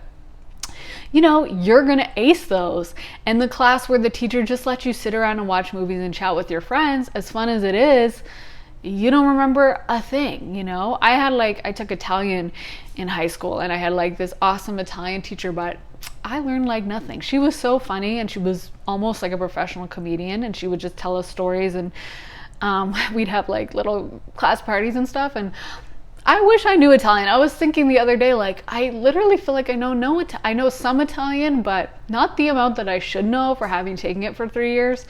you're going to ace those. And the class where the teacher just lets you sit around and watch movies and chat with your friends, as fun as it is, you don't remember a thing. I took Italian in high school, and I had like this awesome Italian teacher, but I learned like nothing. She was so funny, and she was almost like a professional comedian, and she would just tell us stories, and we'd have like little class parties and stuff. And I wish I knew Italian. I was thinking the other day, like, I literally feel like I know some Italian, but not the amount that I should know for having taken it for 3 years.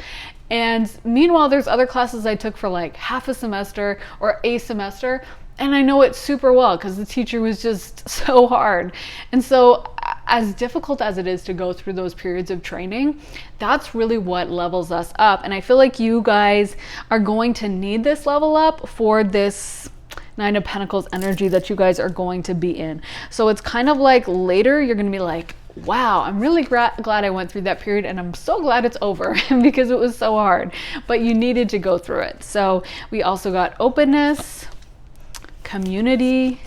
And meanwhile, there's other classes I took for like half a semester or a semester, and I know it super well because the teacher was just so hard. And so as difficult as it is to go through those periods of training, that's really what levels us up. And I feel like you guys are going to need this level up for this Nine of Pentacles energy that you guys are going to be in. So it's kind of like later you're going to be like, wow, I'm really glad I went through that period, and I'm so glad it's over because it was so hard, but you needed to go through it. So we also got openness, community,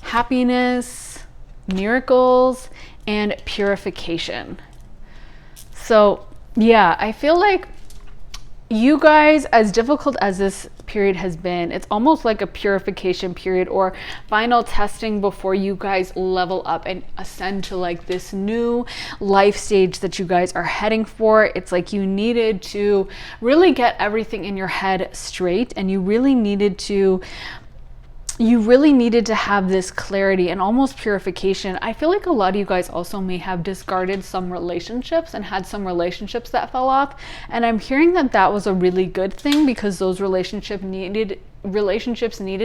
happiness, miracles, and purification. So yeah, I feel like you guys, as difficult as this period has been, it's almost like a purification period or final testing before you guys level up and ascend to like this new life stage that you guys are heading for. It's like you needed to really get everything in your head straight, and you really needed to have this clarity and almost purification. I feel like a lot of you guys also may have discarded some relationships and had some relationships that fell off. And I'm hearing that was a really good thing, because those relationships needed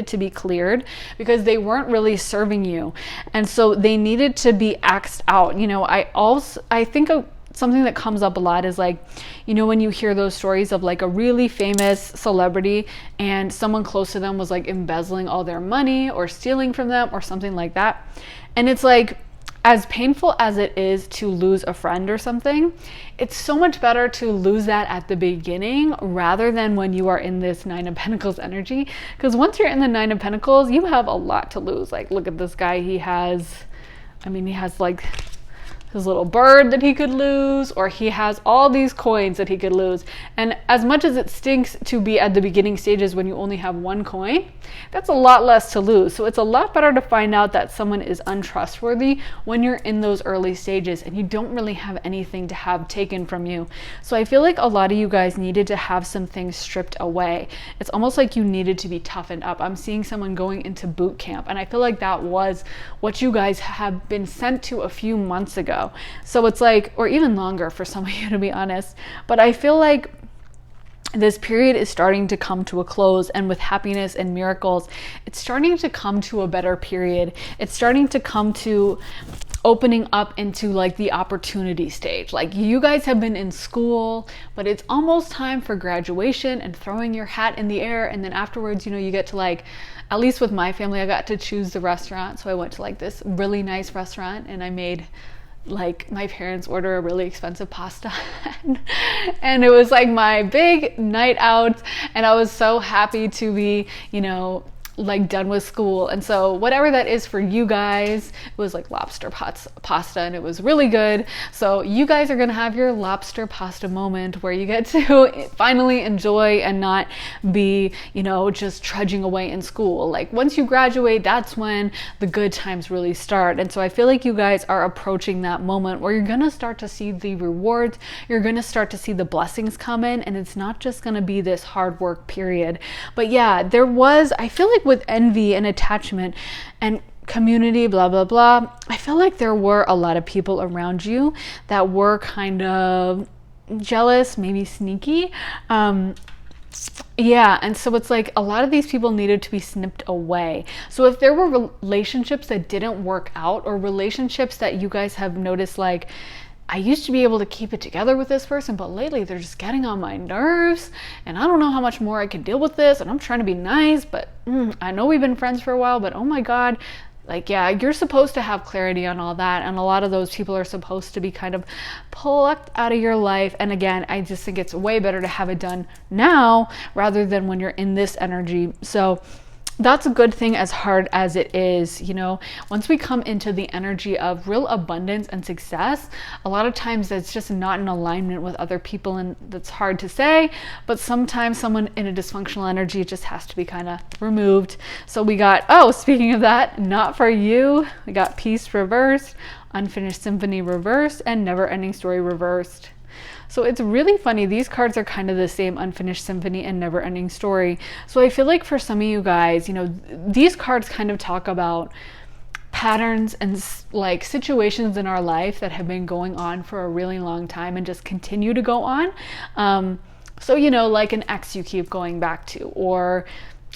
to be cleared because they weren't really serving you. And so they needed to be axed out. I think something that comes up a lot is like, when you hear those stories of like a really famous celebrity and someone close to them was like embezzling all their money or stealing from them or something like that. And it's like, as painful as it is to lose a friend or something, it's so much better to lose that at the beginning rather than when you are in this Nine of Pentacles energy. Because once you're in the Nine of Pentacles, you have a lot to lose. Like, look at this guy. He has like his little bird that he could lose, or he has all these coins that he could lose. And as much as it stinks to be at the beginning stages when you only have one coin, that's a lot less to lose. So it's a lot better to find out that someone is untrustworthy when you're in those early stages and you don't really have anything to have taken from you. So I feel like a lot of you guys needed to have some things stripped away. It's almost like you needed to be toughened up. I'm seeing someone going into boot camp, and I feel like that was what you guys have been sent to a few months ago. So it's like, or even longer for some of you, to be honest. But I feel like this period is starting to come to a close, and with happiness and miracles, it's starting to come to a better period. It's starting to come to opening up into like the opportunity stage. Like, you guys have been in school, but it's almost time for graduation and throwing your hat in the air. And then afterwards, you get to, like, at least with my family, I got to choose the restaurant. So I went to like this really nice restaurant, and I made, like, my parents order a really expensive pasta and it was like my big night out, and I was so happy to be, like, done with school. And so whatever that is for you guys, it was like lobster pasta, and it was really good. So you guys are gonna have your lobster pasta moment where you get to finally enjoy and not be, just trudging away in school. Like, once you graduate, that's when the good times really start. And so I feel like you guys are approaching that moment where you're gonna start to see the rewards, you're gonna start to see the blessings come in, and it's not just gonna be this hard work period. But yeah, I feel like with envy and attachment and community, blah, blah, blah, I feel like there were a lot of people around you that were kind of jealous, maybe sneaky. Yeah, and so it's like a lot of these people needed to be snipped away. So if there were relationships that didn't work out, or relationships that you guys have noticed, like, I used to be able to keep it together with this person, but lately they're just getting on my nerves, and I don't know how much more I can deal with this, and I'm trying to be nice, but I know we've been friends for a while, but oh my God, like, yeah, you're supposed to have clarity on all that, and a lot of those people are supposed to be kind of plucked out of your life. And again, I just think it's way better to have it done now rather than when you're in this energy. So that's a good thing, as hard as it is. Once we come into the energy of real abundance and success, a lot of times that's just not in alignment with other people, and that's hard to say, but sometimes someone in a dysfunctional energy just has to be kind of removed. So we got, speaking of that, not for you, we got peace reversed, unfinished symphony reversed, and never ending story reversed. So it's really funny. These cards are kind of the same, unfinished symphony and never ending story. So I feel like for some of you guys, these cards kind of talk about patterns and like situations in our life that have been going on for a really long time and just continue to go on. So, like an ex you keep going back to, or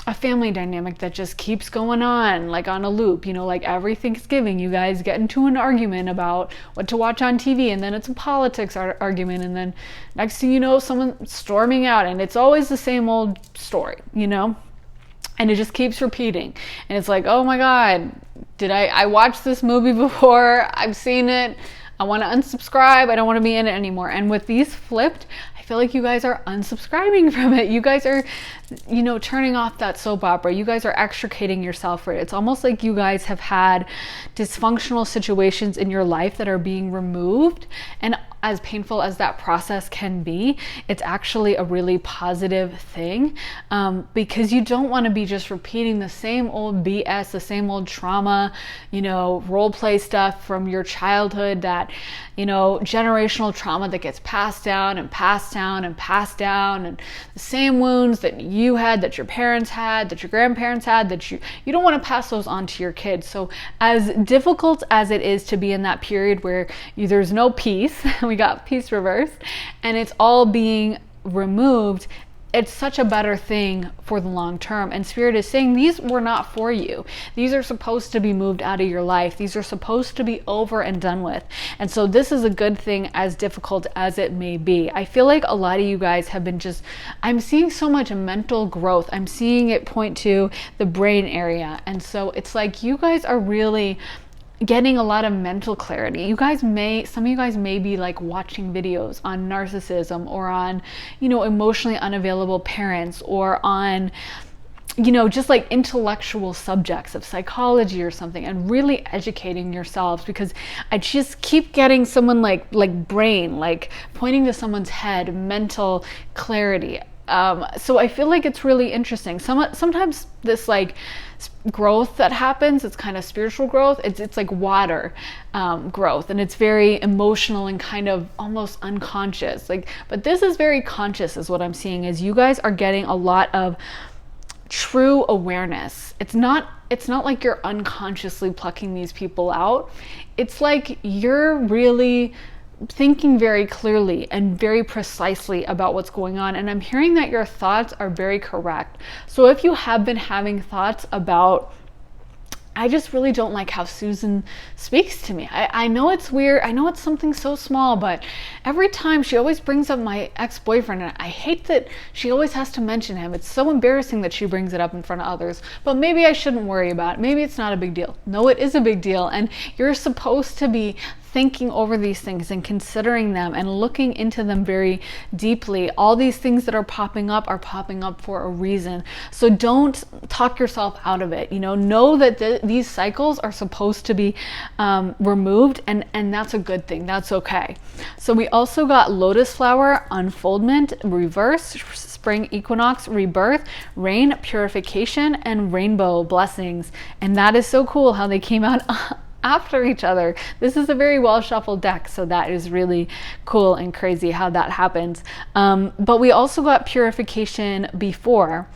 a family dynamic that just keeps going on, like on a loop. Like every Thanksgiving you guys get into an argument about what to watch on TV, and then it's a politics argument, and then next thing you know, someone storming out, and it's always the same old story, and it just keeps repeating. And it's like, oh my God, I watched this movie before, I've seen it, I want to unsubscribe, I don't want to be in it anymore. And with these flipped, I feel like you guys are unsubscribing from it. You guys are, turning off that soap opera. You guys are extricating yourself from it. It's almost like you guys have had dysfunctional situations in your life that are being removed. And as painful as that process can be, it's actually a really positive thing, because you don't want to be just repeating the same old BS, the same old trauma, role play stuff from your childhood, that, generational trauma that gets passed down and passed down and passed down, and the same wounds that you had, that your parents had, that your grandparents had, that you don't want to pass those on to your kids. So as difficult as it is to be in that period where there's no peace, we got peace reversed, and it's all being removed, it's such a better thing for the long term. And Spirit is saying these were not for you. These are supposed to be moved out of your life. These are supposed to be over and done with. And so this is a good thing, as difficult as it may be. I feel like a lot of you guys have been I'm seeing so much mental growth. I'm seeing it point to the brain area. And so it's like you guys are really getting a lot of mental clarity. Some of you guys may be like watching videos on narcissism, or on, emotionally unavailable parents, or on just like intellectual subjects of psychology or something, and really educating yourselves, because I just keep getting someone like brain, like pointing to someone's head, mental clarity. So I feel like it's really interesting. Sometimes this like growth that happens, it's kind of spiritual growth. It's like water growth, and it's very emotional and kind of almost unconscious. But this is very conscious, is what I'm seeing. Is you guys are getting a lot of true awareness. It's not like you're unconsciously plucking these people out. It's like you're really thinking very clearly and very precisely about what's going on. And I'm hearing that your thoughts are very correct. So if you have been having thoughts about, I just really don't like how Susan speaks to me. I know it's weird. I know it's something so small, but every time she always brings up my ex-boyfriend, and I hate that she always has to mention him. It's so embarrassing that she brings it up in front of others, but maybe I shouldn't worry about it. Maybe it's not a big deal. No, it is a big deal, and you're supposed to be thinking over these things and considering them and looking into them very deeply. All these things that are popping up for a reason. So don't talk yourself out of it. Know that these cycles are supposed to be removed, and that's a good thing. That's okay. So we also got lotus flower, unfoldment, reverse, spring equinox, rebirth, rain, purification, and rainbow blessings. And that is so cool how they came out after each other. This is a very well shuffled deck, so that is really cool and crazy how that happens. But we also got purification before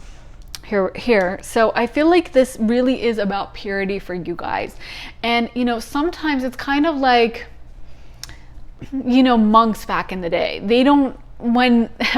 here. So I feel like this really is about purity for you guys. And sometimes it's kind of like monks back in the day. They don't,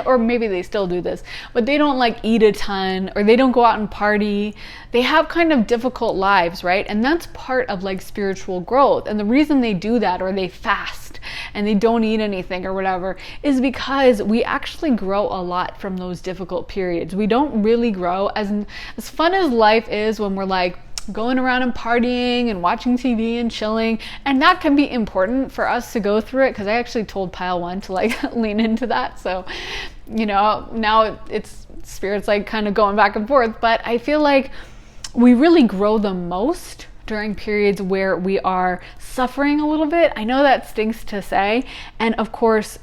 or maybe they still do this, but they don't like eat a ton, or they don't go out and party. They have kind of difficult lives, right? And that's part of like spiritual growth. And the reason they do that, or they fast and they don't eat anything or whatever, is because we actually grow a lot from those difficult periods. We don't really grow as fun as life is when we're like going around and partying and watching TV and chilling, and that can be important for us to go through it, because I actually told Pile 1 to like lean into that. So now it's spirits like kind of going back and forth, but I feel like we really grow the most during periods where we are suffering a little bit. I know that stinks to say, and of course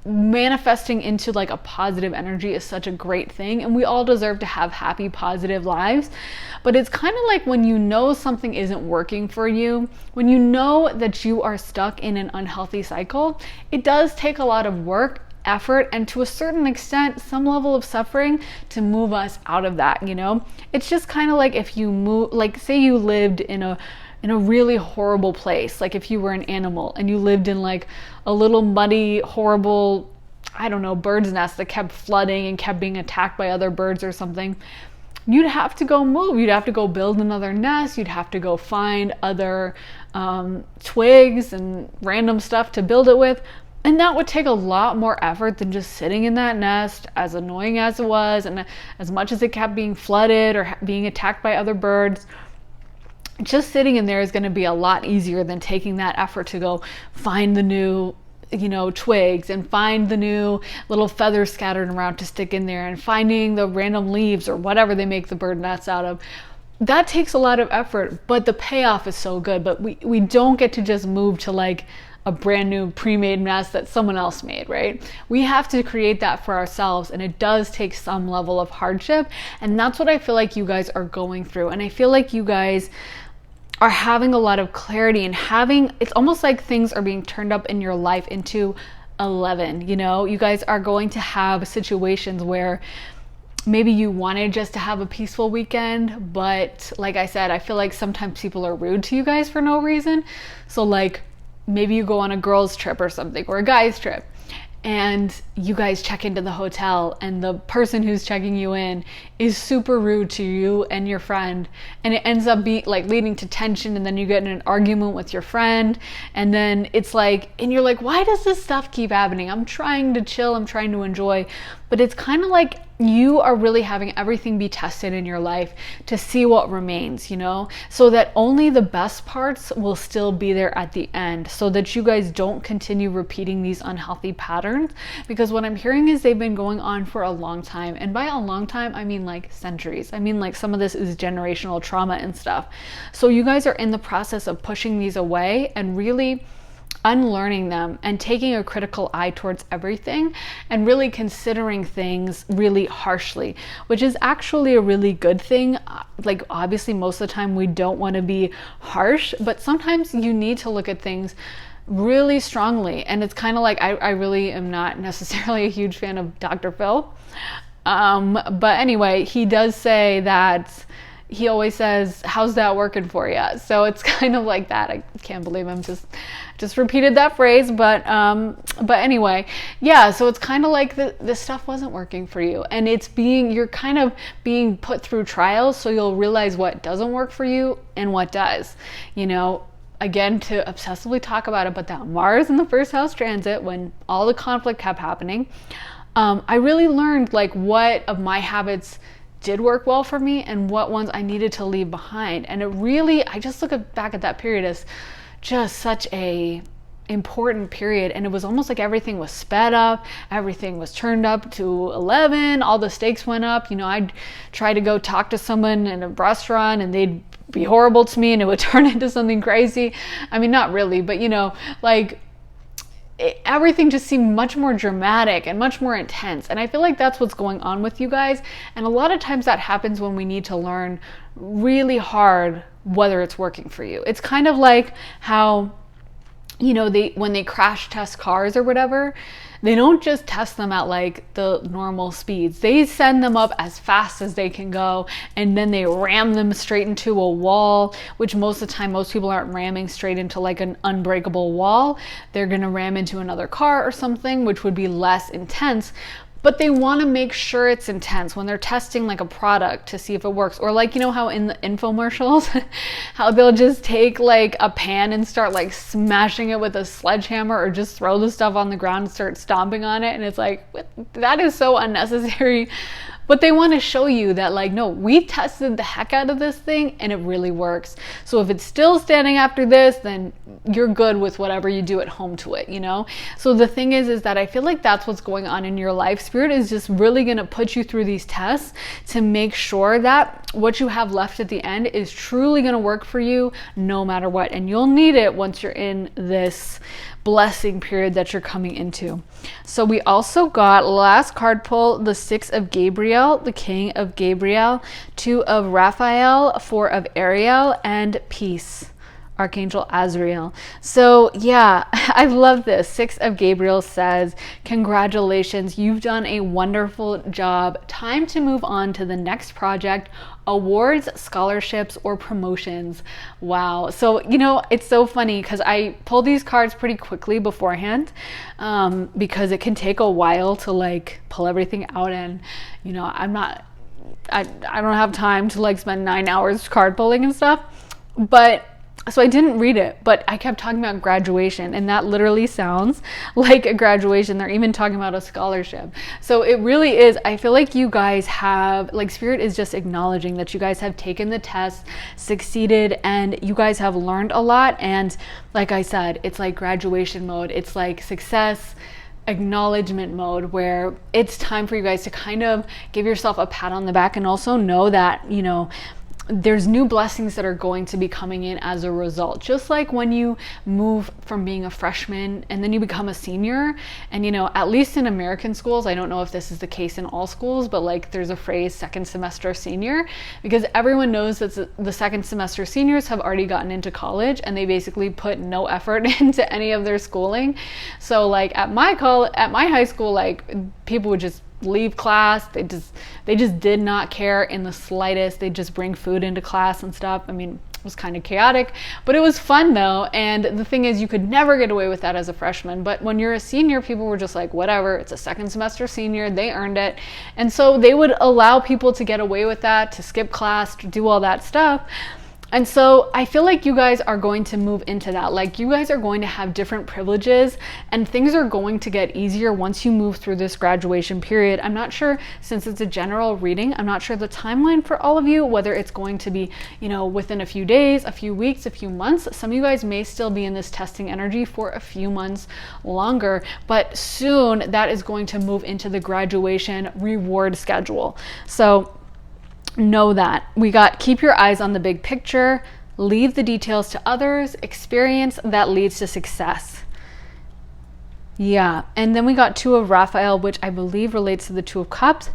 manifesting into like a positive energy is such a great thing, and we all deserve to have happy, positive lives. But it's kind of like when something isn't working for you, when you know that you are stuck in an unhealthy cycle, it does take a lot of work, effort, and to a certain extent some level of suffering to move us out of that. It's just kind of like if you move, like say you lived in a really horrible place, like if you were an animal and you lived in like a little muddy, horrible, I don't know, bird's nest that kept flooding and kept being attacked by other birds or something, you'd have to go move. You'd have to go build another nest. You'd have to go find other twigs and random stuff to build it with. And that would take a lot more effort than just sitting in that nest, as annoying as it was, and as much as it kept being flooded or being attacked by other birds. Just sitting in there is going to be a lot easier than taking that effort to go find the new twigs and find the new little feathers scattered around to stick in there, and finding the random leaves or whatever they make the bird nests out of. That takes a lot of effort, but the payoff is so good. But we don't get to just move to like a brand new pre-made nest that someone else made, right? We have to create that for ourselves, and it does take some level of hardship, and that's what I feel like you guys are going through. And I feel like you guys are having a lot of clarity, and it's almost like things are being turned up in your life into 11. You guys are going to have situations where maybe you wanted just to have a peaceful weekend, but like I said, I feel like sometimes people are rude to you guys for no reason. So like maybe you go on a girls trip or something, or a guys trip, and you guys check into the hotel, and the person who's checking you in is super rude to you and your friend, and it ends up leading to tension, and then you get in an argument with your friend, and then it's like, and you're like, why does this stuff keep happening? I'm trying to chill, I'm trying to enjoy. But it's kind of like you are really having everything be tested in your life to see what remains, so that only the best parts will still be there at the end, so that you guys don't continue repeating these unhealthy patterns. Because what I'm hearing is they've been going on for a long time. And by a long time, I mean like centuries. I mean like some of this is generational trauma and stuff. So you guys are in the process of pushing these away and really unlearning them and taking a critical eye towards everything and really considering things really harshly, which is actually a really good thing. Like obviously most of the time we don't want to be harsh, but sometimes you need to look at things really strongly. And it's kind of like, I really am not necessarily a huge fan of Dr. Phil. But anyway, he does say that he always says, how's that working for you? So it's kind of like that. I can't believe I'm just repeated that phrase, but anyway, yeah, so it's kind of like this stuff wasn't working for you, and you're kind of being put through trials, so you'll realize what doesn't work for you and what does, again, to obsessively talk about it, but that Mars in the first house transit, when all the conflict kept happening, I really learned like what of my habits did work well for me and what ones I needed to leave behind. And I just look back at that period as just such a important period. And it was almost like everything was sped up, everything was turned up to 11, all the stakes went up. I'd try to go talk to someone in a restaurant and they'd be horrible to me and it would turn into something crazy. I mean, not really, but everything just seemed much more dramatic and much more intense. And I feel like that's what's going on with you guys. And a lot of times that happens when we need to learn really hard whether it's working for you. It's kind of like how, when they crash test cars or whatever, they don't just test them at like the normal speeds. They send them up as fast as they can go, and then they ram them straight into a wall, which most of the time, most people aren't ramming straight into like an unbreakable wall. They're going to ram into another car or something, which would be less intense. But they want to make sure it's intense when they're testing like a product to see if it works. Or like, how in the infomercials, how they'll just take like a pan and start like smashing it with a sledgehammer, or just throw the stuff on the ground and start stomping on it. And it's like, that is so unnecessary. But they want to show you that like, no, we tested the heck out of this thing and it really works. So if it's still standing after this, then you're good with whatever you do at home to it, So the thing is that I feel like that's what's going on in your life. Spirit is just really going to put you through these tests to make sure that what you have left at the end is truly going to work for you no matter what. And you'll need it once you're in this blessing period that you're coming into. So we also got, last card pull, the 6 of Gabriel, the King of Gabriel, 2 of Raphael, 4 of Ariel, and Peace, Archangel Azrael. So yeah, I love this. 6 of Gabriel says, congratulations, you've done a wonderful job. Time to move on to the next project, awards, scholarships, or promotions. Wow. So, it's so funny because I pulled these cards pretty quickly beforehand, because it can take a while to like pull everything out, and I don't have time to like spend 9 hours card pulling and stuff. But so I didn't read it, but I kept talking about graduation, and that literally sounds like a graduation. They're even talking about a scholarship. So it really is. I feel like you guys have, like, Spirit is just acknowledging that you guys have taken the test, succeeded, and you guys have learned a lot. And like I said, it's like graduation mode. It's like success acknowledgement mode, where it's time for you guys to kind of give yourself a pat on the back, and also know that, there's new blessings that are going to be coming in as a result. Just like when you move from being a freshman and then you become a senior, and at least in American schools, I don't know if this is the case in all schools, but like there's a phrase, second semester senior, because everyone knows that the second semester seniors have already gotten into college and they basically put no effort into any of their schooling. So like at my high school, like people would just leave class. They just did not care in the slightest. They just bring food into class and stuff. I mean, it was kind of chaotic, but it was fun though. And the thing is, you could never get away with that as a freshman. But when you're a senior, people were just like, whatever, it's a second semester senior, they earned it. And so they would allow people to get away with that, to skip class, to do all that stuff. And so I feel like you guys are going to move into that. Like you guys are going to have different privileges and things are going to get easier once you move through this graduation period. I'm not sure, since it's a general reading, I'm not sure the timeline for all of you, whether it's going to be, you know, within a few days, a few weeks, a few months. Some of you guys may still be in this testing energy for a few months longer, but soon that is going to move into the graduation reward schedule. So know that we got keep your eyes on the big picture, leave the details to others, experience that leads to success. Yeah, and then we got Two of Raphael, which I believe relates to the Two of Cups.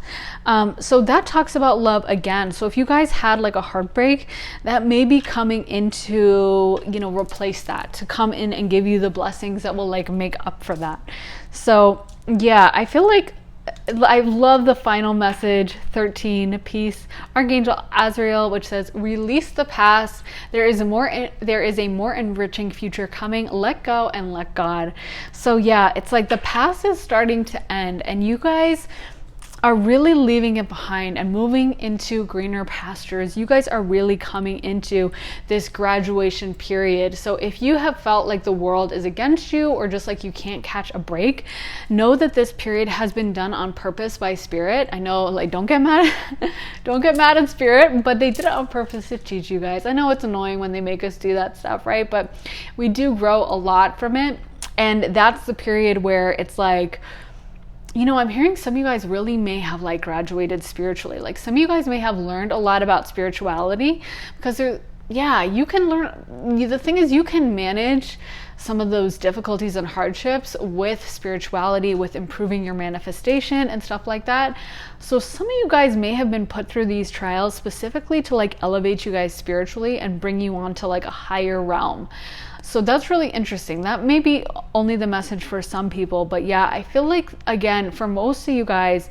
So that talks about love again. So if you guys had like a heartbreak, that may be coming into, you know, replace that, to come in and give you the blessings that will like make up for that. So yeah, I feel like I love the final message, 13, peace, Archangel Azrael, which says, release the past. There is a more enriching future coming. Let go and let God. So yeah, it's like the past is starting to end and you guys are really leaving it behind and moving into greener pastures. You guys are really coming into this graduation period. So if you have felt like the world is against you or just like you can't catch a break, know that this period has been done on purpose by Spirit. I know, like, don't get mad at Spirit, but they did it on purpose to teach you guys. I know it's annoying when they make us do that stuff, right? But we do grow a lot from it. And that's the period where it's like, you know, I'm hearing some of you guys really may have like graduated spiritually. Like some of you guys may have learned a lot about spirituality because you can learn. The thing is, you can manage some of those difficulties and hardships with spirituality, with improving your manifestation and stuff like that. So some of you guys may have been put through these trials specifically to like elevate you guys spiritually and bring you on to like a higher realm. So that's really interesting. That may be only the message for some people, but yeah, I feel like, again, for most of you guys,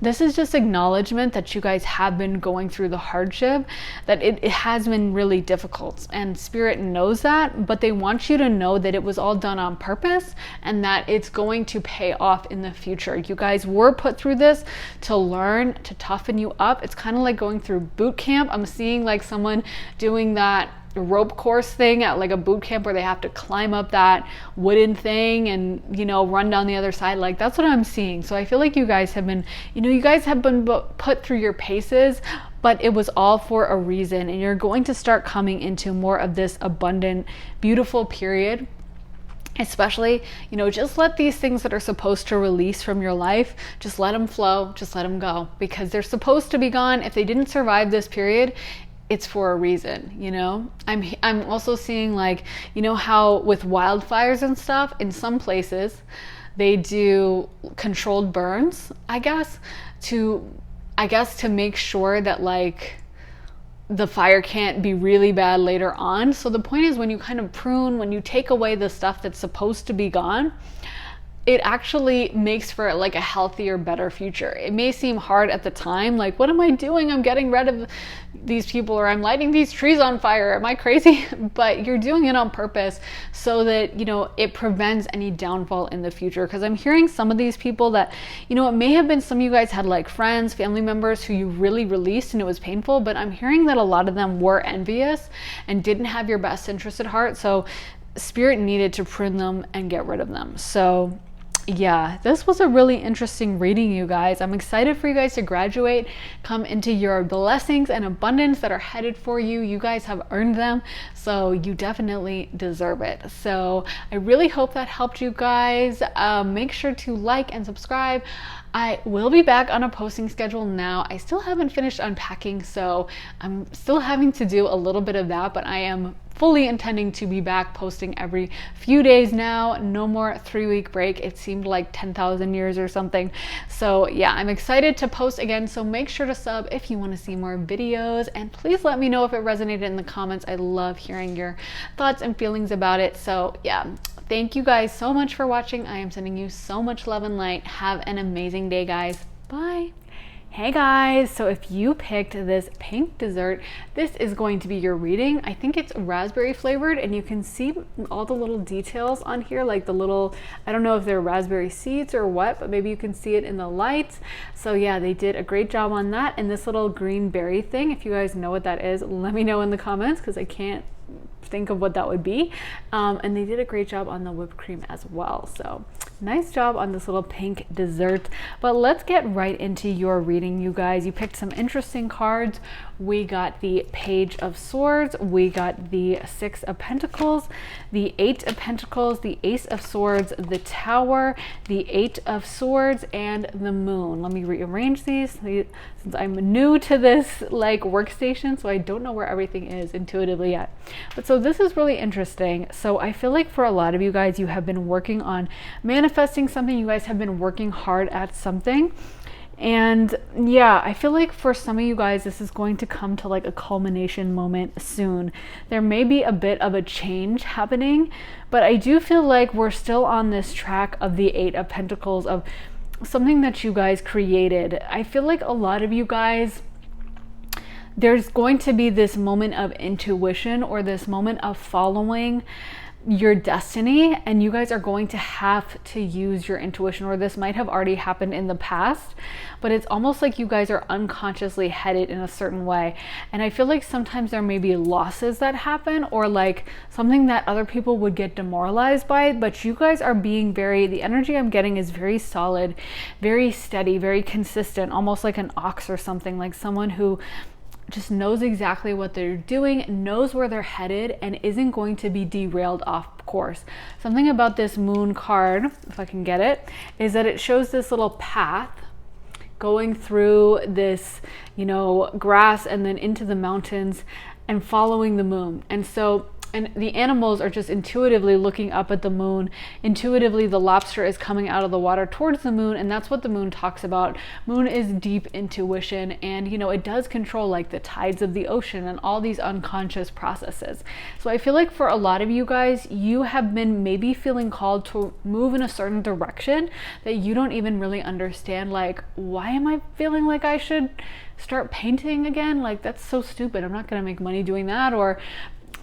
this is just acknowledgement that you guys have been going through the hardship, that it has been really difficult, and Spirit knows that, but they want you to know that it was all done on purpose and that it's going to pay off in the future. You guys were put through this to learn, to toughen you up. It's kind of like going through boot camp. I'm seeing like someone doing that rope course thing at like a boot camp where they have to climb up that wooden thing and, you know, run down the other side. Like that's what I'm seeing. So I feel like you guys have been, put through your paces, but it was all for a reason, and you're going to start coming into more of this abundant, beautiful period. Especially, you know, just let these things that are supposed to release from your life, just let them flow, just let them go, because they're supposed to be gone. If they didn't survive this period, it's for a reason, you know? I'm also seeing, like, you know how with wildfires and stuff, in some places they do controlled burns, I guess to make sure that like the fire can't be really bad later on. So the point is, when you kind of prune, when you take away the stuff that's supposed to be gone, it actually makes for like a healthier, better future. It may seem hard at the time, like, what am I doing? I'm getting rid of these people, or I'm lighting these trees on fire. Am I crazy? But you're doing it on purpose so that, you know, it prevents any downfall in the future. Because I'm hearing some of these people that, you know, it may have been some of you guys had like friends, family members who you really released and it was painful, but I'm hearing that a lot of them were envious and didn't have your best interest at heart. So Spirit needed to prune them and get rid of them. So yeah, this was a really interesting reading, you guys. I'm excited for you guys to graduate, come into your blessings and abundance that are headed for you. You guys have earned them, so you definitely deserve it. So I really hope that helped you guys. Make sure to like and subscribe. I will be back on a posting schedule now. I still haven't finished unpacking, so I'm still having to do a little bit of that, but I am fully intending to be back posting every few days now. No more 3-week break. It seemed like 10,000 years or something. So yeah, I'm excited to post again. So make sure to sub if you want to see more videos, and please let me know if it resonated in the comments. I love hearing your thoughts and feelings about it. So yeah, thank you guys so much for watching. I am sending you so much love and light. Have an amazing day, guys. Bye. Hey guys, so if you picked this pink dessert, this is going to be your reading. I think it's raspberry flavored, and you can see all the little details on here, like the little, I don't know if they're raspberry seeds or what, but maybe you can see it in the lights. So yeah, they did a great job on that. And this little green berry thing, if you guys know what that is, let me know in the comments because I can't think of what that would be. And they did a great job on the whipped cream as well. So nice job on this little pink dessert. But let's get right into your reading, you guys. You picked some interesting cards. We got the Page of Swords, we got the Six of Pentacles, the Eight of Pentacles, the Ace of Swords, the Tower, the Eight of Swords, and the Moon. Let me rearrange these since I'm new to this like workstation, so I don't know where everything is intuitively yet. But so this is really interesting. So I feel like for a lot of you guys, you have been working on manifesting something. You guys have been working hard at something. And yeah, I feel like for some of you guys, this is going to come to like a culmination moment soon. There may be a bit of a change happening, but I do feel like we're still on this track of the Eight of Pentacles, of something that you guys created. I feel like a lot of you guys, there's going to be this moment of intuition or this moment of following your destiny, and you guys are going to have to use your intuition, or this might have already happened in the past, but it's almost like you guys are unconsciously headed in a certain way. And I feel like sometimes there may be losses that happen, or like something that other people would get demoralized by, but you guys are being the energy I'm getting is very solid, very steady, very consistent, almost like an ox or something, like someone who just knows exactly what they're doing, knows where they're headed, and isn't going to be derailed off course. Something about this Moon card, if I can get it, is that it shows this little path going through this, grass and then into the mountains and following the moon. And the animals are just intuitively looking up at the moon. Intuitively, the lobster is coming out of the water towards the moon, and that's what the moon talks about. Moon is deep intuition, and it does control like the tides of the ocean and all these unconscious processes. So I feel like for a lot of you guys, you have been maybe feeling called to move in a certain direction that you don't even really understand. Like, why am I feeling like I should start painting again? Like, that's so stupid. I'm not gonna make money doing that. Or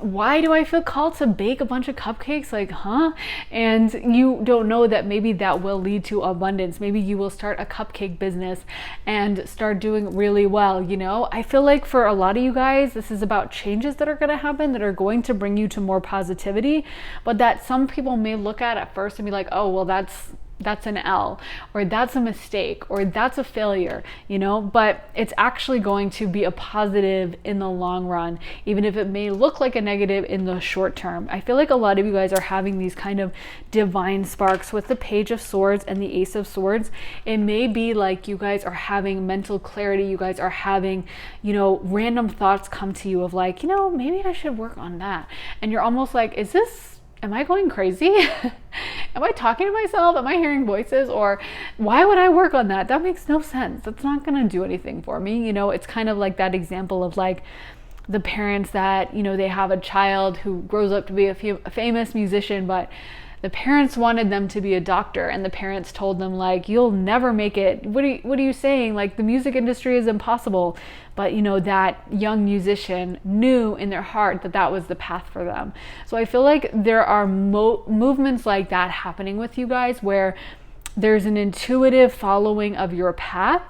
why do I feel called to bake a bunch of cupcakes? Like, huh? And you don't know that maybe that will lead to abundance. Maybe you will start a cupcake business and start doing really well, I feel like for a lot of you guys, this is about changes that are going to happen that are going to bring you to more positivity, but that some people may look at first and be like, oh, well, that's an L, or that's a mistake, or that's a failure, but it's actually going to be a positive in the long run, even if it may look like a negative in the short term. I feel like a lot of you guys are having these kind of divine sparks with the Page of Swords and the Ace of Swords. It may be like you guys are having mental clarity. You guys are having, random thoughts come to you of like, maybe I should work on that. And you're almost like, am I going crazy? Am I talking to myself? Am I hearing voices? Or why would I work on that? That makes no sense. That's not going to do anything for me. It's kind of like that example of like the parents that, they have a child who grows up to be a famous musician, but the parents wanted them to be a doctor, and the parents told them like, you'll never make it. What are you saying? Like, the music industry is impossible. But that young musician knew in their heart that that was the path for them. So I feel like there are movements like that happening with you guys, where there's an intuitive following of your path,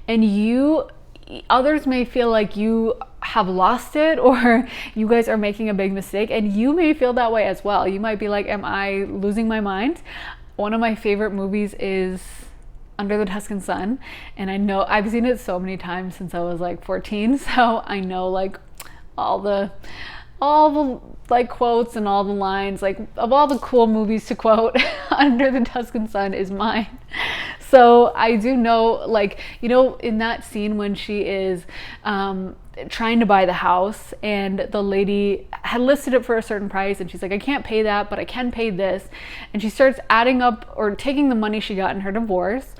and others may feel like you have lost it, or you guys are making a big mistake, and you may feel that way as well. You might be like, am I losing my mind? One of my favorite movies is Under the Tuscan Sun, and I know I've seen it so many times since I was like 14, so I know like all the like quotes and all the lines, like of all the cool movies to quote, Under the Tuscan Sun is mine. So I do know, like, in that scene when she is trying to buy the house, and the lady had listed it for a certain price, and she's like, I can't pay that, but I can pay this. And she starts adding up or taking the money she got in her divorce,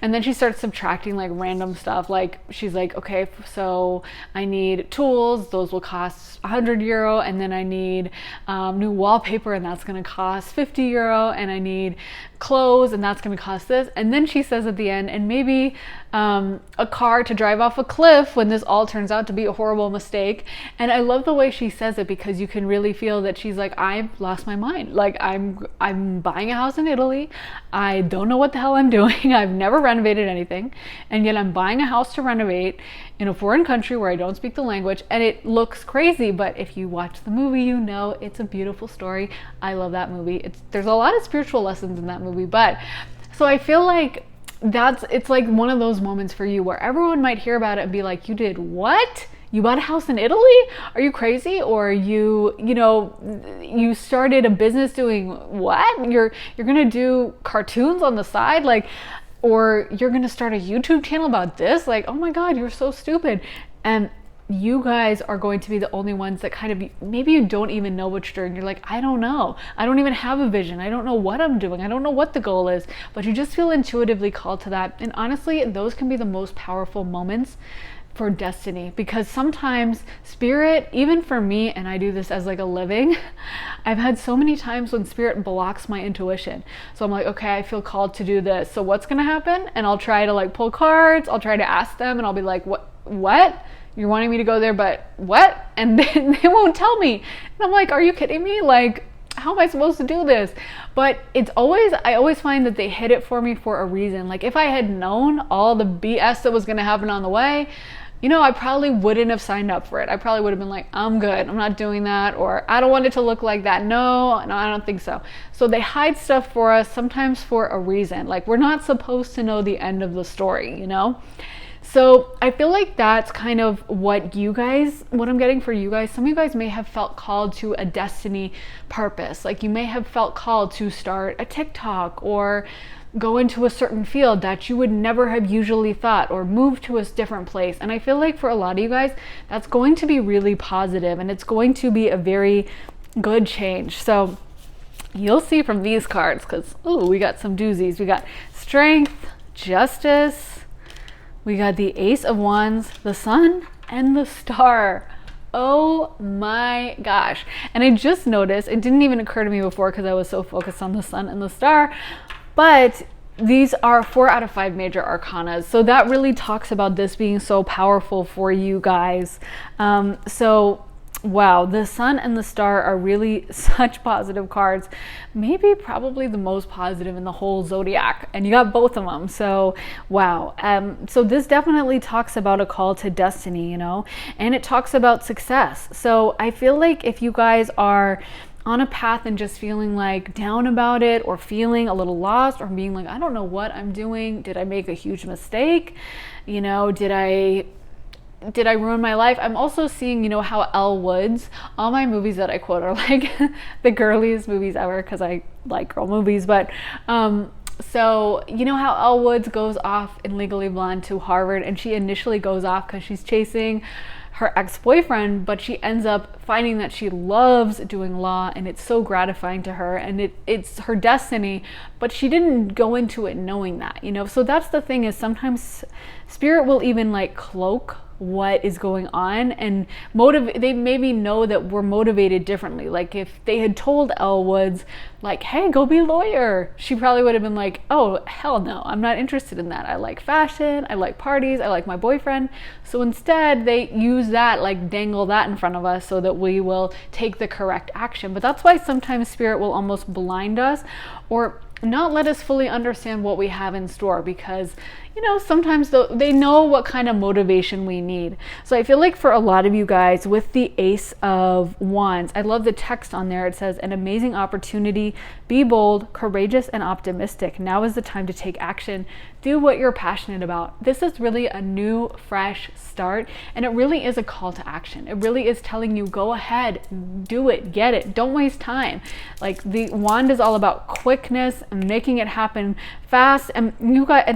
And then she starts subtracting like random stuff. Like she's like, okay, so I need tools, those will cost €100, and then I need new wallpaper, and that's gonna cost €50, and I need clothes, and that's gonna cost this. And then she says at the end, and maybe a car to drive off a cliff, when this all turns out to be a horrible mistake. And I love the way she says it, because you can really feel that she's like, I've lost my mind. Like I'm buying a house in Italy. I don't know what the hell I'm doing. I've never renovated anything, and yet I'm buying a house to renovate in a foreign country where I don't speak the language, and it looks crazy, but if you watch the movie, you know it's a beautiful story. I love that movie. There's a lot of spiritual lessons in that movie. But so I feel like it's like one of those moments for you where everyone might hear about it and be like, you did what? You bought a house in Italy? Are you crazy? Or you started a business doing what? You're gonna do cartoons on the side, like, or you're gonna start a YouTube channel about this? Like, oh my God, you're so stupid. And you guys are going to be the only ones that kind of, maybe you don't even know what you're doing. You're like, I don't know. I don't even have a vision. I don't know what I'm doing. I don't know what the goal is, but you just feel intuitively called to that. And honestly, those can be the most powerful moments for destiny, because sometimes spirit, even for me, and I do this as like a living, I've had so many times when spirit blocks my intuition. So I'm like, okay, I feel called to do this. So what's going to happen? And I'll try to like pull cards. I'll try to ask them, and I'll be like, what? You're wanting me to go there, but what? And then they won't tell me. And I'm like, are you kidding me? Like, how am I supposed to do this? But I always find that they hit it for me for a reason. Like if I had known all the BS that was going to happen on the way, I probably wouldn't have signed up for it. I probably would have been like, I'm good. I'm not doing that. Or I don't want it to look like that. No, I don't think so. So they hide stuff for us, sometimes for a reason. Like we're not supposed to know the end of the story, So I feel like that's kind of what I'm getting for you guys. Some of you guys may have felt called to a destiny purpose. Like you may have felt called to start a TikTok or go into a certain field that you would never have usually thought, or move to a different place. And I feel like for a lot of you guys, that's going to be really positive, and it's going to be a very good change. So you'll see from these cards, because we got some doozies. We got strength, justice, we got the Ace of Wands, the Sun, and the Star. Oh my gosh. And I just noticed, it didn't even occur to me before because I was so focused on the Sun and the Star, but these are 4 out of 5 major arcanas. So that really talks about this being so powerful for you guys. Wow, the Sun and the Star are really such positive cards. Maybe probably the most positive in the whole zodiac, and you got both of them. So wow. So this definitely talks about a call to destiny, and it talks about success. So I feel like if you guys are on a path and just feeling like down about it, or feeling a little lost, or being like, I don't know what I'm doing. Did I make a huge mistake? Did I ruin my life? I'm also seeing, how Elle Woods, all my movies that I quote are like the girliest movies ever, because I like girl movies, but so how Elle Woods goes off in Legally Blonde to Harvard, and she initially goes off because she's chasing her ex-boyfriend, but she ends up finding that she loves doing law, and it's so gratifying to her, and it's her destiny, but she didn't go into it knowing that, So that's the thing, is sometimes spirit will even like cloak what is going on and they maybe know that we're motivated differently. Like if they had told Elle Woods like, hey, go be a lawyer, she probably would have been like, oh hell no, I'm not interested in that. I like fashion, I like parties, I like my boyfriend. So instead they use that, like dangle that in front of us so that we will take the correct action. But that's why sometimes spirit will almost blind us, or not let us fully understand what we have in store, because sometimes they know what kind of motivation we need. So I feel like for a lot of you guys with the Ace of Wands, I love the text on there. It says, an amazing opportunity, be bold, courageous, and optimistic. Now is the time to take action. Do what you're passionate about. This is really a new, fresh start, and it really is a call to action. It really is telling you, go ahead, do it, get it, don't waste time. Like the wand is all about quickness and making it happen fast, and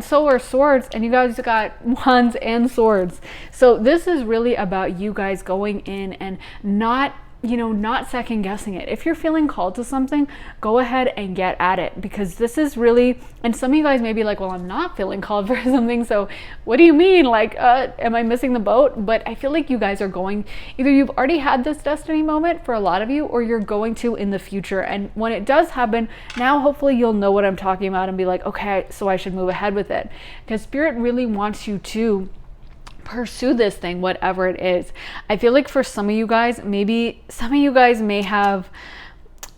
so are swords, and you guys got wands and swords. So this is really about you guys going in and not not second guessing it. If you're feeling called to something, go ahead and get at it, because this is really, and some of you guys may be like, well, I'm not feeling called for something. So what do you mean? Like, am I missing the boat? But I feel like you guys are going, either you've already had this destiny moment for a lot of you, or you're going to in the future. And when it does happen, now hopefully you'll know what I'm talking about and be like, okay, so I should move ahead with it. Because Spirit really wants you to pursue this thing, whatever it is. I feel like for some of you guys, maybe some of you guys may have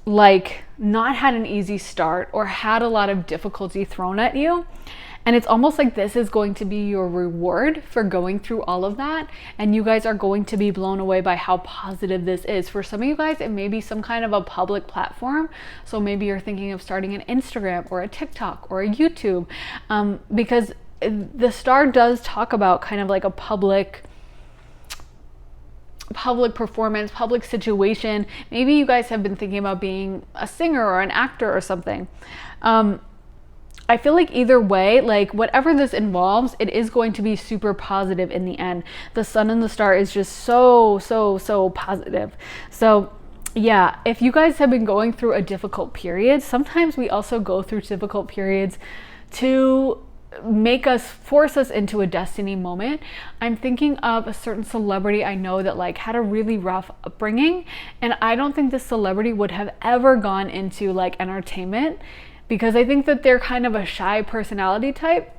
like not had an easy start or had a lot of difficulty thrown at you. And it's almost like this is going to be your reward for going through all of that. And you guys are going to be blown away by how positive this is. For some of you guys, it may be some kind of a public platform. So maybe you're thinking of starting an Instagram or a TikTok or a YouTube, because the star does talk about kind of like a public performance, public situation. Maybe you guys have been thinking about being a singer or an actor or something. I feel like either way, like whatever this involves, it is going to be super positive in the end. The sun and the star is just so positive. So yeah, if you guys have been going through a difficult period, sometimes we also go through difficult periods to force us into a destiny moment. I'm thinking of a certain celebrity I know that like had a really rough upbringing, and I don't think this celebrity would have ever gone into like entertainment, because I think that they're kind of a shy personality type.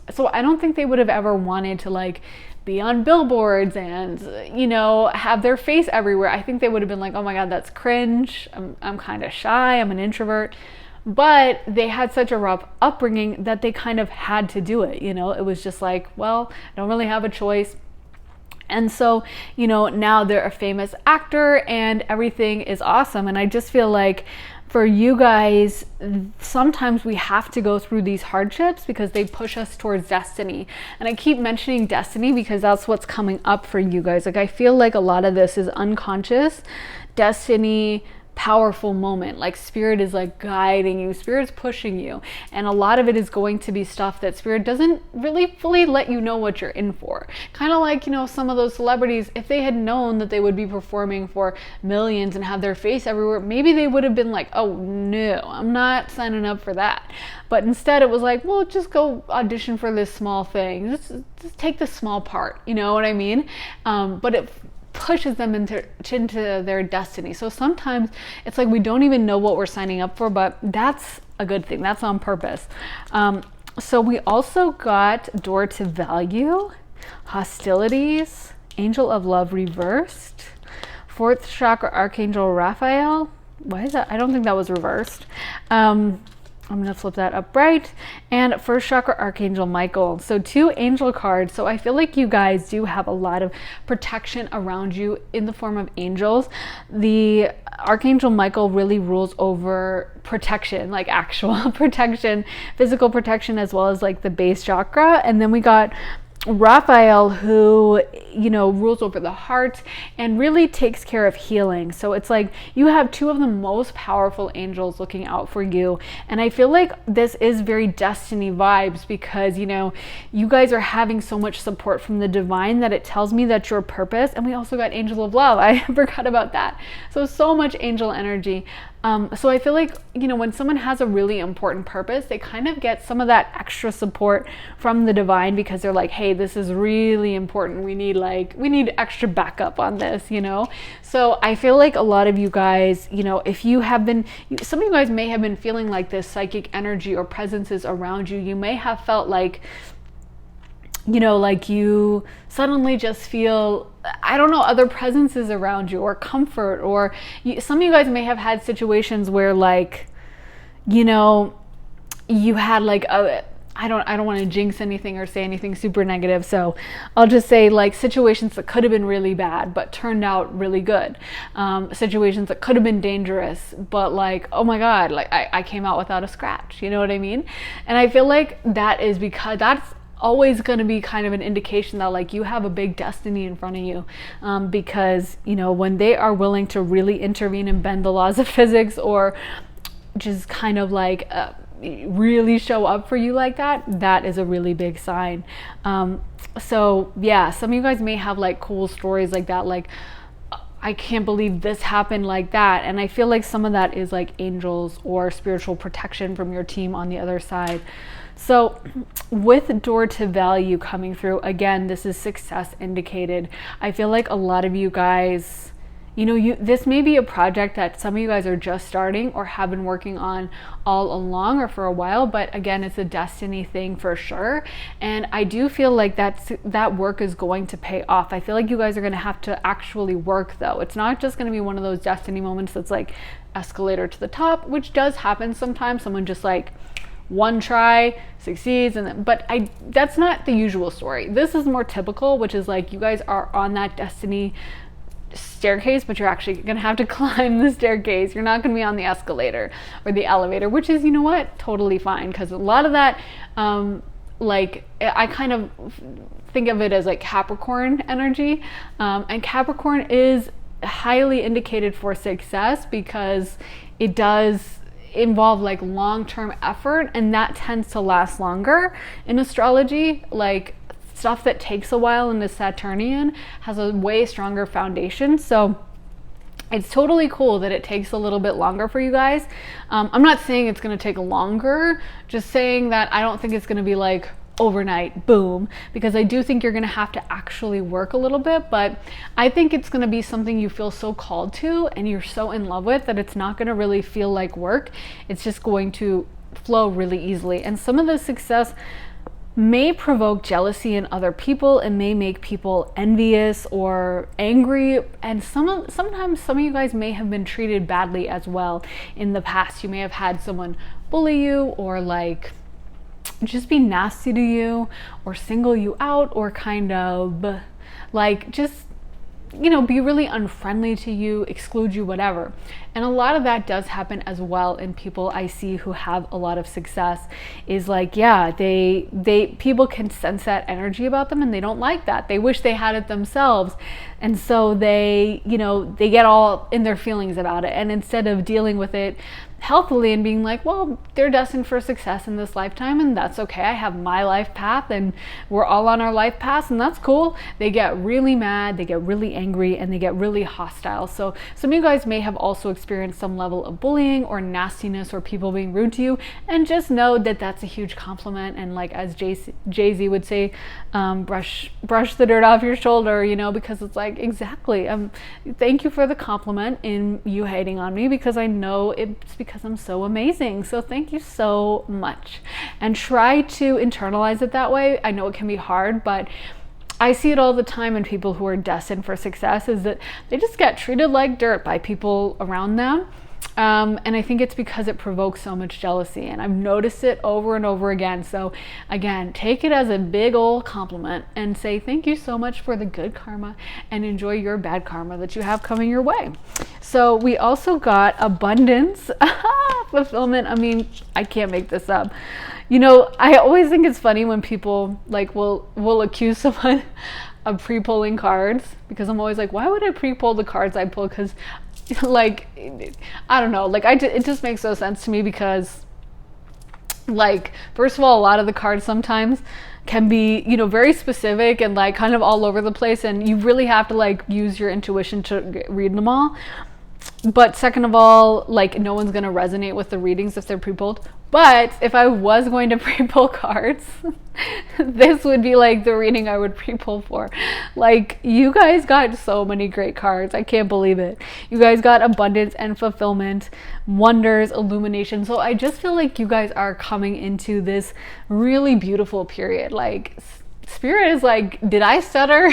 So I don't think they would have ever wanted to like be on billboards and have their face everywhere. I think they would have been like, oh my god, that's cringe. I'm kind of shy, I'm an introvert. But they had such a rough upbringing that they kind of had to do it. It was just like, well, I don't really have a choice. And so, now they're a famous actor and everything is awesome. And I just feel like for you guys, sometimes we have to go through these hardships because they push us towards destiny. And I keep mentioning destiny because that's what's coming up for you guys. Like, I feel like a lot of this is unconscious destiny, powerful moment. Like Spirit is like guiding you, Spirit's pushing you, and a lot of it is going to be stuff that Spirit doesn't really fully let you know what you're in for. Kind of like, some of those celebrities, if they had known that they would be performing for millions and have their face everywhere, maybe they would have been like, oh no, I'm not signing up for that. But instead it was like, well, just go audition for this small thing, just take the small part, you know what I mean? But it pushes them into their destiny. So sometimes it's like we don't even know what we're signing up for, but that's a good thing. That's on purpose. So we also got Door to Value, Hostilities, Angel of Love reversed, Fourth Chakra Archangel Raphael. Why is that? I don't think that was reversed. I'm going to flip that upright, and First Chakra Archangel Michael. So 2 angel cards. So I feel like you guys do have a lot of protection around you in the form of angels. The Archangel Michael really rules over protection, like actual protection, physical protection, as well as like the base chakra. And then we got Raphael, who rules over the heart and really takes care of healing. So it's like you have 2 of the most powerful angels looking out for you. And I feel like this is very destiny vibes, because you guys are having so much support from the divine that it tells me that your purpose. And we also got Angel of Love. I forgot about that. So much angel energy. So I feel like, when someone has a really important purpose, they kind of get some of that extra support from the divine, because they're like, hey, this is really important. We need extra backup on this, So I feel like a lot of you guys, if you have been, some of you guys may have been feeling like this psychic energy or presences around you. You may have felt like, like you suddenly just feel, I don't know, other presences around you, or comfort, or some of you guys may have had situations where like, you had like I don't want to jinx anything or say anything super negative, so I'll just say like situations that could have been really bad but turned out really good, situations that could have been dangerous but like, oh my god, like I came out without a scratch, you know what I mean? And I feel like that is because that's always going to be kind of an indication that like you have a big destiny in front of you, because when they are willing to really intervene and bend the laws of physics, or just kind of like really show up for you like that, that is a really big sign. So yeah, some of you guys may have like cool stories like that. Like I can't believe this happened like that. And I feel like some of that is like angels or spiritual protection from your team on the other side. So with door to value coming through, again, this is success indicated. I feel like a lot of you guys, this may be a project that some of you guys are just starting or have been working on all along or for a while, but again, it's a destiny thing for sure. And I do feel like that work is going to pay off. I feel like you guys are going to have to actually work though. It's not just going to be one of those destiny moments that's like escalator to the top, which does happen sometimes. Someone just like one try succeeds, but that's not the usual story. This is more typical, which is like you guys are on that destiny staircase, but you're actually going to have to climb the staircase. You're not going to be on the escalator or the elevator, which is, totally fine, because a lot of that, I kind of think of it as like Capricorn energy, and Capricorn is highly indicated for success because it does involve like long-term effort, and that tends to last longer in astrology. Like stuff that takes a while in the Saturnian has a way stronger foundation. So it's totally cool that it takes a little bit longer for you guys. I'm not saying it's going to take longer, just saying that I don't think it's going to be like overnight boom, because I do think you're going to have to actually work a little bit, but I think it's going to be something you feel so called to and you're so in love with that it's not going to really feel like work. It's just going to flow really easily. And some of the success may provoke jealousy in other people and may make people envious or angry, and sometimes some of you guys may have been treated badly as well in the past. You may have had someone bully you or like just be nasty to you or single you out or kind of like just be really unfriendly to you, exclude you, whatever. And a lot of that does happen as well in people I see who have a lot of success. Is like, yeah, they people can sense that energy about them and they don't like that. They wish they had it themselves. And so they get all in their feelings about it. And instead of dealing with it healthily and being like, well, they're destined for success in this lifetime and that's okay, I have my life path and we're all on our life paths and that's cool, they get really mad, they get really angry, and they get really hostile. So some of you guys may have also experienced some level of bullying or nastiness or people being rude to you, and just know that that's a huge compliment. And like as Jay-Z would say, brush the dirt off your shoulder, because it's like, exactly, thank you for the compliment in you hating on me, because I know it's because I'm so amazing. So thank you so much, and try to internalize it that way. I know it can be hard, but I see it all the time in people who are destined for success, is that they just get treated like dirt by people around them. And I think it's because it provokes so much jealousy, and I've noticed it over and over again. So again, take it as a big old compliment and say thank you so much for the good karma, and enjoy your bad karma that you have coming your way. So we also got abundance, fulfillment. I mean, I can't make this up. I always think it's funny when people like will accuse someone of pre-pulling cards, because I'm always like, why would I pre-pull the cards I pull? Because like, I don't know, like it just makes no sense to me, because like, first of all, a lot of the cards sometimes can be, very specific and like kind of all over the place, and you really have to like use your intuition to read them all. But second of all, like, no one's going to resonate with the readings if they're pre-pulled. But if I was going to pre-pull cards, this would be like the reading I would pre-pull for. Like, you guys got so many great cards. I can't believe it. You guys got abundance and fulfillment, wonders, illumination. So I just feel like you guys are coming into this really beautiful period. Like, Spirit is like, did I stutter?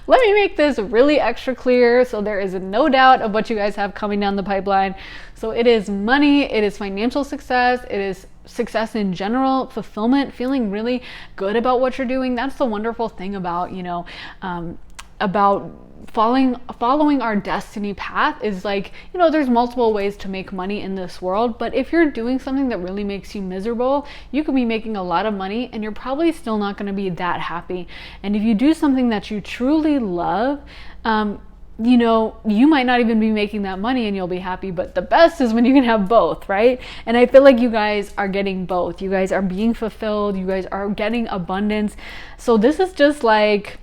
Let me make this really extra clear so there is no doubt of what you guys have coming down the pipeline. So it is money, it is financial success, it is success in general, fulfillment, feeling really good about what you're doing. That's the wonderful thing about, about following our destiny path, is like, there's multiple ways to make money in this world, but if you're doing something that really makes you miserable, you could be making a lot of money and you're probably still not going to be that happy. And if you do something that you truly love, you might not even be making that money and you'll be happy, but the best is when you can have both, right? And I feel like you guys are getting both. You guys are being fulfilled, you guys are getting abundance. So this is just like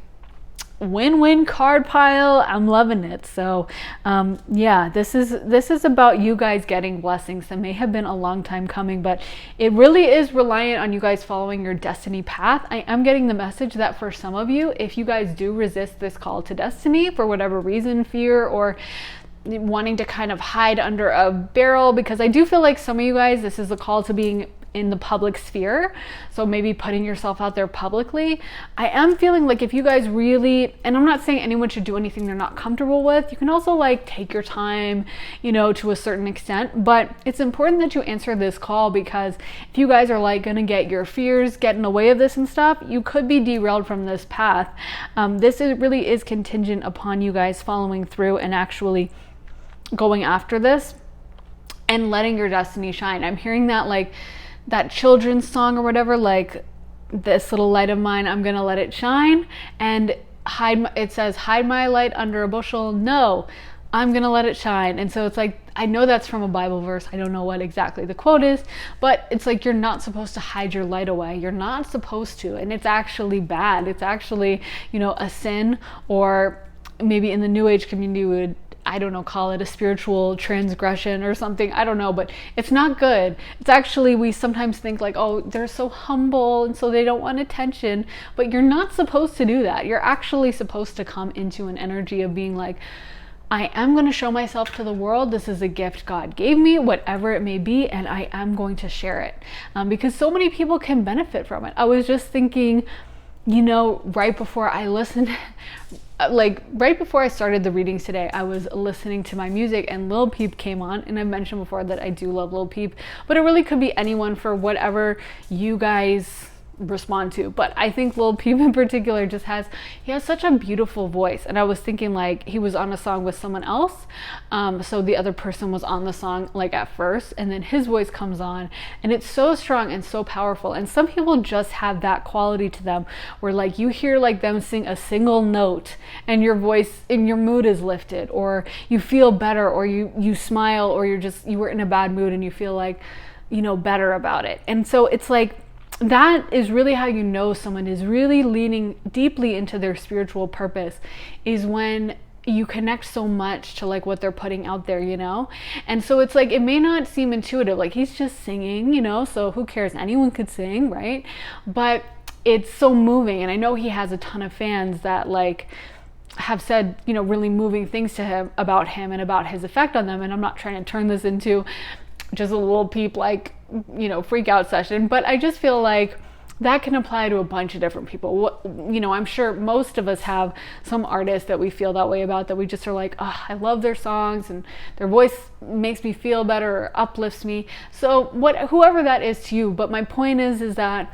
win-win card pile. I'm loving it. So yeah, this is about you guys getting blessings that may have been a long time coming, but it really is reliant on you guys following your destiny path. I am getting the message that for some of you, if you guys do resist this call to destiny for whatever reason, fear or wanting to kind of hide under a barrel, because I do feel like some of you guys, this is a call to being in the public sphere, so maybe putting yourself out there publicly. I am feeling like if you guys really, and I'm not saying anyone should do anything they're not comfortable with, you can also like take your time, you know, to a certain extent, but it's important that you answer this call, because if you guys are like gonna get your fears get in the way of this and stuff, you could be derailed from this path. This really is contingent upon you guys following through and actually going after this and letting your destiny shine. I'm hearing that like that children's song or whatever, like this little light of mine, I'm gonna let it shine, and it says hide my light under a bushel. No, I'm gonna let it shine. And so it's like, I know that's from a Bible verse, I don't know what exactly the quote is, but it's like you're not supposed to hide your light away. You're not supposed to, and it's actually bad. It's actually, you know, a sin, or maybe in the New Age community would, I don't know, call it a spiritual transgression or something. I don't know, but it's not good. It's actually, we sometimes think like, oh, they're so humble and so they don't want attention, but you're not supposed to do that. You're actually supposed to come into an energy of being like, I am going to show myself to the world. This is a gift God gave me, whatever it may be, and I am going to share it, because so many people can benefit from it. I was just thinking, you know, right before I listened, like right before I started the readings today, I was listening to my music and Lil Peep came on, and I've mentioned before that I do love Lil Peep, but it really could be anyone for whatever you guys respond to. But I think Lil Peep in particular he has such a beautiful voice, and I was thinking like he was on a song with someone else, so the other person was on the song like at first, and then his voice comes on and it's so strong and so powerful. And some people just have that quality to them where like you hear like them sing a single note and your voice and your mood is lifted, or you feel better, or you smile, or you were in a bad mood and you feel like, you know, better about it. And so it's like, that is really how you know someone is really leaning deeply into their spiritual purpose, is when you connect so much to like what they're putting out there, you know? And so it's like, it may not seem intuitive, like he's just singing, you know, so who cares? Anyone could sing, right? But it's so moving. And I know he has a ton of fans that like have said, you know, really moving things to him and about his effect on them. And I'm not trying to turn this into just a Lil Peep like, you know, freak out session, but I just feel like that can apply to a bunch of different people. You know, I'm sure most of us have some artists that we feel that way about, that we just are like, oh, I love their songs and their voice makes me feel better or uplifts me. So whoever that is to you, but my point is that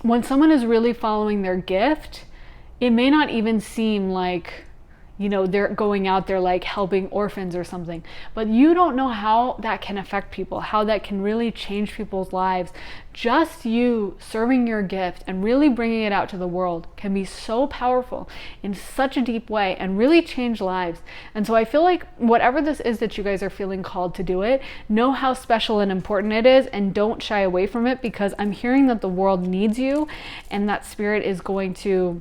when someone is really following their gift, it may not even seem like, you know, they're going out there like helping orphans or something, but you don't know how that can affect people, how that can really change people's lives. Just you serving your gift and really bringing it out to the world can be so powerful in such a deep way and really change lives. And so I feel like whatever this is that you guys are feeling called to do it, know how special and important it is, and don't shy away from it, because I'm hearing that the world needs you, and that spirit is going to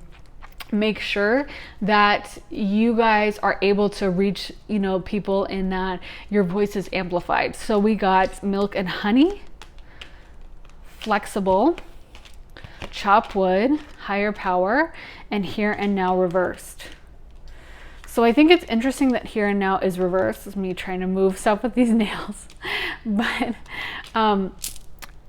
make sure that you guys are able to reach, you know, people, in that your voice is amplified. So we got milk and honey, flexible, chop wood, higher power, and here and now reversed. So I think it's interesting that here and now is reversed. It's me trying to move stuff with these nails. But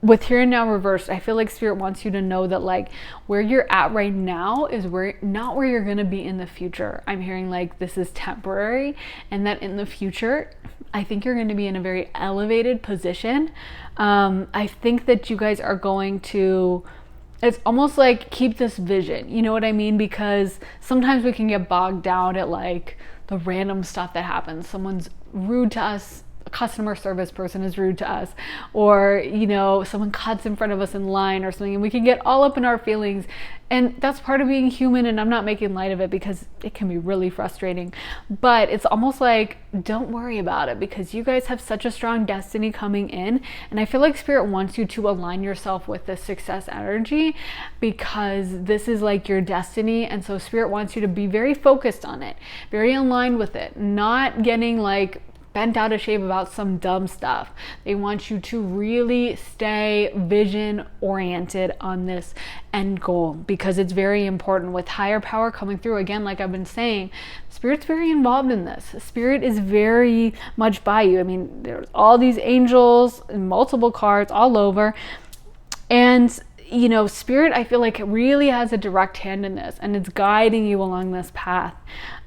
with here and now reversed, I feel like Spirit wants you to know that like where you're at right now is not where you're going to be in the future. I'm hearing like this is temporary, and that in the future, I think you're going to be in a very elevated position. I think that you guys are going to, it's almost like keep this vision, you know what I mean? Because sometimes we can get bogged down at like the random stuff that happens. Someone's rude to us a customer service person is rude to us, or, you know, someone cuts in front of us in line or something, and we can get all up in our feelings. And that's part of being human, and I'm not making light of it because it can be really frustrating. But it's almost like, don't worry about it, because you guys have such a strong destiny coming in. And I feel like Spirit wants you to align yourself with this success energy, because this is like your destiny. And so Spirit wants you to be very focused on it, very aligned with it, not getting like bent out of shape about some dumb stuff. They want you to really stay vision oriented on this end goal, because it's very important. With higher power coming through, again, like I've been saying, Spirit's very involved in this. Spirit is very much by you. I mean, there's all these angels and multiple cards all over. And you know, Spirit, I feel like it really has a direct hand in this, and it's guiding you along this path.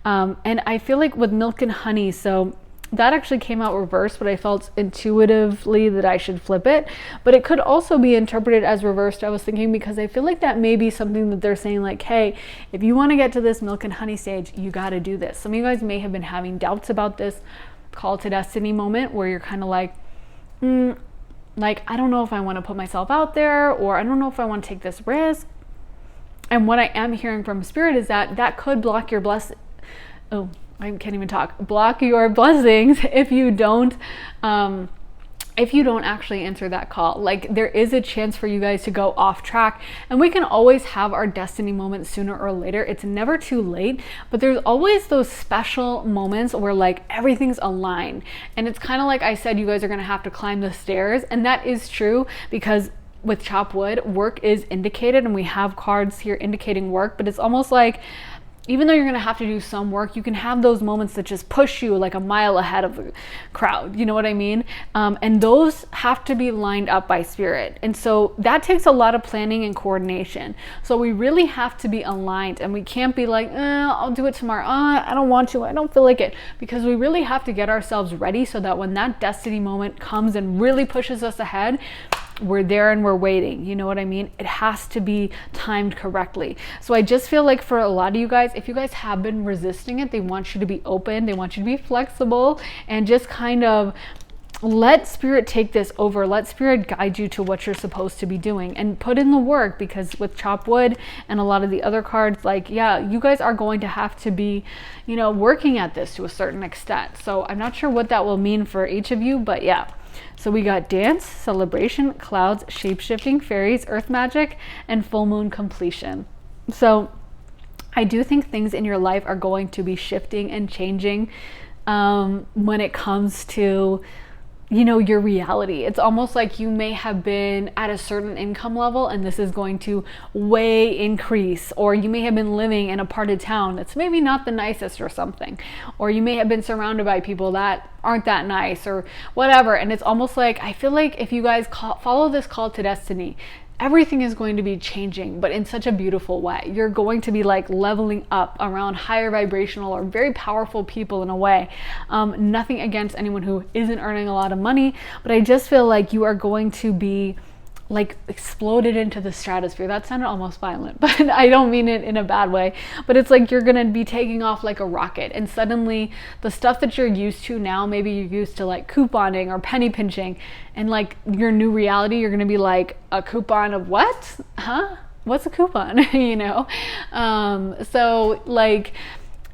And I feel like with milk and honey, so that actually came out reversed, but I felt intuitively that I should flip it. But it could also be interpreted as reversed, I was thinking, because I feel like that may be something that they're saying, like, hey, if you want to get to this milk and honey stage, you got to do this. Some of you guys may have been having doubts about this call to destiny moment, where you're kind of like, like, I don't know if I want to put myself out there, or I don't know if I want to take this risk. And what I am hearing from Spirit is that that could block your I can't even talk. Block your blessings if you don't actually answer that call. Like, there is a chance for you guys to go off track, and we can always have our destiny moments sooner or later. It's never too late, but there's always those special moments where like everything's aligned, and it's kind of like I said, you guys are going to have to climb the stairs, and that is true, because with chop wood, work is indicated, and we have cards here indicating work, but it's almost like, even though you're going to have to do some work, you can have those moments that just push you like a mile ahead of the crowd. You know what I mean? And those have to be lined up by Spirit. And so that takes a lot of planning and coordination. So we really have to be aligned, and we can't be like, I'll do it tomorrow. I don't want to. I don't feel like it. Because we really have to get ourselves ready so that when that destiny moment comes and really pushes us ahead, we're there and we're waiting. You know what I mean? It has to be timed correctly. So I just feel like for a lot of you guys, if you guys have been resisting it, they want you to be open, they want you to be flexible, and just kind of let Spirit take this over. Let Spirit guide you to what you're supposed to be doing, and put in the work, because with chop wood and a lot of the other cards, like, yeah, you guys are going to have to be, you know, working at this to a certain extent. So I'm not sure what that will mean for each of you, but yeah. So we got dance, celebration, clouds, shape-shifting, fairies, earth magic, and full moon completion. So I do think things in your life are going to be shifting and changing when it comes to, you know, your reality. It's almost like you may have been at a certain income level, and this is going to way increase, or you may have been living in a part of town that's maybe not the nicest or something, or you may have been surrounded by people that aren't that nice or whatever. And it's almost like, I feel like if you guys follow this call to destiny, everything is going to be changing, but in such a beautiful way. You're going to be like leveling up around higher vibrational or very powerful people in a way. Nothing against anyone who isn't earning a lot of money, but I just feel like you are going to be like exploded into the stratosphere. That sounded almost violent, but I don't mean it in a bad way. But it's like you're gonna be taking off like a rocket, and suddenly the stuff that you're used to now, maybe you're used to like couponing or penny pinching, and like your new reality, you're gonna be like, a coupon of what? Huh? What's a coupon? You know? So like,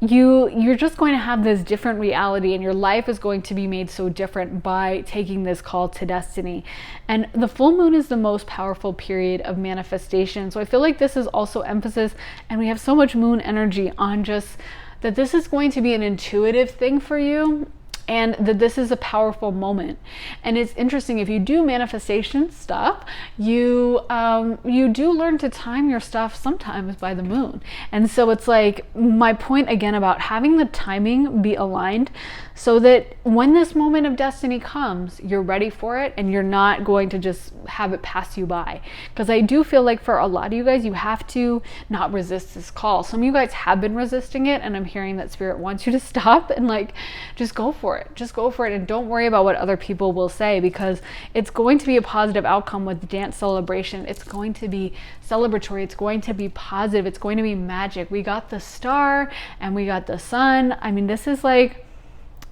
you're just going to have this different reality, and your life is going to be made so different by taking this call to destiny. And the full moon is the most powerful period of manifestation. So I feel like this is also emphasis, and we have so much moon energy on just that this is going to be an intuitive thing for you, and that this is a powerful moment. And it's interesting, if you do manifestation stuff, you do learn to time your stuff sometimes by the moon. And so it's like, my point again about having the timing be aligned, so that when this moment of destiny comes, you're ready for it, and you're not going to just have it pass you by. Because I do feel like for a lot of you guys, you have to not resist this call. Some of you guys have been resisting it, and I'm hearing that Spirit wants you to stop and like, just go for it. Just go for it, and don't worry about what other people will say, because it's going to be a positive outcome with dance celebration. It's going to be celebratory. It's going to be positive. It's going to be magic. We got the star and we got the sun. I mean, this is like,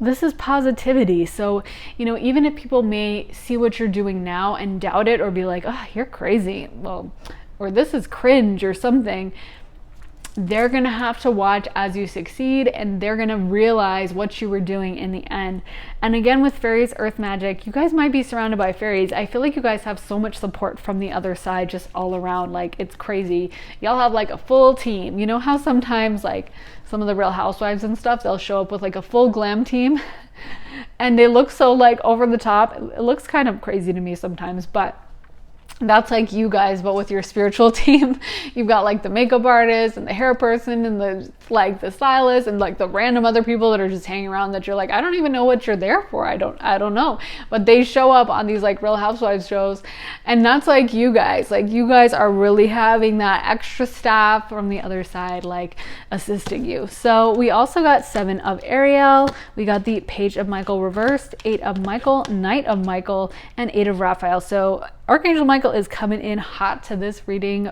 this is positivity. So, even if people may see what you're doing now and doubt it or be like, oh, you're crazy, well, or this is cringe or something, they're going to have to watch as you succeed, and they're going to realize what you were doing in the end. And again, with fairies, earth magic, you guys might be surrounded by fairies. I feel like you guys have so much support from the other side, just all around. Like, it's crazy. Y'all have like a full team. You know how sometimes like some of the Real Housewives and stuff, they'll show up with like a full glam team and they look so like over the top. It looks kind of crazy to me sometimes, but that's like you guys, but with your spiritual team. You've got like the makeup artist and the hair person and the stylist and like the random other people that are just hanging around that you're like, I don't even know what you're there for. I don't know. But they show up on these like Real Housewives shows, and that's like you guys. Like, you guys are really having that extra staff from the other side like assisting you. So we also got 7 of Ariel. We got the Page of Michael reversed, 8 of Michael, Knight of Michael, and 8 of Raphael. So Archangel Michael is coming in hot to this reading.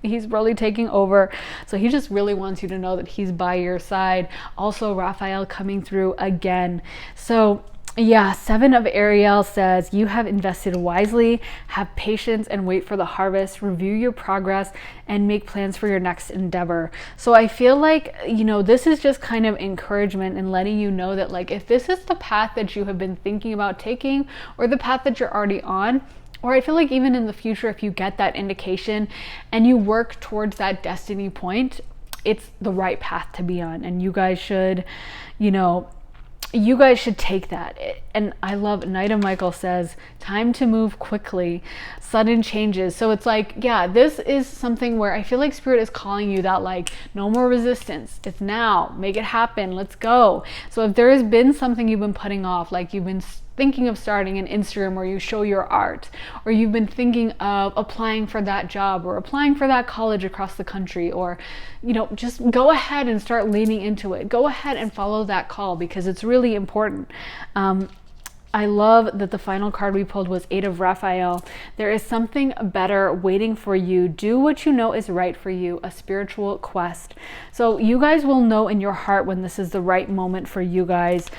He's really taking over. So he just really wants you to know that he's by your side. Also, Raphael coming through again. So yeah, 7 of Ariel says, you have invested wisely, have patience and wait for the harvest, review your progress and make plans for your next endeavor. So I feel like, this is just kind of encouragement and letting you know that like, if this is the path that you have been thinking about taking, or the path that you're already on, or I feel like even in the future, if you get that indication and you work towards that destiny point, it's the right path to be on. And you guys should, take that. And I love Knight of Michael says, time to move quickly, sudden changes. So it's like, yeah, this is something where I feel like Spirit is calling you that like, no more resistance. It's now, make it happen. Let's go. So if there has been something you've been putting off, like you've been thinking of starting an Instagram where you show your art, or you've been thinking of applying for that job or applying for that college across the country, or just go ahead and start leaning into it. Go ahead and follow that call, because it's really important. I love that the final card we pulled was 8 of Raphael. There is something better waiting for you. Do what you know is right for you, a spiritual quest. So you guys will know in your heart when this is the right moment for you guys.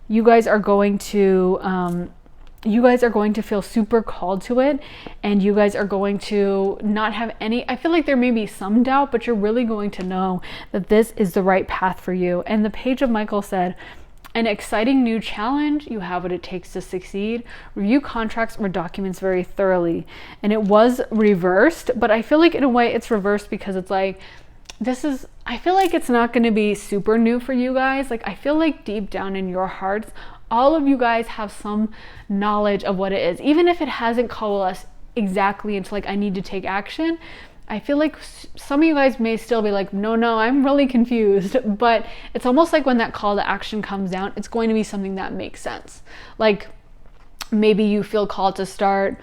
You guys are going to feel super called to it, and you guys are going to not have any, I feel like there may be some doubt, but you're really going to know that this is the right path for you. And the Page of Michael said, an exciting new challenge. You have what it takes to succeed. Review contracts or documents very thoroughly. And it was reversed, but I feel like in a way it's reversed because it's like, I feel like it's not going to be super new for you guys. Like, I feel like deep down in your hearts, all of you guys have some knowledge of what it is. Even if it hasn't coalesced exactly into like, I need to take action. I feel like some of you guys may still be like, no, I'm really confused. But it's almost like when that call to action comes down, it's going to be something that makes sense. Like, maybe you feel called to start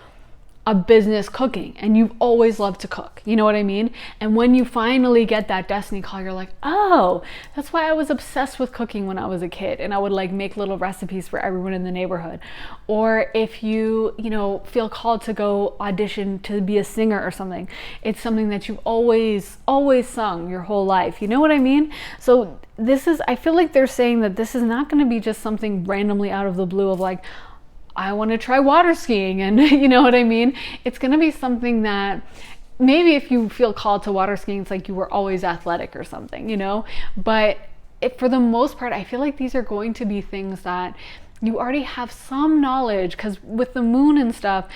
a business cooking and you've always loved to cook, you know what I mean? And when you finally get that destiny call, you're like, oh, that's why I was obsessed with cooking when I was a kid, and I would like make little recipes for everyone in the neighborhood. Or if you feel called to go audition to be a singer or something, it's something that you've always sung your whole life, you know what I mean? So I feel like they're saying that this is not going to be just something randomly out of the blue of like, I want to try water skiing, and you know what I mean? It's going to be something that maybe if you feel called to water skiing, it's like you were always athletic or something, But for the most part, I feel like these are going to be things that you already have some knowledge, because with the moon and stuff,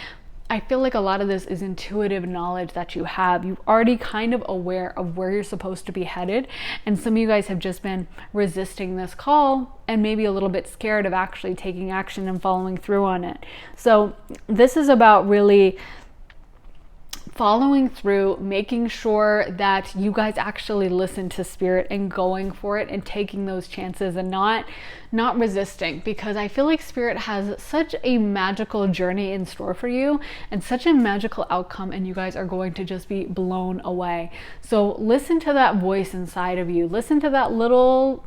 I feel like a lot of this is intuitive knowledge that you have. You're already kind of aware of where you're supposed to be headed. And some of you guys have just been resisting this call and maybe a little bit scared of actually taking action and following through on it. So this is about really following through, making sure that you guys actually listen to Spirit and going for it and taking those chances and not resisting, because I feel like Spirit has such a magical journey in store for you and such a magical outcome, and you guys are going to just be blown away. So listen to that voice inside of you. Listen to that little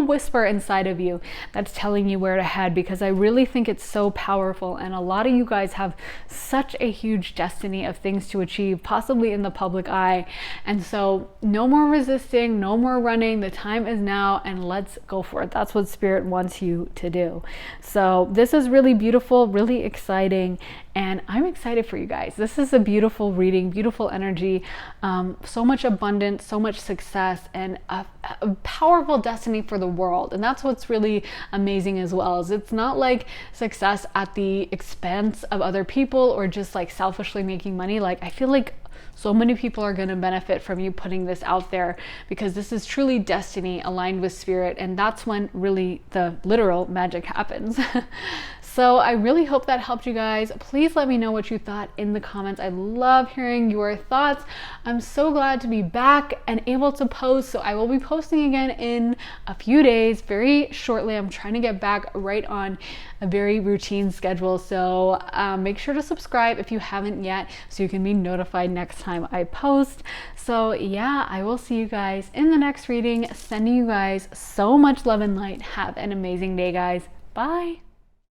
whisper inside of you that's telling you where to head, because I really think it's so powerful, and a lot of you guys have such a huge destiny of things to to achieve, possibly in the public eye. And so no more resisting, no more running. The time is now, and let's go for it. That's what Spirit wants you to do. So this is really beautiful, really exciting, and I'm excited for you guys. This is a beautiful reading, beautiful energy, so much abundance, so much success, and a powerful destiny for the world. And that's what's really amazing as well, is it's not like success at the expense of other people or just like selfishly making money. Like, I feel like so many people are going to benefit from you putting this out there, because this is truly destiny aligned with Spirit, and that's when really the literal magic happens. So I really hope that helped you guys. Please let me know what you thought in the comments. I love hearing your thoughts. I'm so glad to be back and able to post. So I will be posting again in a few days, very shortly. I'm trying to get back right on a very routine schedule. So make sure to subscribe if you haven't yet, so you can be notified next time I post. So yeah, I will see you guys in the next reading. Sending you guys so much love and light. Have an amazing day, guys. Bye.